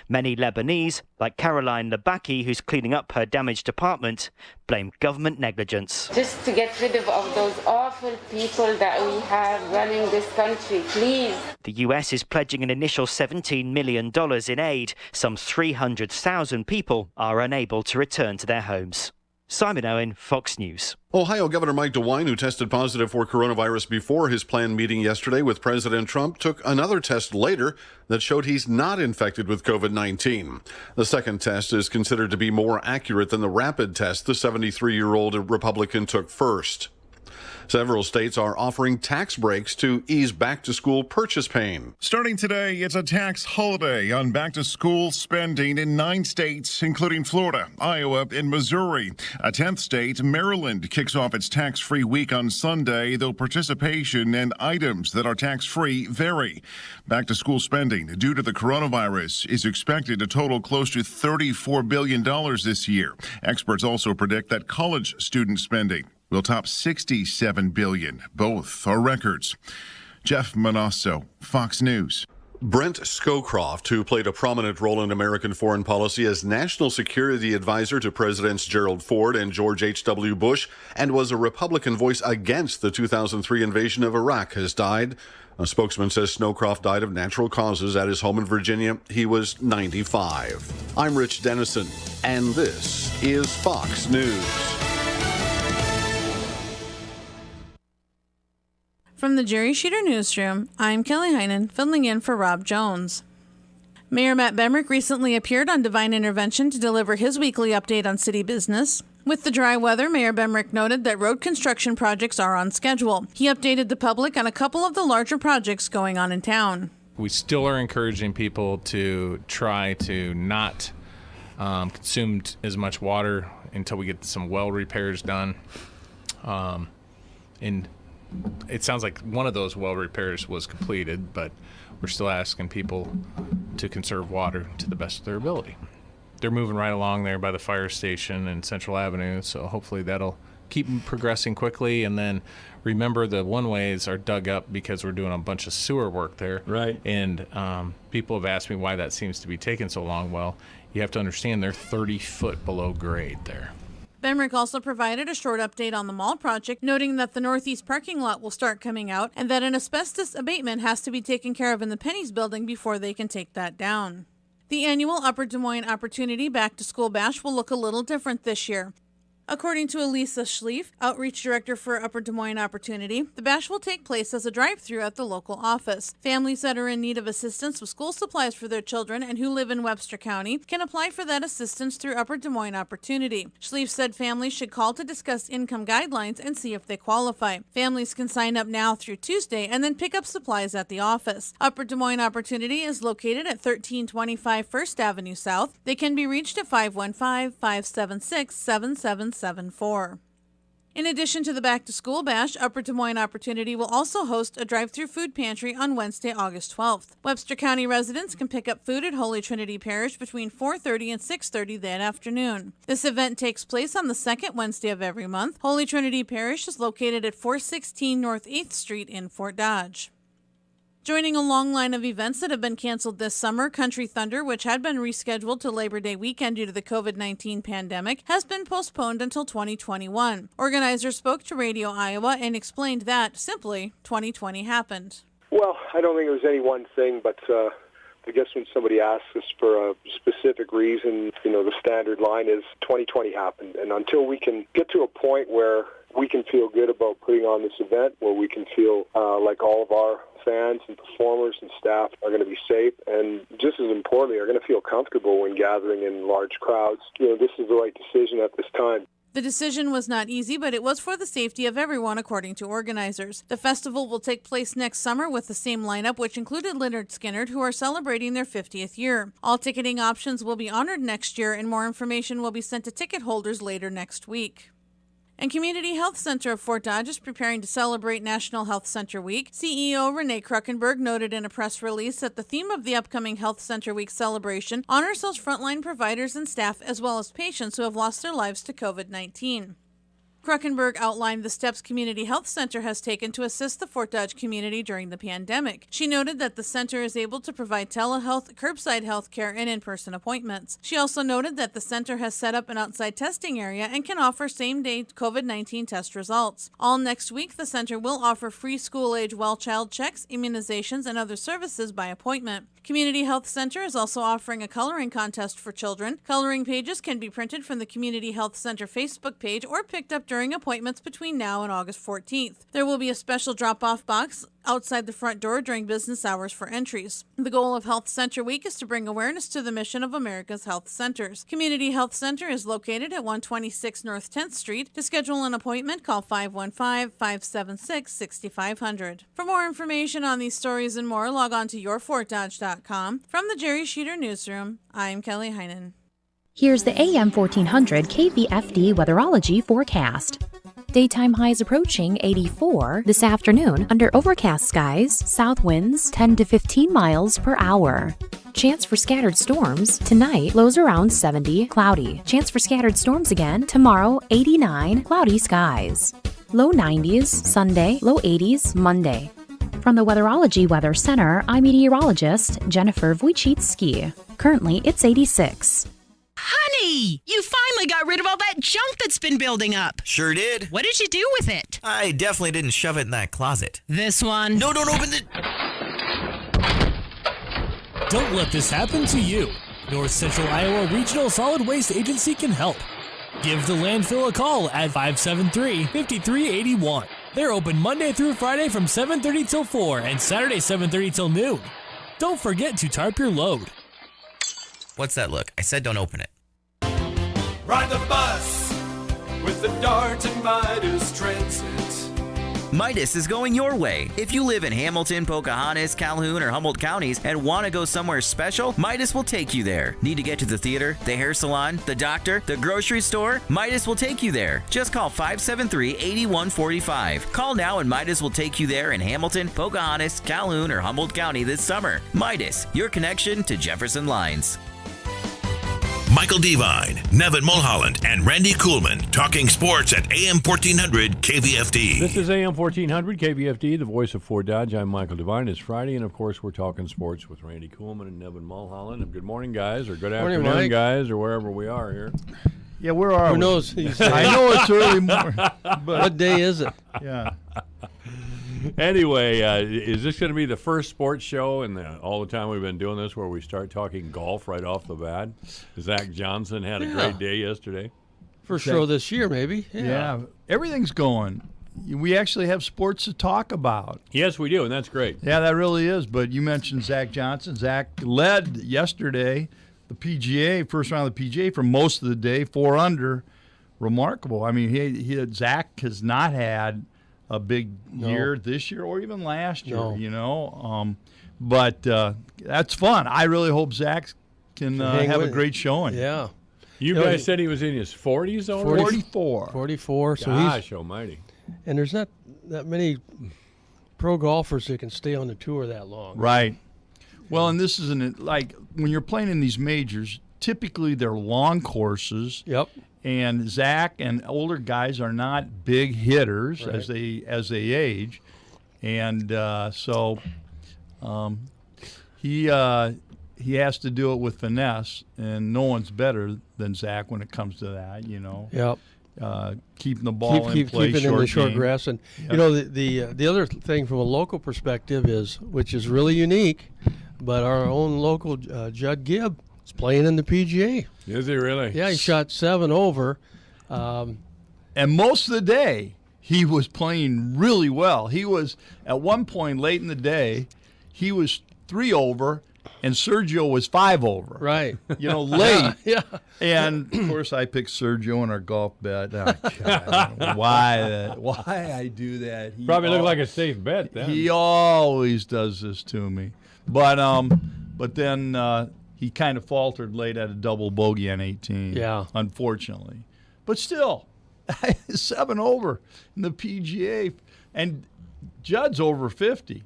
Many Lebanese, like Caroline Labaki, who's cleaning up her damaged apartment, blame government negligence. Just to get rid of all those awful people that we have running this country, please. The US is pledging an initial $17 million in aid. Some 300,000 people are unable to return to their homes. Simon Owen, Fox News. Ohio Governor Mike DeWine, who tested positive for coronavirus before his planned meeting yesterday with President Trump, took another test later that showed he's not infected with COVID-19. The second test is considered to be more accurate than the rapid test the 73-year-old Republican took first. Several states are offering tax breaks to ease back-to-school purchase pain. Starting today, it's a tax holiday on back-to-school spending in 9 states, including Florida, Iowa, and Missouri. A 10th state, Maryland, kicks off its tax-free week on Sunday, though participation and items that are tax-free vary. Back-to-school spending due to the coronavirus is expected to total close to $34 billion this year. Experts also predict that college student spending will top $67 billion. Both are records. Jeff Manasso, Fox News. Brent Scowcroft, who played a prominent role in American foreign policy as national security advisor to Presidents Gerald Ford and George H.W. Bush, and was a Republican voice against the 2003 invasion of Iraq, has died. A spokesman says Scowcroft died of natural causes at his home in Virginia. He was 95. I'm Rich Dennison, and this is Fox News. From the Jerry Sheeter Newsroom, I'm Kelly Heinen, filling in for Rob Jones. Mayor Matt Bemrick recently appeared on Divine Intervention to deliver his weekly update on city business. With the dry weather, Mayor Bemrick noted that road construction projects are on schedule. He updated the public on a couple of the larger projects going on in town. We still are encouraging people to try to not consume as much water until we get some well repairs done. And it sounds like one of those well repairs was completed, but we're still asking people to conserve water to the best of their ability. They're moving right along there by the fire station and Central Avenue, so hopefully that'll keep progressing quickly. And then remember, the one-ways are dug up because we're doing a bunch of sewer work there. Right. And people have asked me why that seems to be taking so long. Well, you have to understand they're 30 foot below grade there. Bemrick also provided a short update on the mall project, noting that the northeast parking lot will start coming out and that an asbestos abatement has to be taken care of in the Pennies building before they can take that down. The annual Upper Des Moines Opportunity Back to School Bash will look a little different this year. According to Elisa Schlief, Outreach Director for Upper Des Moines Opportunity, the bash will take place as a drive-through at the local office. Families that are in need of assistance with school supplies for their children and who live in Webster County can apply for that assistance through Upper Des Moines Opportunity. Schlief said families should call to discuss income guidelines and see if they qualify. Families can sign up now through Tuesday and then pick up supplies at the office. Upper Des Moines Opportunity is located at 1325 First Avenue South. They can be reached at 515-576-7774. In addition to the Back to School Bash, Upper Des Moines Opportunity will also host a drive-through food pantry on Wednesday, August 12th. Webster County residents can pick up food at Holy Trinity Parish between 4:30 and 6:30 that afternoon. This event takes place on the second Wednesday of every month. Holy Trinity Parish is located at 416 North 8th Street in Fort Dodge. Joining a long line of events that have been canceled this summer, Country Thunder, which had been rescheduled to Labor Day weekend due to the COVID-19 pandemic, has been postponed until 2021. Organizers spoke to Radio Iowa and explained that, simply, 2020 happened. Well, I don't think it was any one thing, but I guess when somebody asks us for a specific reason, the standard line is 2020 happened. And until we can get to a point where we can feel good about putting on this event where we can feel like all of our fans and performers and staff are going to be safe, and just as importantly, are going to feel comfortable when gathering in large crowds. This is the right decision at this time. The decision was not easy, but it was for the safety of everyone, according to organizers. The festival will take place next summer with the same lineup, which included Lynyrd Skynyrd, who are celebrating their 50th year. All ticketing options will be honored next year, and more information will be sent to ticket holders later next week. And Community Health Center of Fort Dodge is preparing to celebrate National Health Center Week. CEO Renee Kruckenberg noted in a press release that the theme of the upcoming Health Center Week celebration honors those frontline providers and staff as well as patients who have lost their lives to COVID-19. Kruckenberg outlined the steps Community Health Center has taken to assist the Fort Dodge community during the pandemic. She noted that the center is able to provide telehealth, curbside health care, and in-person appointments. She also noted that the center has set up an outside testing area and can offer same-day COVID-19 test results. All next week, the center will offer free school-age well child checks, immunizations, and other services by appointment. Community Health Center is also offering a coloring contest for children. Coloring pages can be printed from the Community Health Center Facebook page or picked up during appointments between now and August 14th. There will be a special drop-off box outside the front door during business hours for entries. The goal of Health Center Week is to bring awareness to the mission of America's health centers. Community Health Center is located at 126 North 10th Street. To schedule an appointment, call 515-576-6500. For more information on these stories and more, log on to yourfortdodge.com. From the Jerry Sheeter Newsroom, I'm Kelly Heinen. Here's the AM 1400 KVFD weatherology forecast. Daytime highs approaching 84 this afternoon under overcast skies, south winds 10 to 15 miles per hour. Chance for scattered storms tonight, lows around 70, cloudy. Chance for scattered storms again tomorrow, 89, cloudy skies. Low 90s Sunday, low 80s Monday. From the Weatherology Weather Center, I'm meteorologist Jennifer Wojcicki. Currently, it's 86. Honey, you finally got rid of all that junk that's been building up. Sure did. What did you do with it? I definitely didn't shove it in that closet. This one? No, don't open it. Don't let this happen to you. North Central Iowa Regional Solid Waste Agency can help. Give the landfill a call at 573-5381. They're open Monday through Friday from 7:30 till 4 and Saturday 7:30 till noon. Don't forget to tarp your load. What's that look? I said don't open it. Ride the bus with the Dart and Midas Transit. Midas is going your way. If you live in Hamilton, Pocahontas, Calhoun, or Humboldt counties and want to go somewhere special, Midas will take you there. Need to get to the theater, the hair salon, the doctor, the grocery store? Midas will take you there. Just call 573-8145. Call now and Midas will take you there in Hamilton, Pocahontas, Calhoun, or Humboldt County this summer. Midas, your connection to Jefferson Lines. Michael Devine, Nevin Mulholland, and Randy Kuhlman talking sports at AM 1400 KVFD. This is AM 1400 KVFD, the voice of Fort Dodge. I'm Michael Devine. It's Friday, and of course, we're talking sports with Randy Kuhlman and Nevin Mulholland. And good morning, guys, or good Morning, afternoon, Mike. guys, or wherever we are here. Yeah, where are we? Who knows? I know it's early morning. But what day is it? Yeah. Anyway, is this going to be the first sports show in all the time we've been doing this where we start talking golf right off the bat? Zach Johnson had a great day yesterday. First show this year, maybe. Yeah, everything's going. We actually have sports to talk about. Yes, we do, and that's great. Yeah, that really is. But you mentioned Zach Johnson. Zach led yesterday the PGA, first round of the PGA for most of the day, 4 under. Remarkable. I mean, Zach has not had a big year this year or even last year, you know. But that's fun. I really hope Zach can have a great showing. Yeah. You guys said he was in his 40s already? 44. 44. So Gosh almighty. And there's not that many pro golfers that can stay on the tour that long. Right. Well, and this isn't like when you're playing in these majors, typically they're long courses. Yep. And Zach and older guys are not big hitters as they age, and so he has to do it with finesse, and no one's better than Zach when it comes to that. You know. Yep. Keeping the ball in play, keeping in the short grass, and you know the other thing from a local perspective is, which is really unique, but our own local Judd Gibb is playing in the PGA. Is he really? Yeah, he shot 7 over. And most of the day, he was playing really well. He was, at one point late in the day, he was 3 over, and Sergio was 5 over. Right. Late. Yeah. And, of course, I picked Sergio in our golf bet. Oh, God, why I do that? Probably looked like a safe bet then. He always does this to me. But then he kind of faltered late at a double bogey on 18. Yeah. Unfortunately. But still, 7 over in the PGA. And Judd's over 50.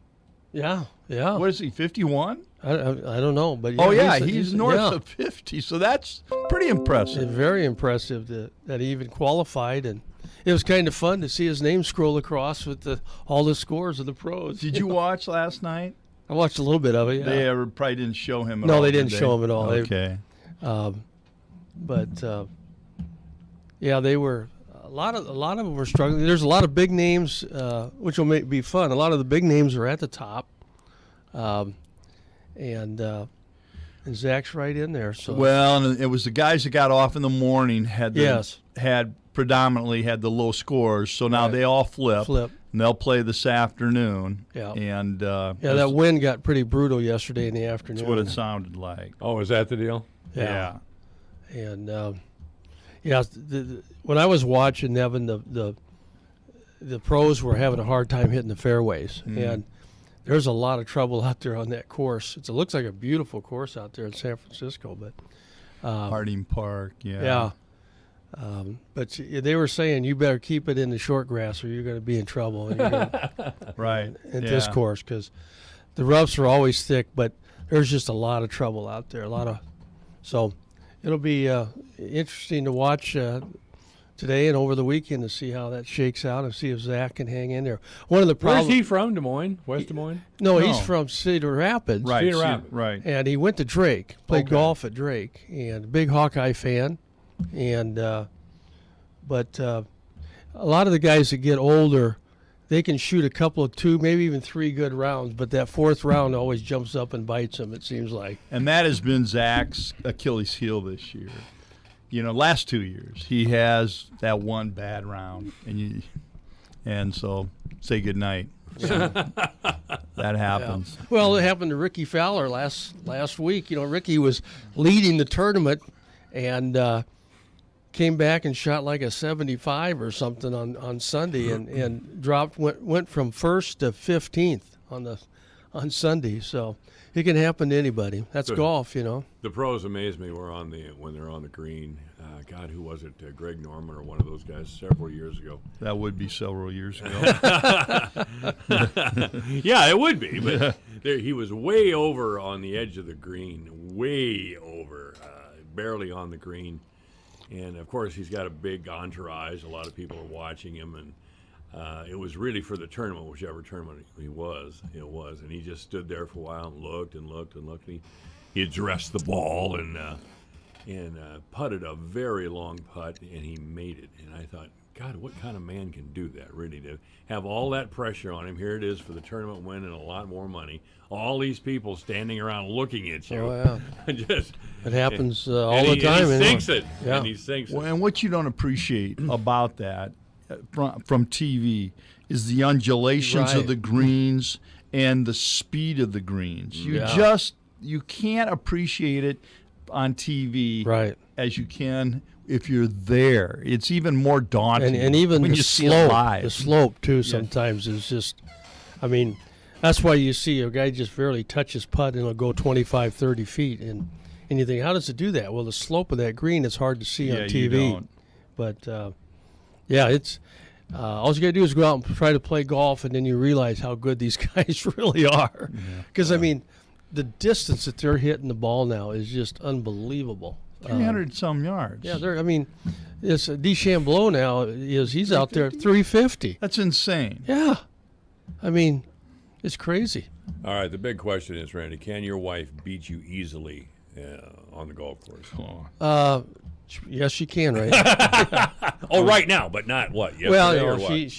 Yeah, yeah. What is he, 51? I don't know, but he's north of 50, so that's pretty impressive. Very impressive that he even qualified, and it was kind of fun to see his name scroll across with all the scores of the pros. Did you watch last night? I watched a little bit of it. Yeah. They probably didn't show him at all. No, they didn't show him at all. Okay. They were a lot of them were struggling. There's a lot of big names, which will be fun. A lot of the big names are at the top. And Zach's right in there. So and it was the guys that got off in the morning had predominantly had the low scores. So now they all flip. And they'll play this afternoon. Yeah. And that wind got pretty brutal yesterday in the afternoon. That's what it sounded like. Oh, is that the deal? Yeah. And when I was watching, Nevin, the pros were having a hard time hitting the fairways, and there's a lot of trouble out there on that course. It looks like a beautiful course out there in San Francisco, but Harding Park, but they were saying you better keep it in the short grass or you're going to be in trouble. And right. At this course, because the roughs are always thick, but there's just a lot of trouble out there. So it'll be interesting to watch today and over the weekend to see how that shakes out and see if Zach can hang in there. One of the problems. Where's he from? Des Moines? West Des Moines? No, he's from Cedar Rapids. Right. Cedar Rapids. Right. And he went to Drake, played golf at Drake, and a big Hawkeye fan. And but a lot of the guys that get older, they can shoot a couple of 2, maybe even 3 good rounds, but that 4th round always jumps up and bites them, it seems like. And that has been Zach's Achilles heel this year. Last 2 years, he has that one bad round, and so say goodnight. That happens. Yeah. Well, it happened to Ricky Fowler last week. Ricky was leading the tournament and came back and shot like a 75 or something on Sunday, and went from 1st to 15th on Sunday. So it can happen to anybody. That's golf, The pros amaze me. When they're on the green. God, who was it? Greg Norman or one of those guys several years ago. That would be several years ago. Yeah, it would be. But he was way over on the edge of the green, way over, barely on the green. And, of course, he's got a big entourage. A lot of people are watching him. And it was really for the tournament, whichever tournament it was. And he just stood there for a while and looked and looked and looked. And he addressed the ball and putted a very long putt, and he made it. And I thought, God, what kind of man can do that, really, to have all that pressure on him? Here it is for the tournament win and a lot more money. All these people standing around looking at you. Oh, yeah. It happens all the time. And he sinks it. Yeah. And he sinks it. And what you don't appreciate about that from TV is the undulations of the greens and the speed of the greens. You can't appreciate it on TV as you can if you're there. It's even more daunting. And even when the you see it live. The slope too sometimes is just, that's why you see a guy just barely touch his putt and it'll go 25, 30 feet. And you think, how does it do that? Well, the slope of that green is hard to see on TV. You don't. But, it's all you got to do is go out and try to play golf, and then you realize how good these guys really are. Because, the distance that they're hitting the ball now is just unbelievable. 300 some yards. Yeah, it's DeChambeau now he's out there at 350. That's insane. Yeah, it's crazy. All right, the big question is, Randy, can your wife beat you easily on the golf course? Yes, she can, right? Right now, but not what? Yesterday Well, or what?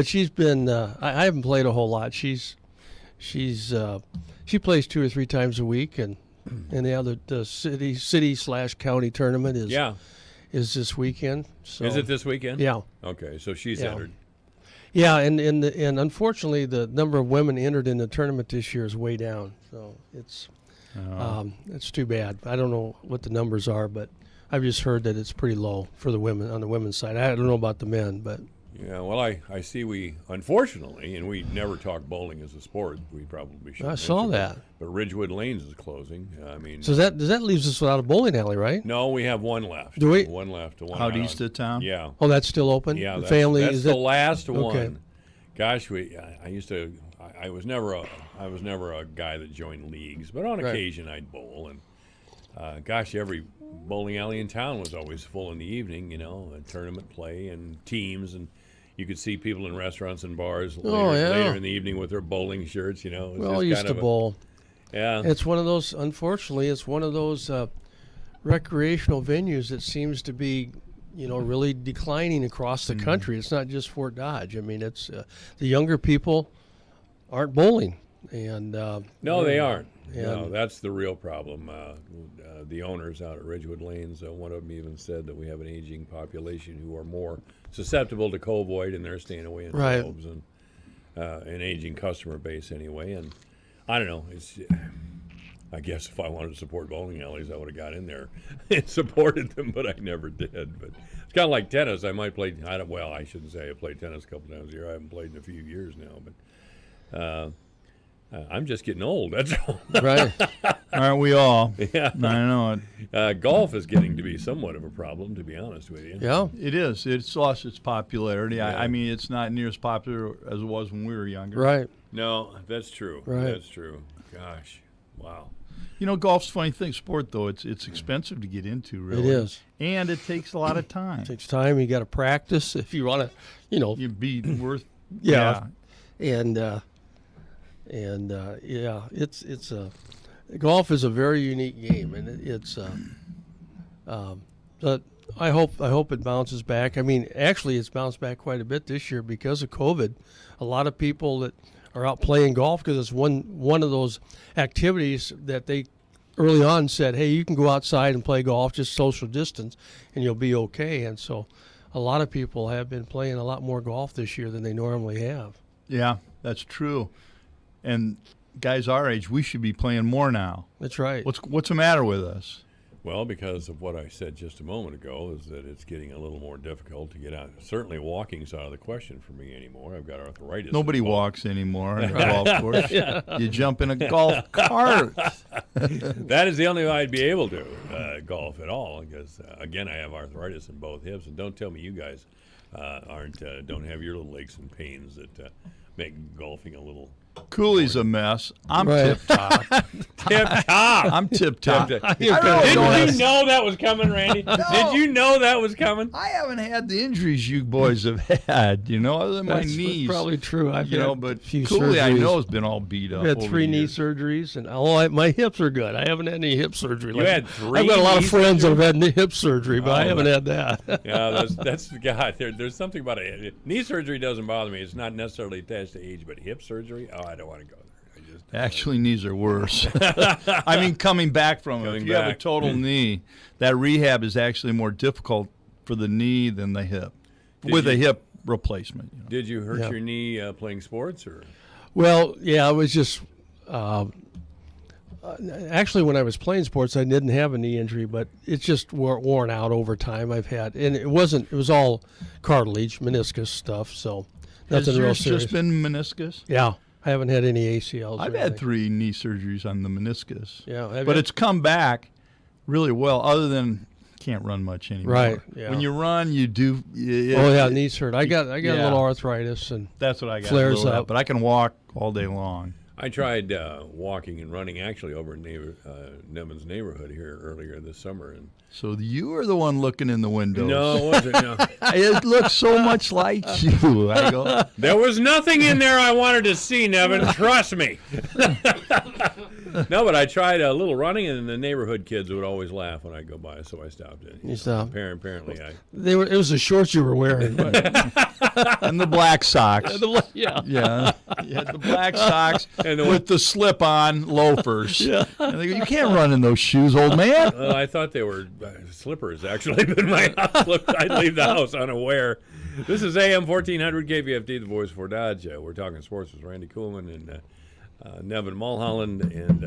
she's been. I haven't played a whole lot. She plays 2 or 3 times a week, and the city/county tournament is this weekend. So. Is it this weekend? Yeah. Okay, so she's entered. Yeah, and unfortunately, the number of women entered in the tournament this year is way down. So it's too bad. I don't know what the numbers are, but I've just heard that it's pretty low for the women on the women's side. I don't know about the men, but yeah. Well, I see we unfortunately, and we never talk bowling as a sport. We probably should. I saw that. But Ridgewood Lanes is closing. I mean, so that leaves us without a bowling alley, right? No, we have one left. Do we? One left. One out east of town. Yeah. Oh, that's still open. Yeah, the that's, family. That's is the it? last Okay. one. Gosh, I was never a guy that joined leagues, but on occasion I'd bowl, and gosh, every bowling alley in town was always full in the evening. And tournament play and teams, and you could see people in restaurants and bars later in the evening with their bowling shirts. It was We all used to bowl. Yeah, it's one of those. Unfortunately, it's one of those recreational venues that seems to be, really declining across the country. It's not just Fort Dodge. I mean, it's the younger people aren't bowling, and no, they aren't. And no, that's the real problem. The owners out at Ridgewood Lanes, one of them even said that we have an aging population who are more susceptible to COVID, and they're staying away in Right. homes, and an aging customer base anyway. And I don't know. I guess if I wanted to support bowling alleys, I would have got in there and supported them, but I never did. But it's kind of like tennis. I might play. I shouldn't say I played tennis a couple times a year. I haven't played in a few years now, but. I'm just getting old. That's all. Right. Aren't we all? Yeah. I know it. Golf is getting to be somewhat of a problem, to be honest with you. Yeah. It is. It's lost its popularity. Yeah. I mean, it's not near as popular as it was when we were younger. Right. No, that's true. Right. That's true. Gosh. Wow. Golf's a funny thing. Sport, though, it's expensive to get into, really. It is. And it takes a lot of time. It takes time. You got to practice if you want to, You'd be worth. Yeah. It's golf is a very unique game, and but I hope it bounces back. I mean, actually, it's bounced back quite a bit this year because of COVID. A lot of people that are out playing golf because it's one of those activities that they early on said, hey, you can go outside and play golf, just social distance, and you'll be okay. And so, a lot of people have been playing a lot more golf this year than they normally have. Yeah, that's true. And guys our age, we should be playing more now. That's right. What's the matter with us? Well, because of what I said just a moment ago, is that it's getting a little more difficult to get out. Certainly walking's out of the question for me anymore. I've got arthritis. Nobody walks anymore on a golf course. You jump in a golf cart. That is the only way I'd be able to golf at all, because, again, I have arthritis in both hips. And don't tell me you guys don't have your little aches and pains that make golfing a little... Cooley's a mess. I'm Right. tip-top. Tip-top. I'm tip-top. Did you know that was coming, Randy? No. Did you know that was coming? I haven't had the injuries you boys have had, other than my That's knees. probably true. I've had but a few Cooley, I surgeries. know, has been all beat up. I've had over 3 the knee years. surgeries, and my hips are good. I haven't had any hip surgery. You had 3 I've got a lot of knee friends that have surgery? had hip surgery, but I haven't had that. Yeah, that's God. There's something about it. Knee surgery doesn't bother me. It's not necessarily attached to age, but hip surgery, I don't want to go there. Actually, knees are worse. I mean, coming back from it. If you have a back. total knee, that rehab is actually more difficult for the knee than the hip, with a hip replacement. Did you hurt Yeah. your knee playing sports, or? Well, yeah, I was just actually when I was playing sports, I didn't have a knee injury, but it's just worn out over time. I've had, and it was all cartilage, meniscus stuff, so Has nothing real yours serious. just been meniscus? Yeah, I haven't had any ACLs. I've or had anything. 3 knee surgeries on the meniscus. Yeah, have but you? it's come back really well. Other than can't run much anymore. Right, yeah. When you run, you do. Oh yeah, knees hurt. I got a Yeah. little arthritis, and That's what I got. flares a little up. bit, but I can walk all day long. I tried walking and running actually over in Nevin's neighborhood here earlier this summer, and So you are the one looking in the windows. no, it wasn't. No. It looks so much like you. I go. There was nothing in there I wanted to see, Nevin. Trust me. No, but I tried a little running, and the neighborhood kids would always laugh when I go by, so I stopped it. You stopped. Apparently, I. it was the shorts you were wearing. But And the black socks. yeah. Yeah. You had the black socks And with the slip-on loafers. Yeah. And they go, you can't run in those shoes, old man. Well, I thought they were slippers, actually, but my house looked, I'd leave the house unaware. This is AM 1400 KVFD, the voice for Dodge. We're talking sports with Randy Kuhlman and Nevin Mulholland. And,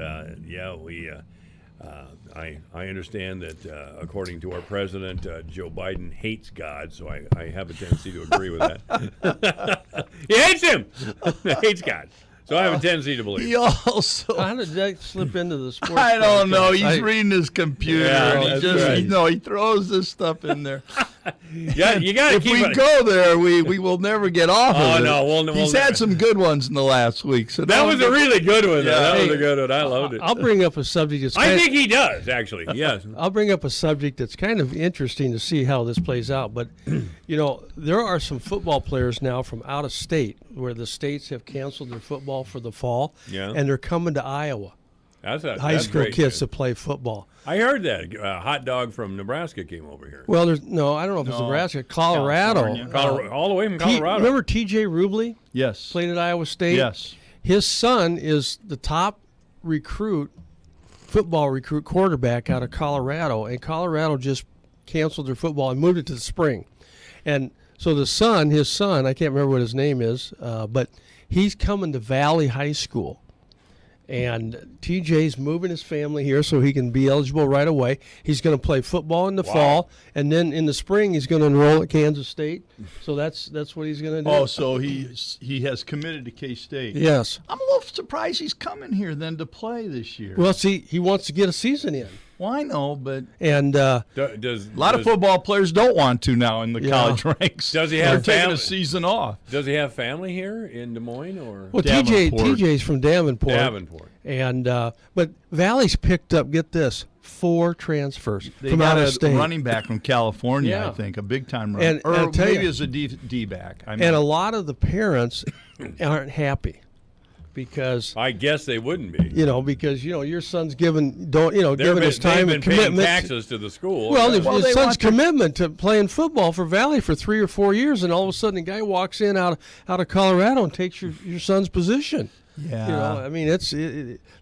I understand that according to our president, Joe Biden hates God, so I have a tendency to agree with that. He hates him! Hates God. So I have a tendency to believe. He also. How did that slip into the sports? I don't know. He's reading his computer. Yeah, and he that's just, right. he throws this stuff in there. Yeah, you got to if keep we it. go there, we will never get off of it. No, we'll He's never. had some good ones in the last week. So That was a really good one. Yeah. That was a good one. I loved it. I'll bring up a subject that's I think he does, actually. Yes. I'll bring up a subject that's kind of interesting to see how this plays out. But, there are some football players now from out of state where the states have canceled their football for the fall. Yeah. And they're coming to Iowa. That's High school great, kids man. to play football. I heard that. Hot dog from Nebraska came over here. Well, I don't know if it's Nebraska, Colorado. All the way from Colorado. Remember T.J. Rubley? Yes. Played at Iowa State? Yes. His son is the top football recruit quarterback out of Colorado, and Colorado just canceled their football and moved it to the spring. And so his son, I can't remember what his name is, but he's coming to Valley High School. And TJ's moving his family here so he can be eligible right away. He's going to play football in the fall, and then in the spring he's going to enroll at Kansas State. So that's what he's going to do. Oh, so he has committed to K-State. Yes. I'm a little surprised he's coming here then to play this year. Well, see, he wants to get a season in. Well, I know, but a lot of football players don't want to now in the college ranks. Does he have They're taking family? a season off. Does he have family here in Des Moines or? Well, TJ's from Davenport. And but Valley's picked up, get this, 4 transfers They from got out of a state. running back from California, Yeah. I think, a big-time runner. And I'll tell maybe you- as a D-back. And a lot of the parents aren't happy because I guess they wouldn't be. because your son's giving his They've time been and paying commitment. taxes to the school. Well, right? his son's commitment to playing football for Valley for 3 or 4 years, and all of a sudden a guy walks in out of Colorado and takes your son's position. Yeah. I mean,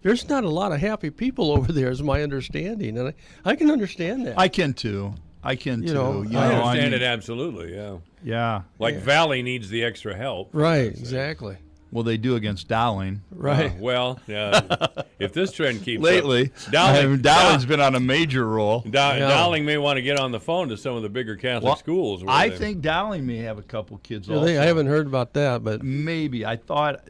there's not a lot of happy people over there, is my understanding, and I can understand that. I can too. I understand it absolutely. Yeah. Yeah. Like Valley needs the extra help. Right. Exactly. Well, they do against Dowling. Right. If this trend keeps lately, up, Dowling's been on a major roll. Dowling may want to get on the phone to some of the bigger Catholic schools. I think Dowling may have a couple kids also. I haven't heard about that, but maybe. I thought,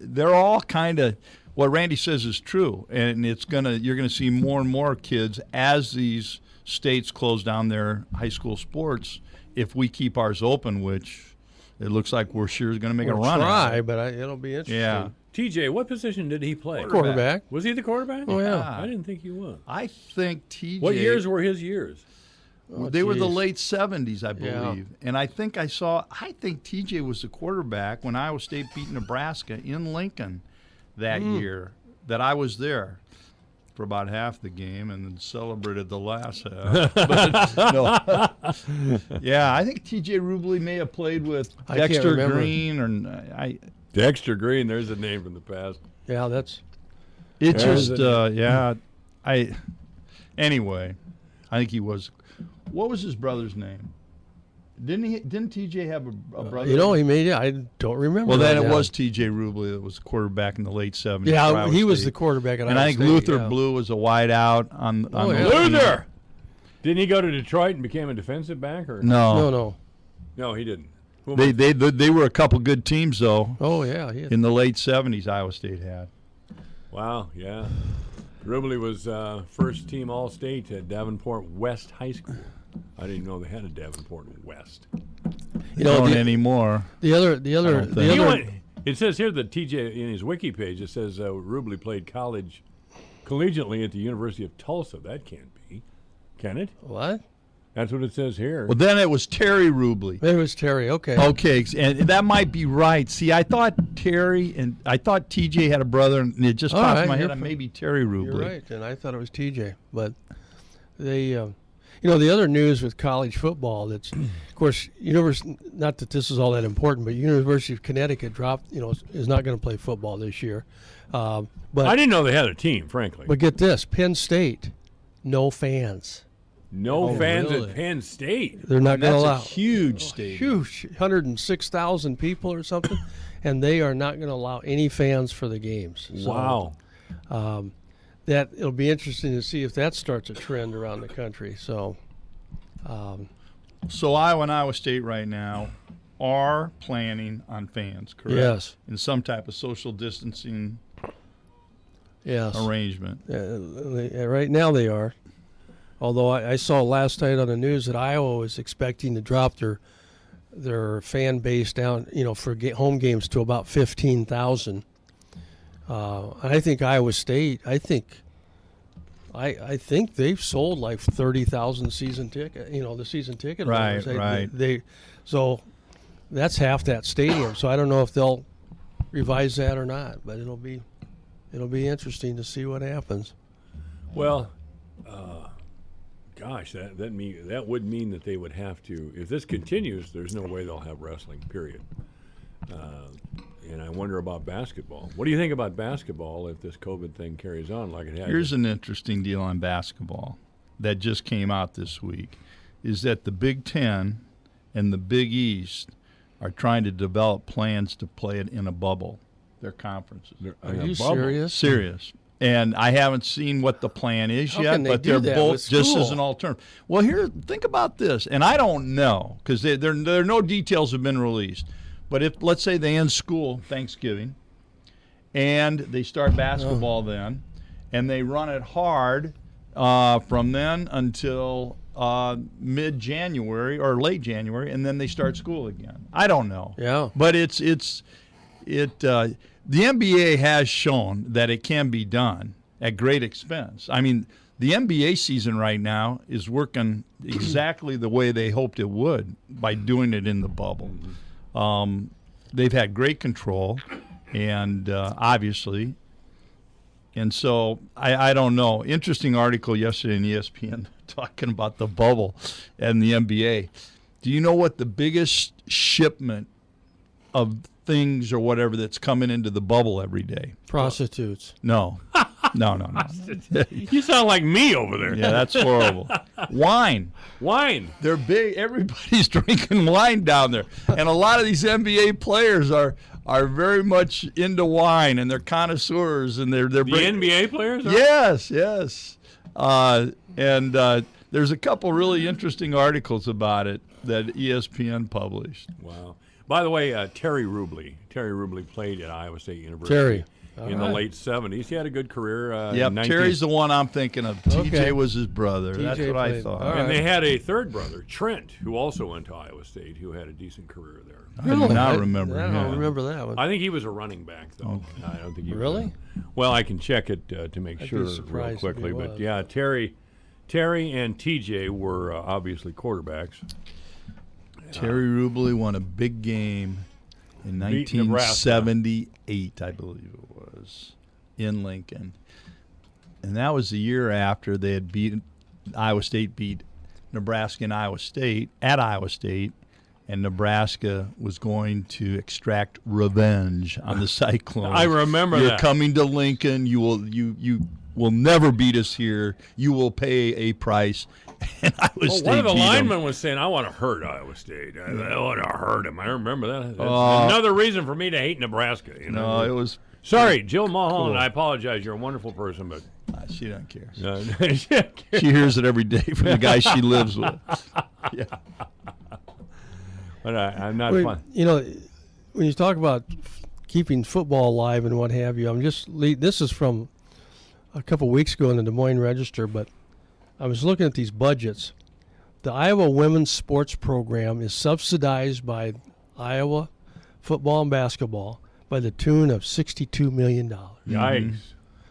they're all kind of what Randy says is true, and you're gonna see more and more kids as these states close down their high school sports. If we keep ours open, which it looks like we're sure going to make a run. Try, but it'll be interesting. Yeah. TJ, what position did he play? Quarterback. Was he the quarterback? Oh, yeah. I didn't think he was. I think TJ. What years were his years? They were the late 70s, I believe. Yeah. And I think TJ was the quarterback when Iowa State beat Nebraska in Lincoln that year that I was there for about half the game and then celebrated the last half. Yeah, I think T.J. Rubley may have played with Dexter Green Dexter Green, there's a name from the past. Yeah, that's... Anyway, I think he was... What was his brother's name? Didn't T.J. have a brother? I don't remember. Well, then it was T.J. Rubley that was quarterback in the late 70s. Yeah, he was the quarterback. And I think Luther Blue was a wide out on the Luther! Didn't he go to Detroit and became a defensive back? Or? No, he didn't. They were a couple good teams, though. Oh, yeah. In the late 70s, Iowa State had. Wow, yeah. Rubley was first team All-State at Davenport West High School. I didn't know they had a Davenport West. Don't anymore. It says here that TJ in his wiki page. It says Rubley played collegiately at the University of Tulsa. That can't be, can it? What? That's what it says here. Well, then it was Terry Rubley. It was Terry. Okay. Okay, and that might be right. See, I thought TJ had a brother, and it just popped in my head. Maybe Terry Rubley. You're right, and I thought it was TJ, but they. The other news with college football, that's, of course, not that this is all that important, but University of Connecticut is not going to play football this year. But I didn't know they had a team, frankly. But get this, Penn State, no fans. No fans really? at Penn State. They're not going to allow. That's a huge stadium. Huge, 106,000 people or something, and they are not going to allow any fans for the games. So, Wow. That it'll be interesting to see if that starts a trend around the country. So, So Iowa and Iowa State right now are planning on fans, correct? Yes. In some type of social distancing yes, arrangement. Right now they are. Although I saw last night on the news that Iowa was expecting to drop their fan base down, for home games to about 15,000. And I think Iowa State, I think they've sold like 30,000 season ticket. The season ticket holders. Right. So that's half that stadium. So I don't know if they'll revise that or not, but it'll be interesting to see what happens. Well, gosh, that would mean that they would have to. If this continues, there's no way they'll have wrestling. Period. And I wonder about basketball. What do you think about basketball if this COVID thing carries on like it has? Here's an interesting deal on basketball that just came out this week, is that the Big Ten and the Big East are trying to develop plans to play it in a bubble, their conferences. Are you serious? Serious. And I haven't seen what the plan is How yet, can they but do they're that both with just school? as an alternative. Well, think about this, and I don't know because there are no details have been released. But if, let's say, they end school Thanksgiving, and they start basketball then, and they run it hard from then until mid-January or late January, and then they start school again. I don't know. Yeah. But the NBA has shown that it can be done at great expense. I mean, the NBA season right now is working exactly the way they hoped it would by doing it in the bubble. They've had great control, and obviously, and so I don't know. Interesting article yesterday in ESPN talking about the bubble and the NBA. Do you know what the biggest shipment of things or whatever that's coming into the bubble every day? Prostitutes. No. No. You sound like me over there. Yeah, that's horrible. Wine. They're big. Everybody's drinking wine down there. And a lot of these NBA players are very much into wine, and they're connoisseurs, and they're the NBA players are? Yes. And there's a couple really interesting articles about it that ESPN published. Wow. By the way, Terry Rubley played at Iowa State University in the late 70s. He had a good career. Terry's the one I'm thinking of. TJ was his brother. TJ That's what I played. thought. And they had a third brother, Trent, who also went to Iowa State, who had a decent career there. I do not remember I him. don't remember that one. I think he was a running back, though. I don't think he was Really? Well, I can check it to make I'd be sure real surprised if he quickly. But was. yeah, Terry and TJ were obviously quarterbacks. Terry Rubley won a big game in Beat Nebraska. 1978, I believe it was, in Lincoln. And that was the year after they had Iowa State beat Nebraska and Iowa State at Iowa State, and Nebraska was going to extract revenge on the Cyclones. I remember You're that. coming to Lincoln. You will never beat us here. You will pay a price. And Iowa State One of the beat 'em. linemen was saying, I want to hurt Iowa State. I want to hurt him. I remember that. That's another reason for me to hate Nebraska. No, it was... Sorry, Jill Mulholland, Cool. I apologize. You're a wonderful person, but... She doesn't care. No, She hears it every day from the guy she lives with. Yeah. But I'm not fun. When you talk about keeping football alive and what have you, this is from a couple weeks ago in the Des Moines Register, but I was looking at these budgets. The Iowa women's sports program is subsidized by Iowa football and basketball by the tune of $62 million. Yikes.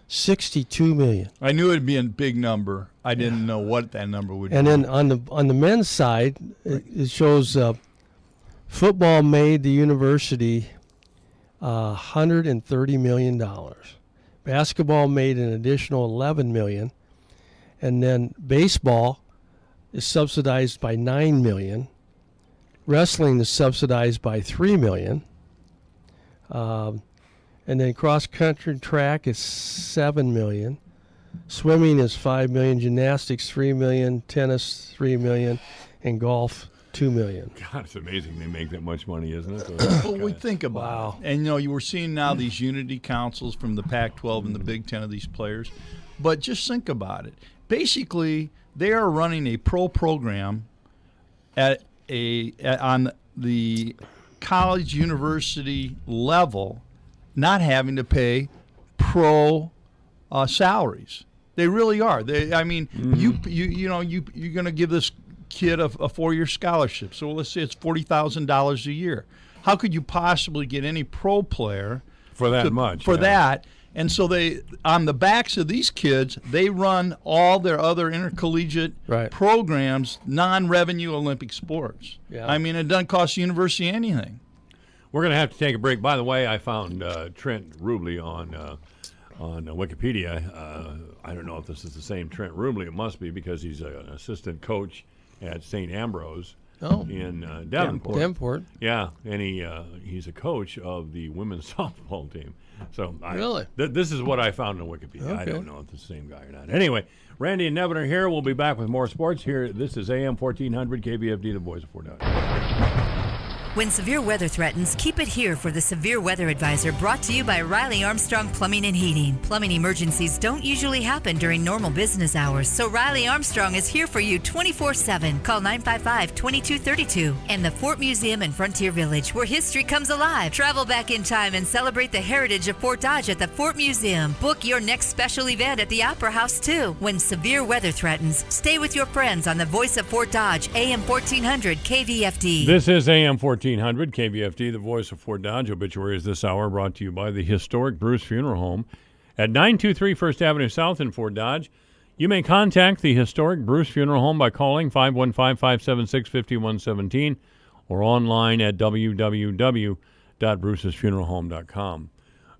$62 million. I knew it'd be a big number. I didn't know what that number would And be. then on the men's side, it shows football made the university $130 million. Basketball made an additional $11 million. And then baseball is subsidized by $9 million. Wrestling is subsidized by $3 million. And then cross country track is $7 million. Swimming is $5 million, gymnastics $3 million, tennis $3 million, and golf $2 million. God, it's amazing they make that much money, isn't it? But we think about it. And, you were seeing now these unity councils from the Pac-12 and the Big Ten of these players. But just think about it. Basically, they are running a pro program on the college university level, not having to pay pro salaries. They really are. You're going to give this kid a 4-year scholarship. So let's say it's $40,000 a year. How could you possibly get any pro player for that much? For that. And so they, on the backs of these kids, they run all their other intercollegiate programs, non-revenue Olympic sports. Yeah. I mean, it doesn't cost the university anything. We're going to have to take a break. By the way, I found Trent Rubley on Wikipedia. I don't know if this is the same Trent Rubley. It must be, because he's an assistant coach at St. Ambrose in Davenport. Yeah, and he's a coach of the women's softball team. So really, this is what I found on Wikipedia. Okay. I don't know if it's the same guy or not. Anyway, Randy and Nevin are here. We'll be back with more sports here. This is AM 1400 KVFD, the voice of Fort Dodge. When severe weather threatens, keep it here for the Severe Weather Advisor, brought to you by Riley Armstrong Plumbing and Heating. Plumbing emergencies don't usually happen during normal business hours, so Riley Armstrong is here for you 24/7. Call 955-2232. And the Fort Museum in Frontier Village, where history comes alive. Travel back in time and celebrate the heritage of Fort Dodge at the Fort Museum. Book your next special event at the Opera House, too. When severe weather threatens, stay with your friends on the voice of Fort Dodge, AM 1400 KVFD. This is AM 1400 KVFD, the voice of Fort Dodge. Obituaries this hour brought to you by the historic Bruce Funeral Home at 923 First Avenue South in Fort Dodge. You may contact the historic Bruce Funeral Home by calling 515-576-5117 or online at www.brucesfuneralhome.com.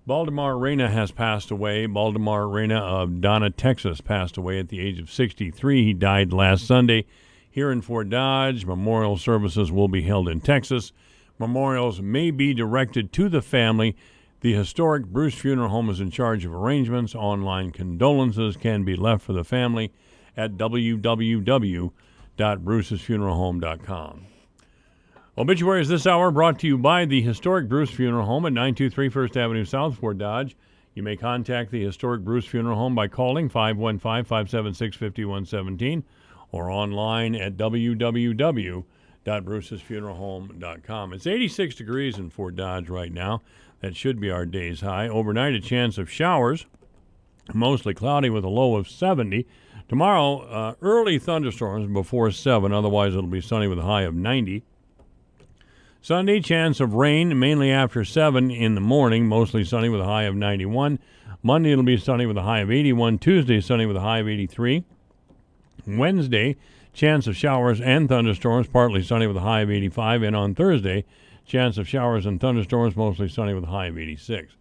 Baldemar Reyna has passed away. Baldemar Reyna of Donna, Texas, passed away at the age of 63. He died last Sunday here in Fort Dodge. Memorial services will be held in Texas. Memorials may be directed to the family. The historic Bruce Funeral Home is in charge of arrangements. Online condolences can be left for the family at www.brucesfuneralhome.com. Obituaries this hour brought to you by the historic Bruce Funeral Home at 923 First Avenue South, Fort Dodge. You may contact the historic Bruce Funeral Home by calling 515-576-5117 or online at www.brucesfuneralhome.com. It's 86 degrees in Fort Dodge right now. That should be our day's high. Overnight, a chance of showers, mostly cloudy with a low of 70. Tomorrow, early thunderstorms before 7. Otherwise, it'll be sunny with a high of 90. Sunday, chance of rain, mainly after 7 in the morning, mostly sunny with a high of 91. Monday, it'll be sunny with a high of 81. Tuesday, sunny with a high of 83. Wednesday, chance of showers and thunderstorms, partly sunny with a high of 85. And on Thursday, chance of showers and thunderstorms, mostly sunny with a high of 86.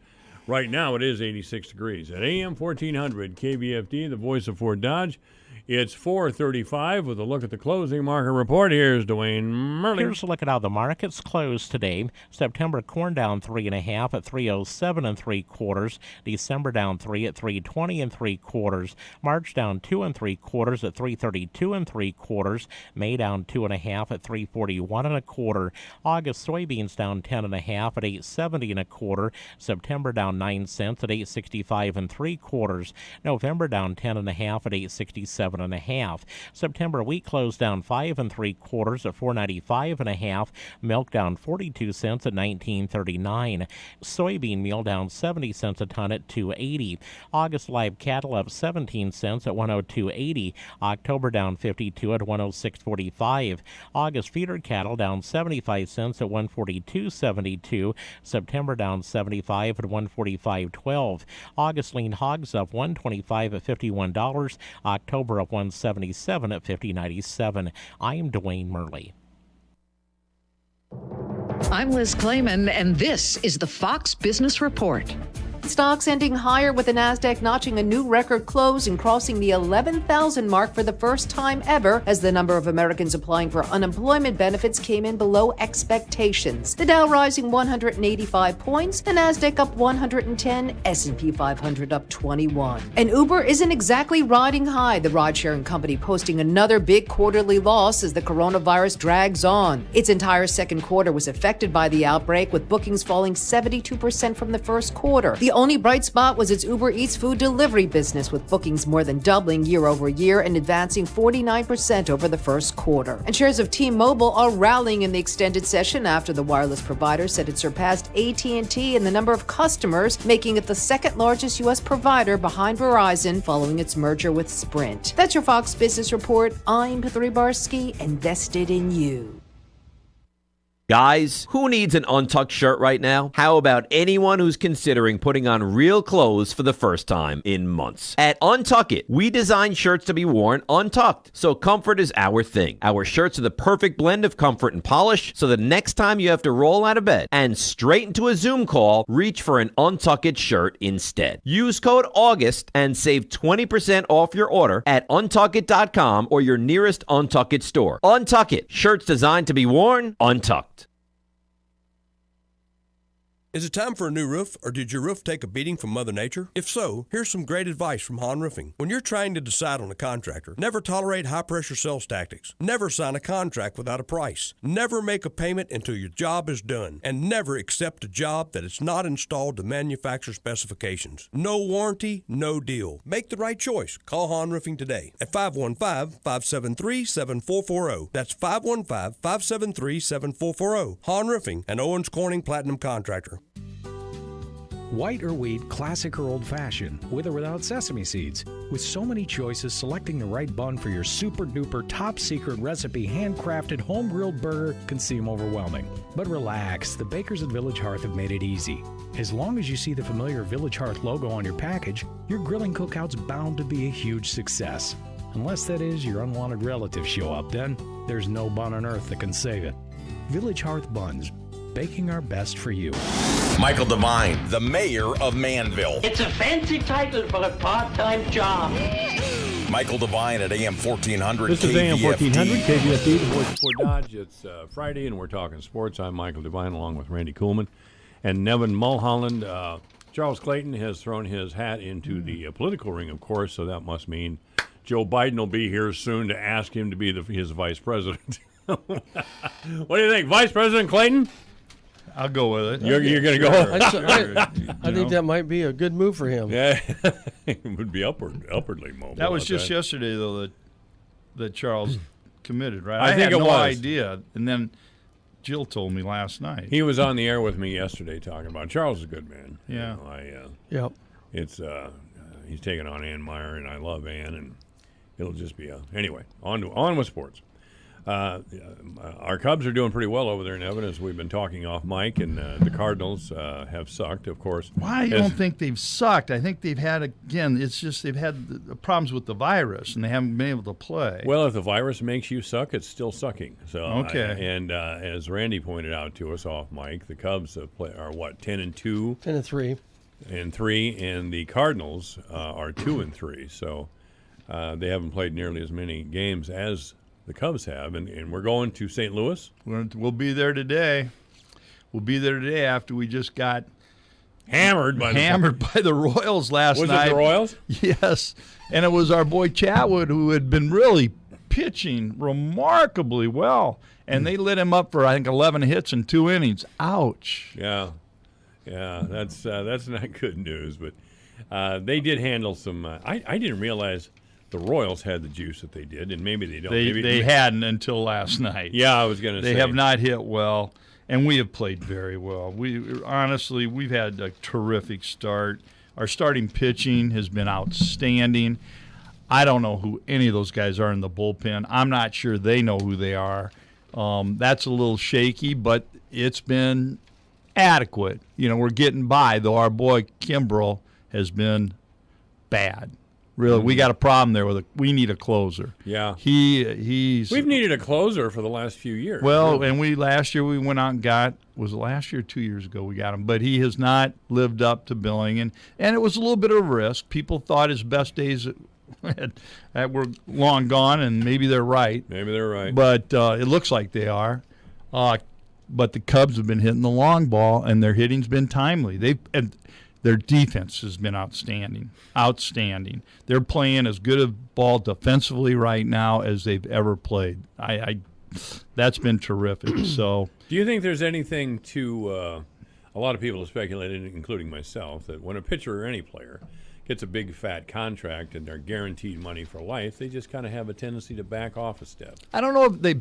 Right now, it is 86 degrees. At AM 1400 KVFD, the voice of Fort Dodge, it's 4:35 with a look at the closing market report. Here's Dwayne Merley. Here's a look at how the markets closed today. September corn down 3.5 at 307 3/4. December down 3 at 320 3/4. March down 2 3/4 at 332 3/4. May down 2.5 at 341 1/4. August soybeans down 10.5 at 870 1/4. September down 9 cents at 865 3/4. November down 10.5 at 867 1/2. September wheat closed down 5 3/4 at 495 1/2. Milk down 42 cents at 1939. Soybean meal down 70 cents a ton at 280. August live cattle up 17 cents at 102.80. October down 52 at 106.45. August feeder cattle down 75 cents at 142.72. September down 75 at 145.12. August lean hogs up 125 at $51. October up 177 at 50.97. I'm Dwayne Merley. I'm Liz Clayman, and this is the Fox Business Report. Stocks ending higher with the Nasdaq notching a new record close and crossing the 11,000 mark for the first time ever as the number of Americans applying for unemployment benefits came in below expectations. The Dow rising 185 points, the Nasdaq up 110, S&P 500 up 21. And Uber isn't exactly riding high, the ride-sharing company posting another big quarterly loss as the coronavirus drags on. Its entire second quarter was affected by the outbreak, with bookings falling 72% from the first quarter. The only bright spot was its Uber Eats food delivery business, with bookings more than doubling year over year and advancing 49% over the first quarter. And shares of T-Mobile are rallying in the extended session after the wireless provider said it surpassed AT&T in the number of customers, making it the second largest U.S. provider behind Verizon following its merger with Sprint. That's your Fox Business Report. I'm Patri Barsky, invested in you. Guys, who needs an untucked shirt right now? How about anyone who's considering putting on real clothes for the first time in months? At Untuck It, we design shirts to be worn untucked, so comfort is our thing. Our shirts are the perfect blend of comfort and polish, so the next time you have to roll out of bed and straight into a Zoom call, reach for an Untuck It shirt instead. Use code AUGUST and save 20% off your order at untuckit.com or your nearest Untuck It store. Untuck It, shirts designed to be worn untucked. Is it time for a new roof, or did your roof take a beating from Mother Nature? If so, here's some great advice from Hahn Roofing. When you're trying to decide on a contractor, never tolerate high-pressure sales tactics. Never sign a contract without a price. Never make a payment until your job is done. And never accept a job that is not installed to manufacturer specifications. No warranty, no deal. Make the right choice. Call Hahn Roofing today at 515-573-7440. That's 515-573-7440. Hahn Roofing, an Owens Corning Platinum contractor. White or wheat, classic or old-fashioned, with or without sesame seeds. With so many choices, selecting the right bun for your super-duper top-secret recipe handcrafted home-grilled burger can seem overwhelming. But relax, the bakers at Village Hearth have made it easy. As long as you see the familiar Village Hearth logo on your package, your grilling cookout's bound to be a huge success. Unless, that is, your unwanted relatives show up, then there's no bun on earth that can save it. Village Hearth Buns, baking our best for you. Michael Devine, the mayor of Manville. It's a fancy title for a part-time job. Michael Devine at AM 1400 This KVFD. is AM 1400 KVFD, the voice of Fort Dodge. It's Friday, and we're talking sports. I'm Michael Devine, along with Randy Kuhlman and Nevin Mulholland. Charles Clayton has thrown his hat into the political ring, of course, so that must mean Joe Biden will be here soon to ask him to be his vice president. What do you think, Vice President Clayton? I'll go with it. You're going to go? I think that might be a good move for him. Yeah, it would be upwardly mobile. That was just yesterday, though, that Charles committed, right? I think had it no was. idea, and then Jill told me last night. He was on the air with me yesterday talking about it. Charles is a good man. Yeah. Yep. It's he's taking on Ann Meyer, and I love Ann, and it'll just be anyway. On with sports. Our Cubs are doing pretty well over there in Evan, as we've been talking off mic, and the Cardinals have sucked, of course. Why you don't think they've sucked? I think they've had, again, it's just they've had the problems with the virus, and they haven't been able to play. Well, if the virus makes you suck, it's still sucking. So okay. As Randy pointed out to us off mic, the Cubs are what, 10-2? 10-3. And 3, and the Cardinals are 2-3. So they haven't played nearly as many games as the Cubs have, and we're going to St. Louis. We'll be there today. We'll be there today after we just got hammered by the Royals last night. Was it the Royals? Yes, and it was our boy Chatwood, who had been really pitching remarkably well, and they lit him up for, I think, 11 hits in 2 innings. Ouch. Yeah, that's not good news, but they did handle some. I didn't realize the Royals had the juice that they did, and maybe they don't. They hadn't until last night. Yeah, I was going to say. They have not hit well, and we have played very well. We've had a terrific start. Our starting pitching has been outstanding. I don't know who any of those guys are in the bullpen. I'm not sure they know who they are. That's a little shaky, but it's been adequate. We're getting by, though our boy Kimbrell has been bad. Really, we got a problem there we need a closer. Yeah. We've needed a closer for the last few years. Well, and last year we went out and got, was it last year or 2 years ago we got him, but he has not lived up to billing, and it was a little bit of a risk. People thought his best days that were long gone, and maybe they're right. But it looks like they are. But the Cubs have been hitting the long ball, and their hitting's been timely. Their defense has been outstanding. They're playing as good a ball defensively right now as they've ever played. That's been terrific. So, do you think there's anything to a lot of people have speculated, including myself, that when a pitcher or any player gets a big fat contract and they're guaranteed money for life, they just kind of have a tendency to back off a step? I don't know if they